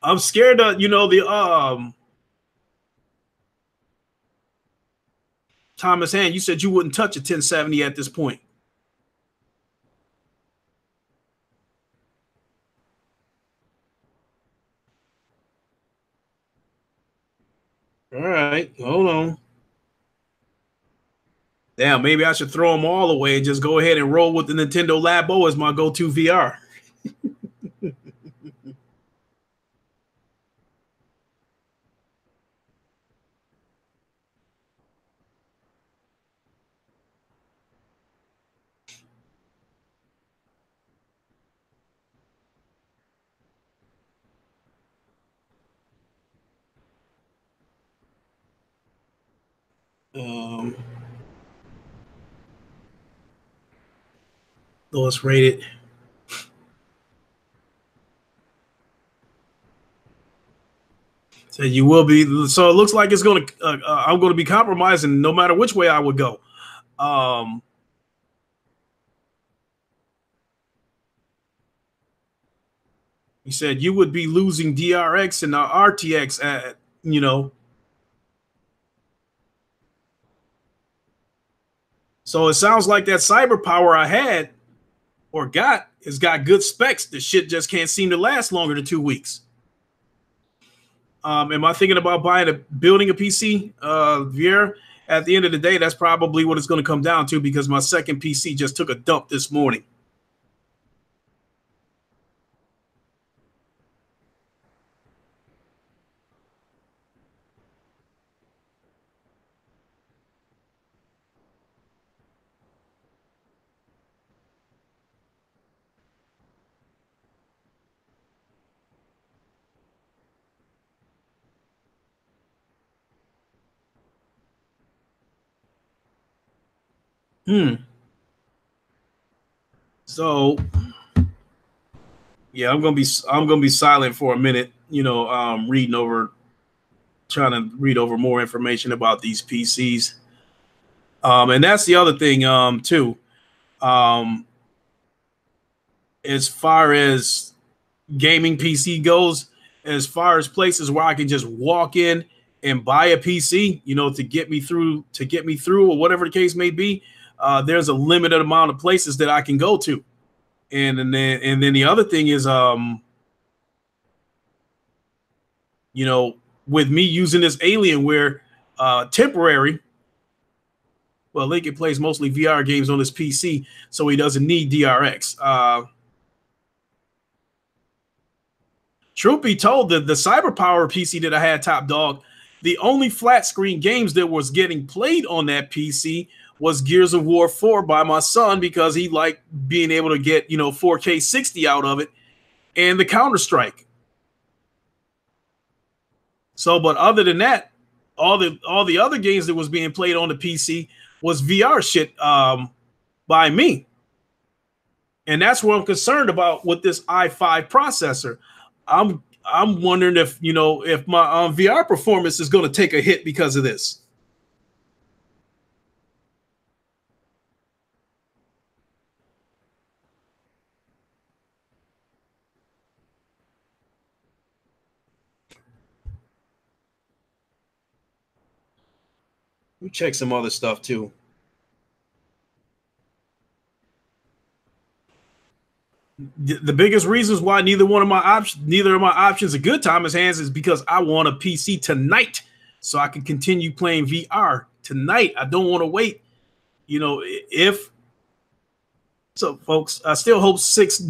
I'm scared of, Thomas Hand, you said you wouldn't touch a 1070 at this point. All right, hold on. Damn, maybe I should throw them all away and just go ahead and roll with the Nintendo Labo as my go-to VR. Lowest rated. So you will be. So it looks like it's going to. I'm going to be compromising no matter which way I would go. You said you would be losing DRX and RTX at, So it sounds like that cyber power I had or got has got good specs. The shit just can't seem to last longer than 2 weeks. Am I thinking about building a PC, VR? At the end of the day, that's probably what it's going to come down to, because my second PC just took a dump this morning. So yeah, I'm gonna be silent for a minute, trying to read over more information about these PCs. And that's the other thing, too. As far as gaming PC goes, as far as places where I can just walk in and buy a PC, to get me through or whatever the case may be, there's a limited amount of places that I can go to. And then the other thing is, with me using this Alienware temporary, well, Lincoln plays mostly VR games on his PC, so he doesn't need DRX. Truth be told, the CyberPower PC that I had, top dog, the only flat screen games that was getting played on that PC was Gears of War 4 by my son because he liked being able to get 4K 60 out of it, and the Counter-Strike. So, but other than that, all the other games that was being played on the PC was VR shit by me. And that's what I'm concerned about with this i5 processor. I'm wondering if if my VR performance is going to take a hit because of this. We check some other stuff too. The biggest reasons why neither of my options a good time as hands is because I want a PC tonight so I can continue playing VR tonight. I don't want to wait. If so, folks, I still hope six.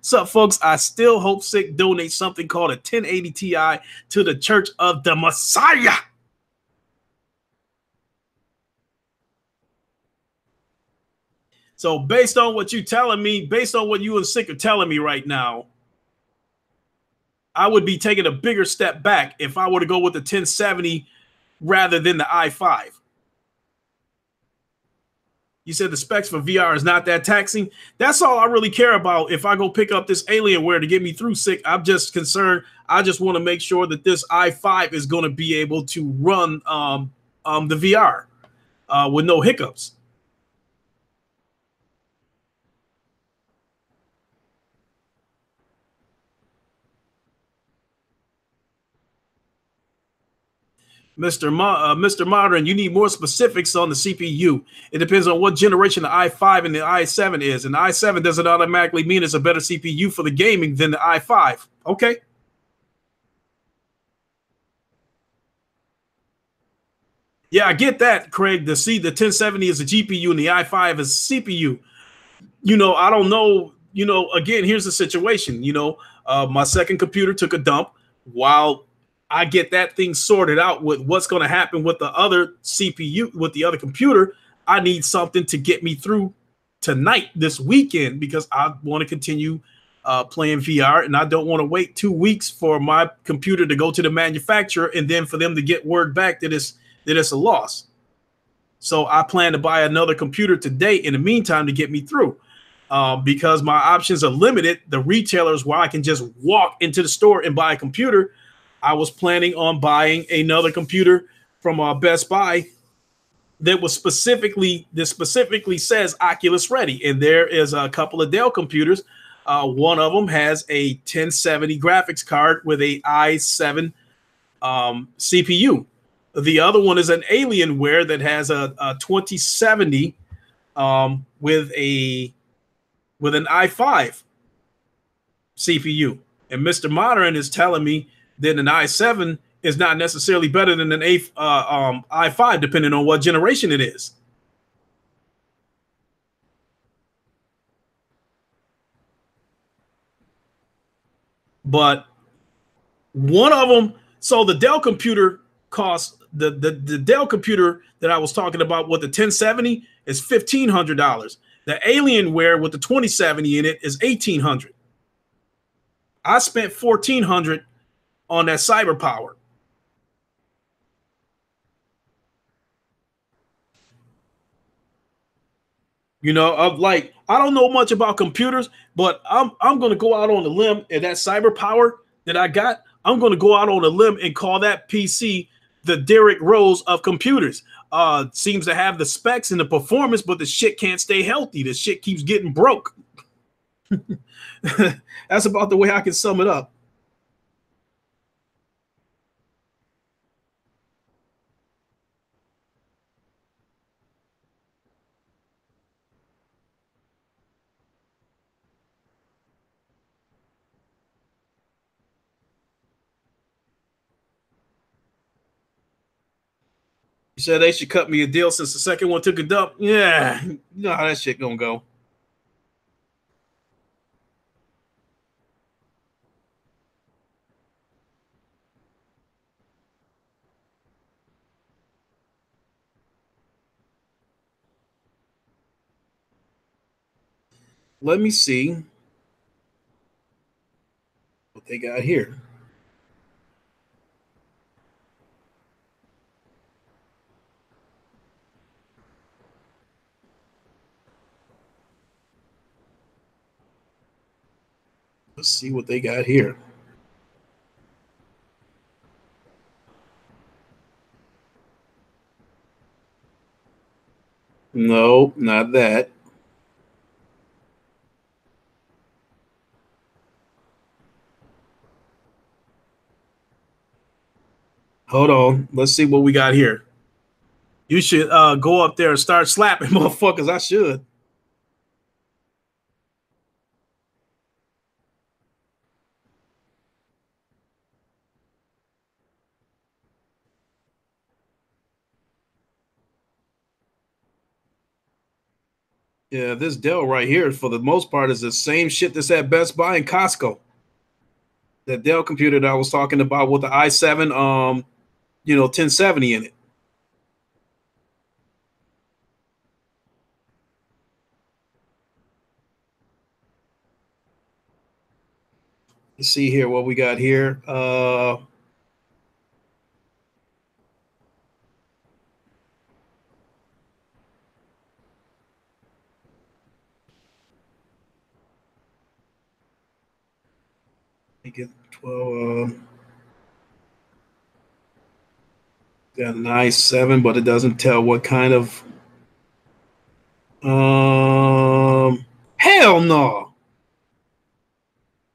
So, folks, I still hope SICK donates something called a 1080 Ti to the Church of the Messiah. So based on what you're telling me, based on what you and SICK are telling me right now, I would be taking a bigger step back if I were to go with the 1070 rather than the i5. You said the specs for VR is not that taxing. That's all I really care about. If I go pick up this Alienware to get me through SICK, I'm just concerned. I just want to make sure that this i5 is going to be able to run the VR with no hiccups. Mr. Modern, you need more specifics on the CPU. It depends on what generation the i5 and the i7 is. And the i7 doesn't automatically mean it's a better CPU for the gaming than the i5. Okay. Yeah, I get that, Craig. The 1070 is a GPU and the i5 is CPU. I don't know. Again, here's the situation. My second computer took a dump while I get that thing sorted out with what's going to happen with the other CPU, with the other computer. I need something to get me through tonight, this weekend, because I want to continue playing VR, and I don't want to wait 2 weeks for my computer to go to the manufacturer and then for them to get word back that it's a loss. So I plan to buy another computer today in the meantime to get me through. Because my options are limited. The retailers where I can just walk into the store and buy a computer, I was planning on buying another computer from Best Buy that specifically says Oculus ready. And there is a couple of Dell computers. One of them has a 1070 graphics card with a i7 CPU. The other one is an Alienware that has a 2070 with an i5 CPU. And Mr. Modern is telling me that an i7 is not necessarily better than an i5, depending on what generation it is. But one of them, so the Dell computer costs, the Dell computer that I was talking about with the 1070 is $1,500. The Alienware with the 2070 in it is $1,800. I spent $1,400 on that CyberPower. Like, I don't know much about computers, but I'm going to go out on a limb, and that CyberPower that I got, I'm going to go out on a limb and call that PC the Derrick Rose of computers. Seems to have the specs and the performance, but the shit can't stay healthy. The shit keeps getting broke. That's about the way I can sum it up. You said they should cut me a deal since the second one took a dump. Yeah, you know how that shit gonna go. Let me see what they got here. Let's see what they got here. No, not that. Hold on. Let's see what we got here. You should go up there and start slapping motherfuckers. I should. Yeah, this Dell right here, for the most part, is the same shit that's at Best Buy and Costco. That Dell computer that I was talking about with the i7, 1070 in it. Let's see here what we got here. Get 12. Got an i7, but it doesn't tell what kind of. Hell no.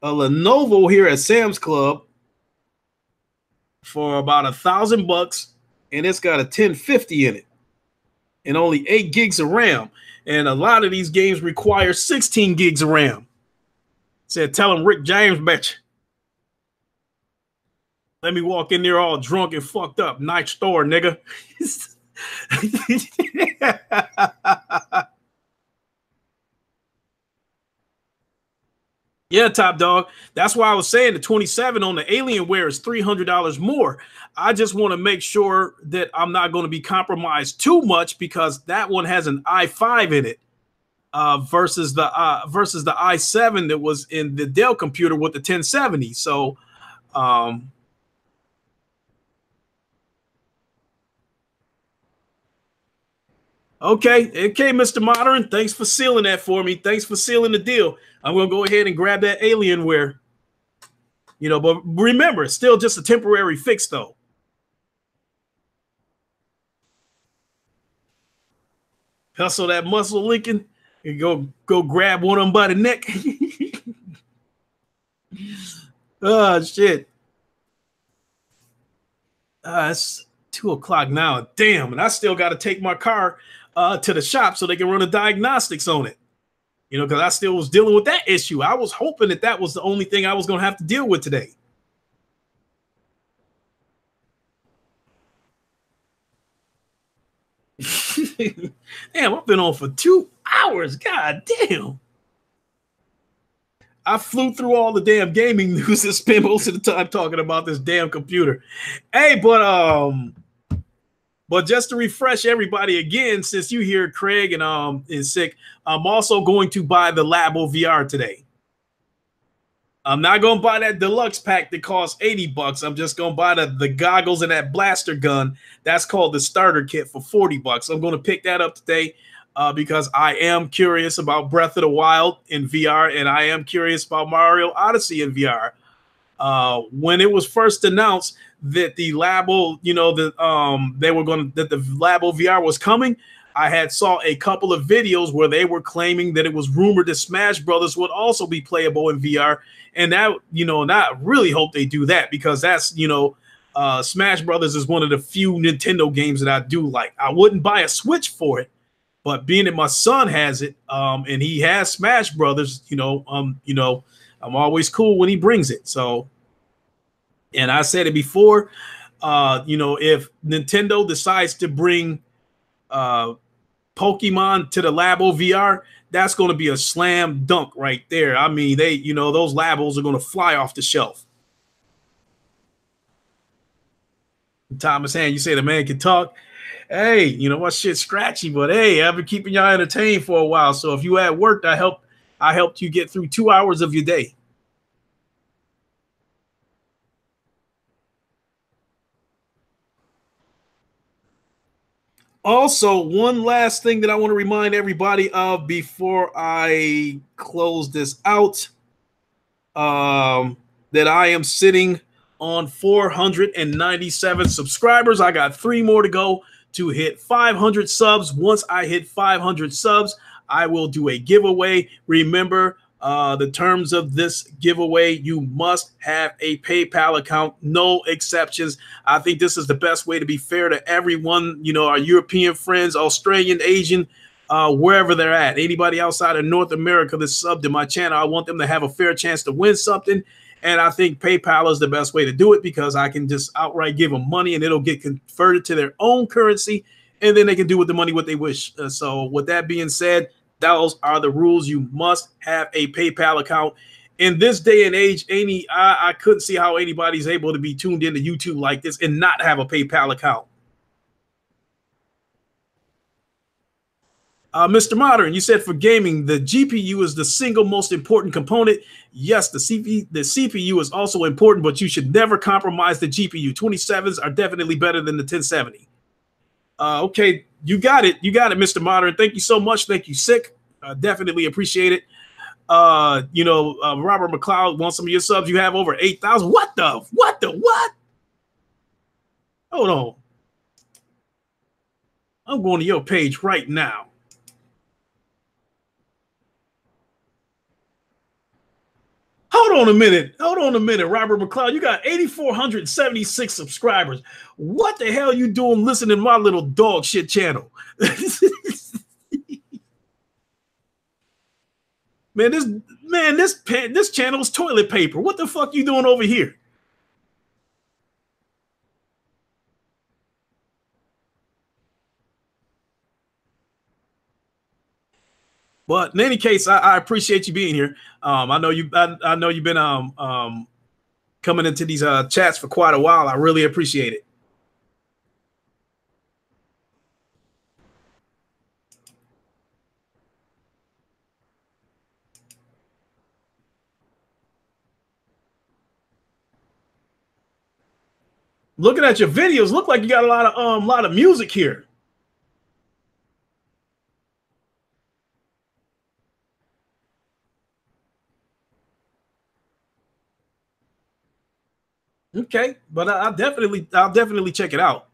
A Lenovo here at Sam's Club for about $1,000, and it's got a 1050 in it, and only 8 gigs of RAM. And a lot of these games require 16 gigs of RAM. Said, tell him Rick James, bitch. Let me walk in there all drunk and fucked up. Night store, nigga. Yeah, top dog. That's why I was saying the 27 on the Alienware is $300 more. I just want to make sure that I'm not going to be compromised too much, because that one has an i5 in it versus the i7 that was in the Dell computer with the 1070. So, okay, Mr. Modern. Thanks for sealing that for me. Thanks for sealing the deal. I'm going to go ahead and grab that Alienware. But remember, it's still just a temporary fix, though. Hustle that muscle, Lincoln, and go grab one of them by the neck. Oh, shit. It's 2:00 now. Damn, and I still got to take my car to the shop so they can run the diagnostics on it. Because I still was dealing with that issue. I was hoping that was the only thing I was going to have to deal with today. Damn, I've been on for 2 hours. God damn. I flew through all the damn gaming news and spent most of the time talking about this damn computer. Hey, but just to refresh everybody again, since you hear Craig and is sick, I'm also going to buy the Labo VR today. I'm not going to buy that deluxe pack that costs $80. I'm just going to buy the goggles and that blaster gun. That's called the starter kit for $40. I'm going to pick that up today because I am curious about Breath of the Wild in VR, and I am curious about Mario Odyssey in VR. When it was first announced that the Labo, that the Labo VR was coming, I had saw a couple of videos where they were claiming that it was rumored that Smash Brothers would also be playable in VR. And that, and I really hope they do that, because that's, Smash Brothers is one of the few Nintendo games that I do like. I wouldn't buy a Switch for it, but being that my son has it, and he has Smash Brothers, I'm always cool when he brings it. So, and I said it before, if Nintendo decides to bring Pokemon to the Labo VR, that's going to be a slam dunk right there. I mean, those Labos are going to fly off the shelf. Thomas Hand, you say the man can talk. Hey, my shit's scratchy, but hey, I've been keeping y'all entertained for a while. So if you at work, I I helped you get through 2 hours of your day. Also, one last thing that I want to remind everybody of before I close this out, that I am sitting on 497 subscribers. I got 3 more to go to hit 500 subs. Once I hit 500 subs, I will do a giveaway. Remember, the terms of this giveaway, you must have a PayPal account, no exceptions. I think this is the best way to be fair to everyone, you know, our European friends, Australian, Asian, wherever they're at. Anybody outside of North America that's subbed to my channel, I want them to have a fair chance to win something. And I think PayPal is the best way to do it because I can just outright give them money and it'll get converted to their own currency. And then they can do with the money what they wish. So with that being said, those are the rules. You must have a PayPal account. In this day and age, I couldn't see how anybody's able to be tuned into YouTube like this and not have a PayPal account. Mr. Modern, you said for gaming, the GPU is the single most important component. Yes, the CPU is also important, but you should never compromise the GPU. 27s are definitely better than the 1070. Okay, you got it. You got it, Mr. Modern. Thank you so much. Thank you, Sick. Definitely appreciate it. Robert McLeod wants some of your subs. You have over 8,000. What? Hold on. I'm going to your page right now. Hold on a minute, Robert McLeod. You got 8,476 subscribers. What the hell you doing listening to my little dog shit channel? This channel is toilet paper. What the fuck you doing over here? But in any case, I appreciate you being here. I know you've been coming into these chats for quite a while. I really appreciate it. Looking at your videos, look like you got a lot of music here. Okay, but I'll definitely check it out.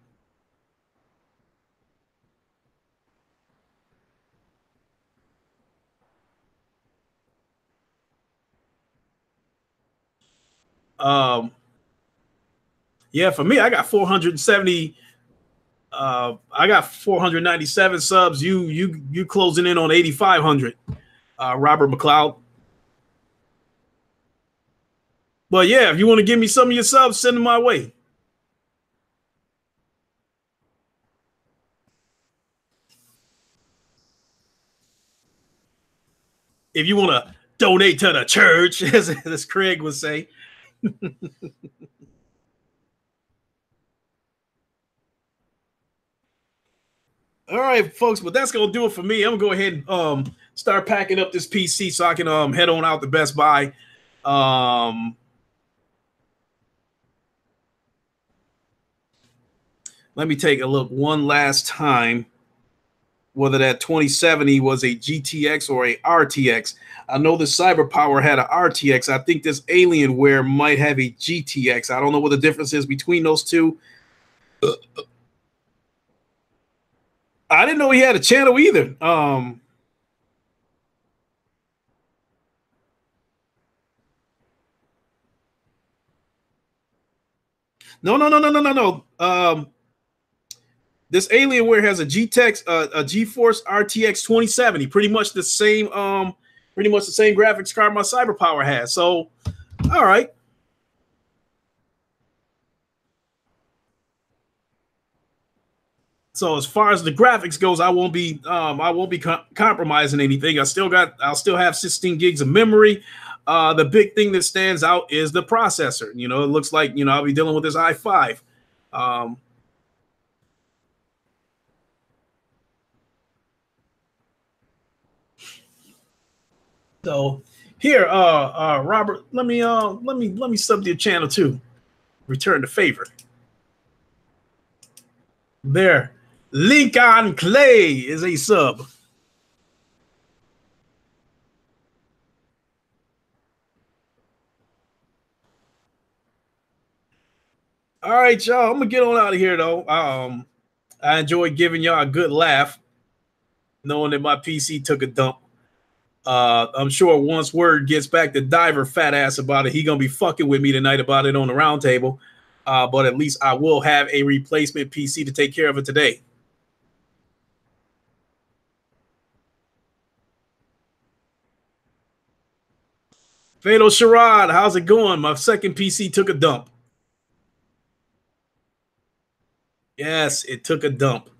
Yeah, for me, I got 470. I got 497 subs. You closing in on 8,500. Robert McLeod. But yeah, if you want to give me some of your subs, send them my way. If you want to donate to the church, as Craig would say. All right, folks, but that's gonna do it for me. I'm gonna go ahead and start packing up this PC so I can head on out to Best Buy. Let me take a look one last time whether that 2070 was a GTX or a RTX. I know the CyberPower had an RTX. I think this Alienware might have a GTX. I don't know what the difference is between those two. I didn't know he had a channel either. No. This Alienware has a GTX, a GeForce RTX 2070, pretty much the same graphics card my CyberPower has. So, all right. So as far as the graphics goes, I won't be compromising anything. I'll still have 16 gigs of memory. The big thing that stands out is the processor. You know, it looks like, you know, I'll be dealing with this i5. So here, Robert, let me sub to your channel too. Return the favor. There, Lincoln Clay is a sub. All right, y'all. I'm gonna get on out of here though. I enjoyed giving y'all a good laugh, knowing that my PC took a dump. I'm sure once word gets back to Diver fat ass about it, he gonna be fucking with me tonight about it on the round table. But at least I will have a replacement PC to take care of it today. Fatal Sherrod, how's it going? My second PC took a dump. Yes, it took a dump.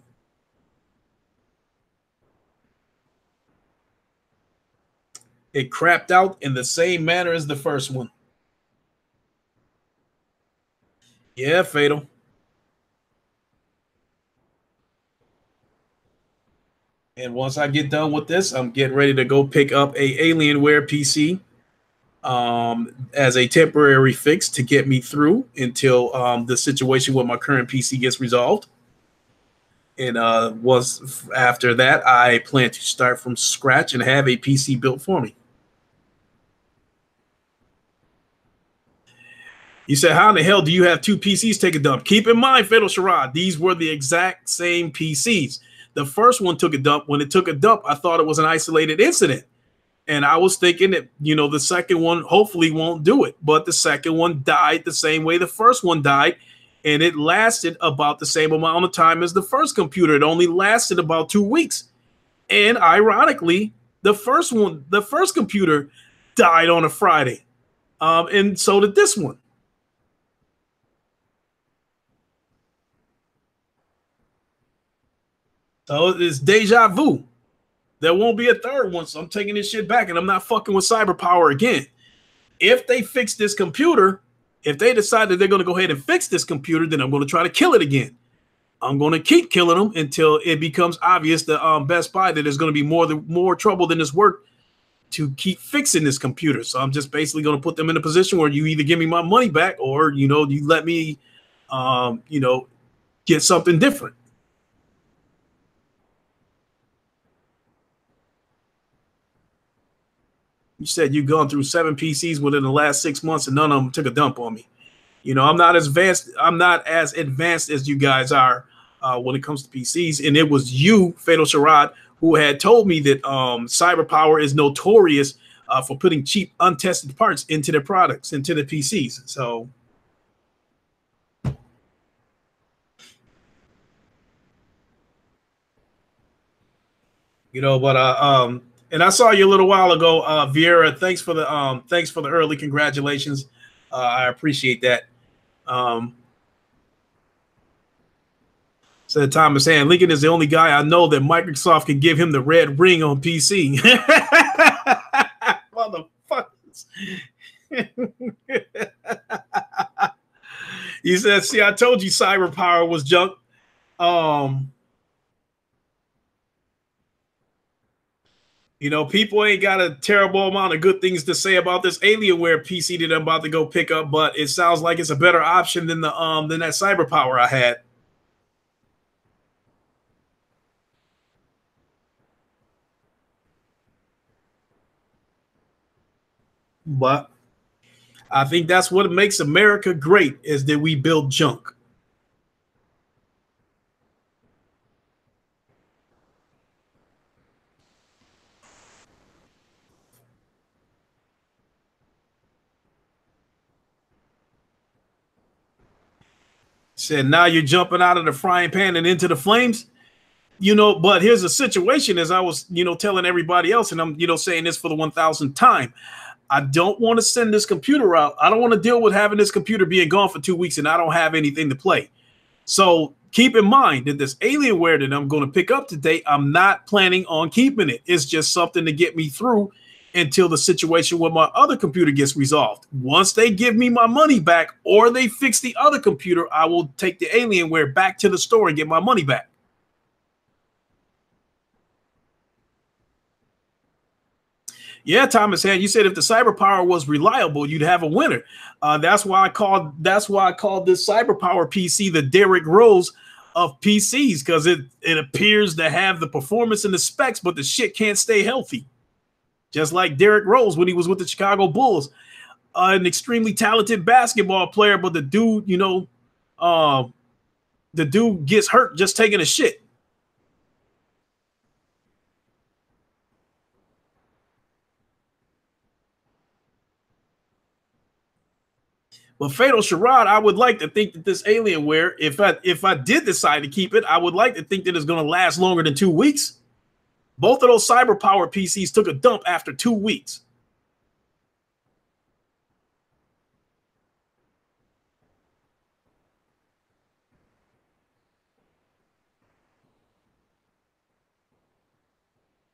It crapped out in the same manner as the first one. Yeah, Fatal. And once I get done with this, I'm getting ready to go pick up a Alienware PC as a temporary fix to get me through until the situation with my current PC gets resolved. And once after that, I plan to start from scratch and have a PC built for me. You said, how in the hell do you have two PCs take a dump? Keep in mind, Fatal Sherrod, these were the exact same PCs. The first one took a dump. When it took a dump, I thought it was an isolated incident. And I was thinking that, the second one hopefully won't do it. But the second one died the same way the first one died. And it lasted about the same amount of time as the first computer. It only lasted about 2 weeks. And ironically, the first computer died on a Friday. And so did this one. So it's deja vu. There won't be a third one, so I'm taking this shit back, and I'm not fucking with cyber power again. If they fix this computer, if they decide that they're going to go ahead and fix this computer, then I'm going to try to kill it again. I'm going to keep killing them until it becomes obvious to Best Buy that there's going to be more trouble than it's worth to keep fixing this computer. So I'm just basically going to put them in a position where you either give me my money back or, you let me, get something different. You said you've gone through 7 PCs within the last 6 months and none of them took a dump on me. I'm not as advanced. I'm not as advanced as you guys are when it comes to PCs. And it was you, Fatal Sherrod, who had told me that cyber power is notorious for putting cheap, untested parts into their products, into the PCs. So, but and I saw you a little while ago, Vieira. Thanks for the early congratulations. I appreciate that. Said Thomas Hand, Lincoln is the only guy I know that Microsoft can give him the red ring on PC. Motherfuckers. He said, see, I told you cyber power was junk. People ain't got a terrible amount of good things to say about this Alienware PC that I'm about to go pick up, but it sounds like it's a better option than that cyber power I had. But I think that's what makes America great, is that we build junk. Said, now you're jumping out of the frying pan and into the flames. But here's the situation, as I was, telling everybody else, and I'm, saying this for the 1000th time. I don't want to send this computer out. I don't want to deal with having this computer being gone for 2 weeks and I don't have anything to play. So keep in mind that this Alienware that I'm going to pick up today, I'm not planning on keeping it. It's just something to get me through until the situation with my other computer gets resolved. Once they give me my money back or they fix the other computer, I will take the Alienware back to the store and get my money back. Yeah, Thomas Hand, you said if the cyber power was reliable, you'd have a winner. That's why I called this cyber power PC the Derrick Rose of PCs, because it appears to have the performance and the specs, but the shit can't stay healthy. Just like Derrick Rose when he was with the Chicago Bulls, an extremely talented basketball player, but the dude, the dude gets hurt just taking a shit. But Fatal Charade, I would like to think that this Alienware, if I did decide to keep it, I would like to think that it's going to last longer than 2 weeks. Both of those cyber power PCs took a dump after 2 weeks.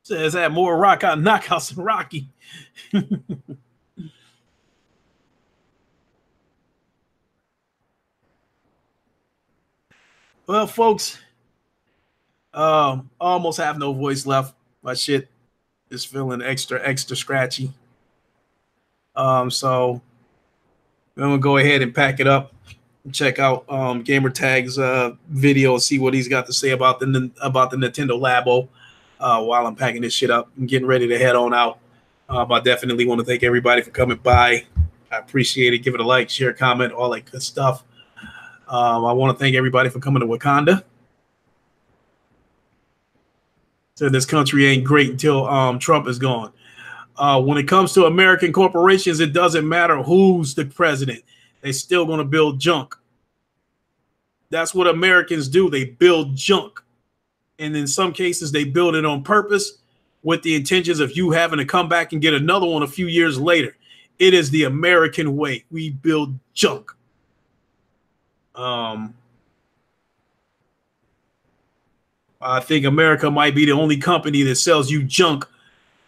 Says that more knockouts than Rocky. Well, folks, almost have no voice left. My shit is feeling extra scratchy. So I'm gonna go ahead and pack it up and check out Gamer Tag's video and see what he's got to say about the Nintendo Labo while I'm packing this shit up and getting ready to head on out. I definitely want to thank everybody for coming by. I appreciate it. Give it a like, share, comment, all that good stuff. I want to thank everybody for coming to Wakanda. So this country ain't great until Trump is gone. When it comes to American corporations, it doesn't matter who's the president. They're still going to build junk. That's what Americans do. They build junk. And in some cases, they build it on purpose with the intentions of you having to come back and get another one a few years later. It is the American way. We build junk. I think America might be the only company that sells you junk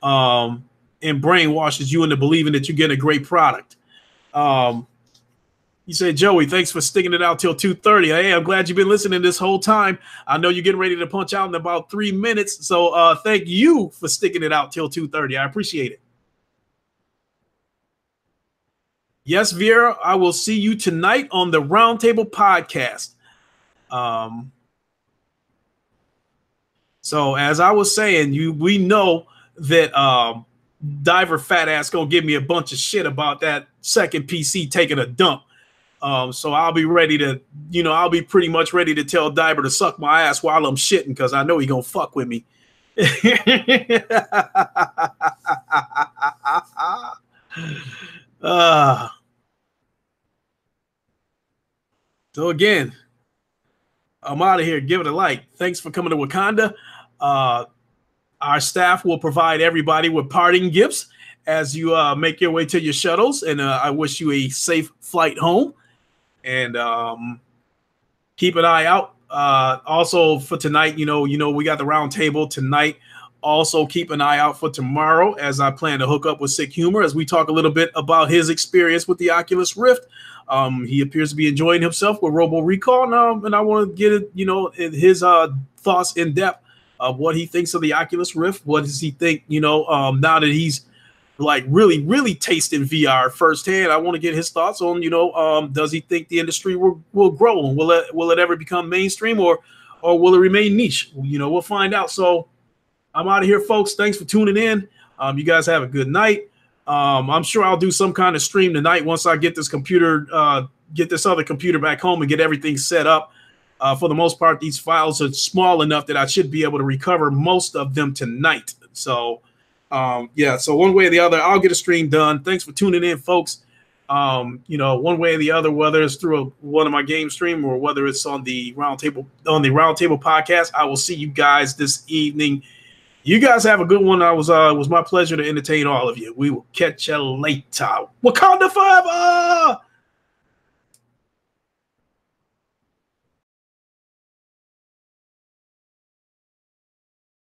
and brainwashes you into believing that you're getting a great product. You say, Joey, thanks for sticking it out till 2:30. Hey, I'm glad you've been listening this whole time. I know you're getting ready to punch out in about 3 minutes. So thank you for sticking it out till 2:30. I appreciate it. Yes, Vera, I will see you tonight on the Roundtable podcast. So as I was saying, we know that Diver Fat Ass gonna give me a bunch of shit about that second PC taking a dump. So I'll be ready to, I'll be pretty much ready to tell Diver to suck my ass while I'm shitting, because I know he gonna fuck with me. So again, I'm out of here. Give it a like. Thanks for coming to Wakanda. Our staff will provide everybody with parting gifts as you make your way to your shuttles. And I wish you a safe flight home. And keep an eye out. Also for tonight, we got the round table tonight. Also keep an eye out for tomorrow, as I plan to hook up with Sick Humor as we talk a little bit about his experience with the Oculus Rift. He appears to be enjoying himself with Robo Recall, and I want to get it, his thoughts in depth of what he thinks of the Oculus Rift. What does he think, now that he's like really tasting VR firsthand? I want to get his thoughts on, does he think the industry will grow, and will it ever become mainstream, or will it remain niche? We'll find out. So I'm out of here, folks. Thanks for tuning in. You guys have a good night. I'm sure I'll do some kind of stream tonight once I get this other computer back home and get everything set up. For the most part, these files are small enough that I should be able to recover most of them tonight. So, so one way or the other, I'll get a stream done. Thanks for tuning in, folks. One way or the other, whether it's through one of my game stream or whether it's on the Roundtable podcast, I will see you guys this evening. You guys have a good one. It was my pleasure to entertain all of you. We will catch you later. Wakanda forever!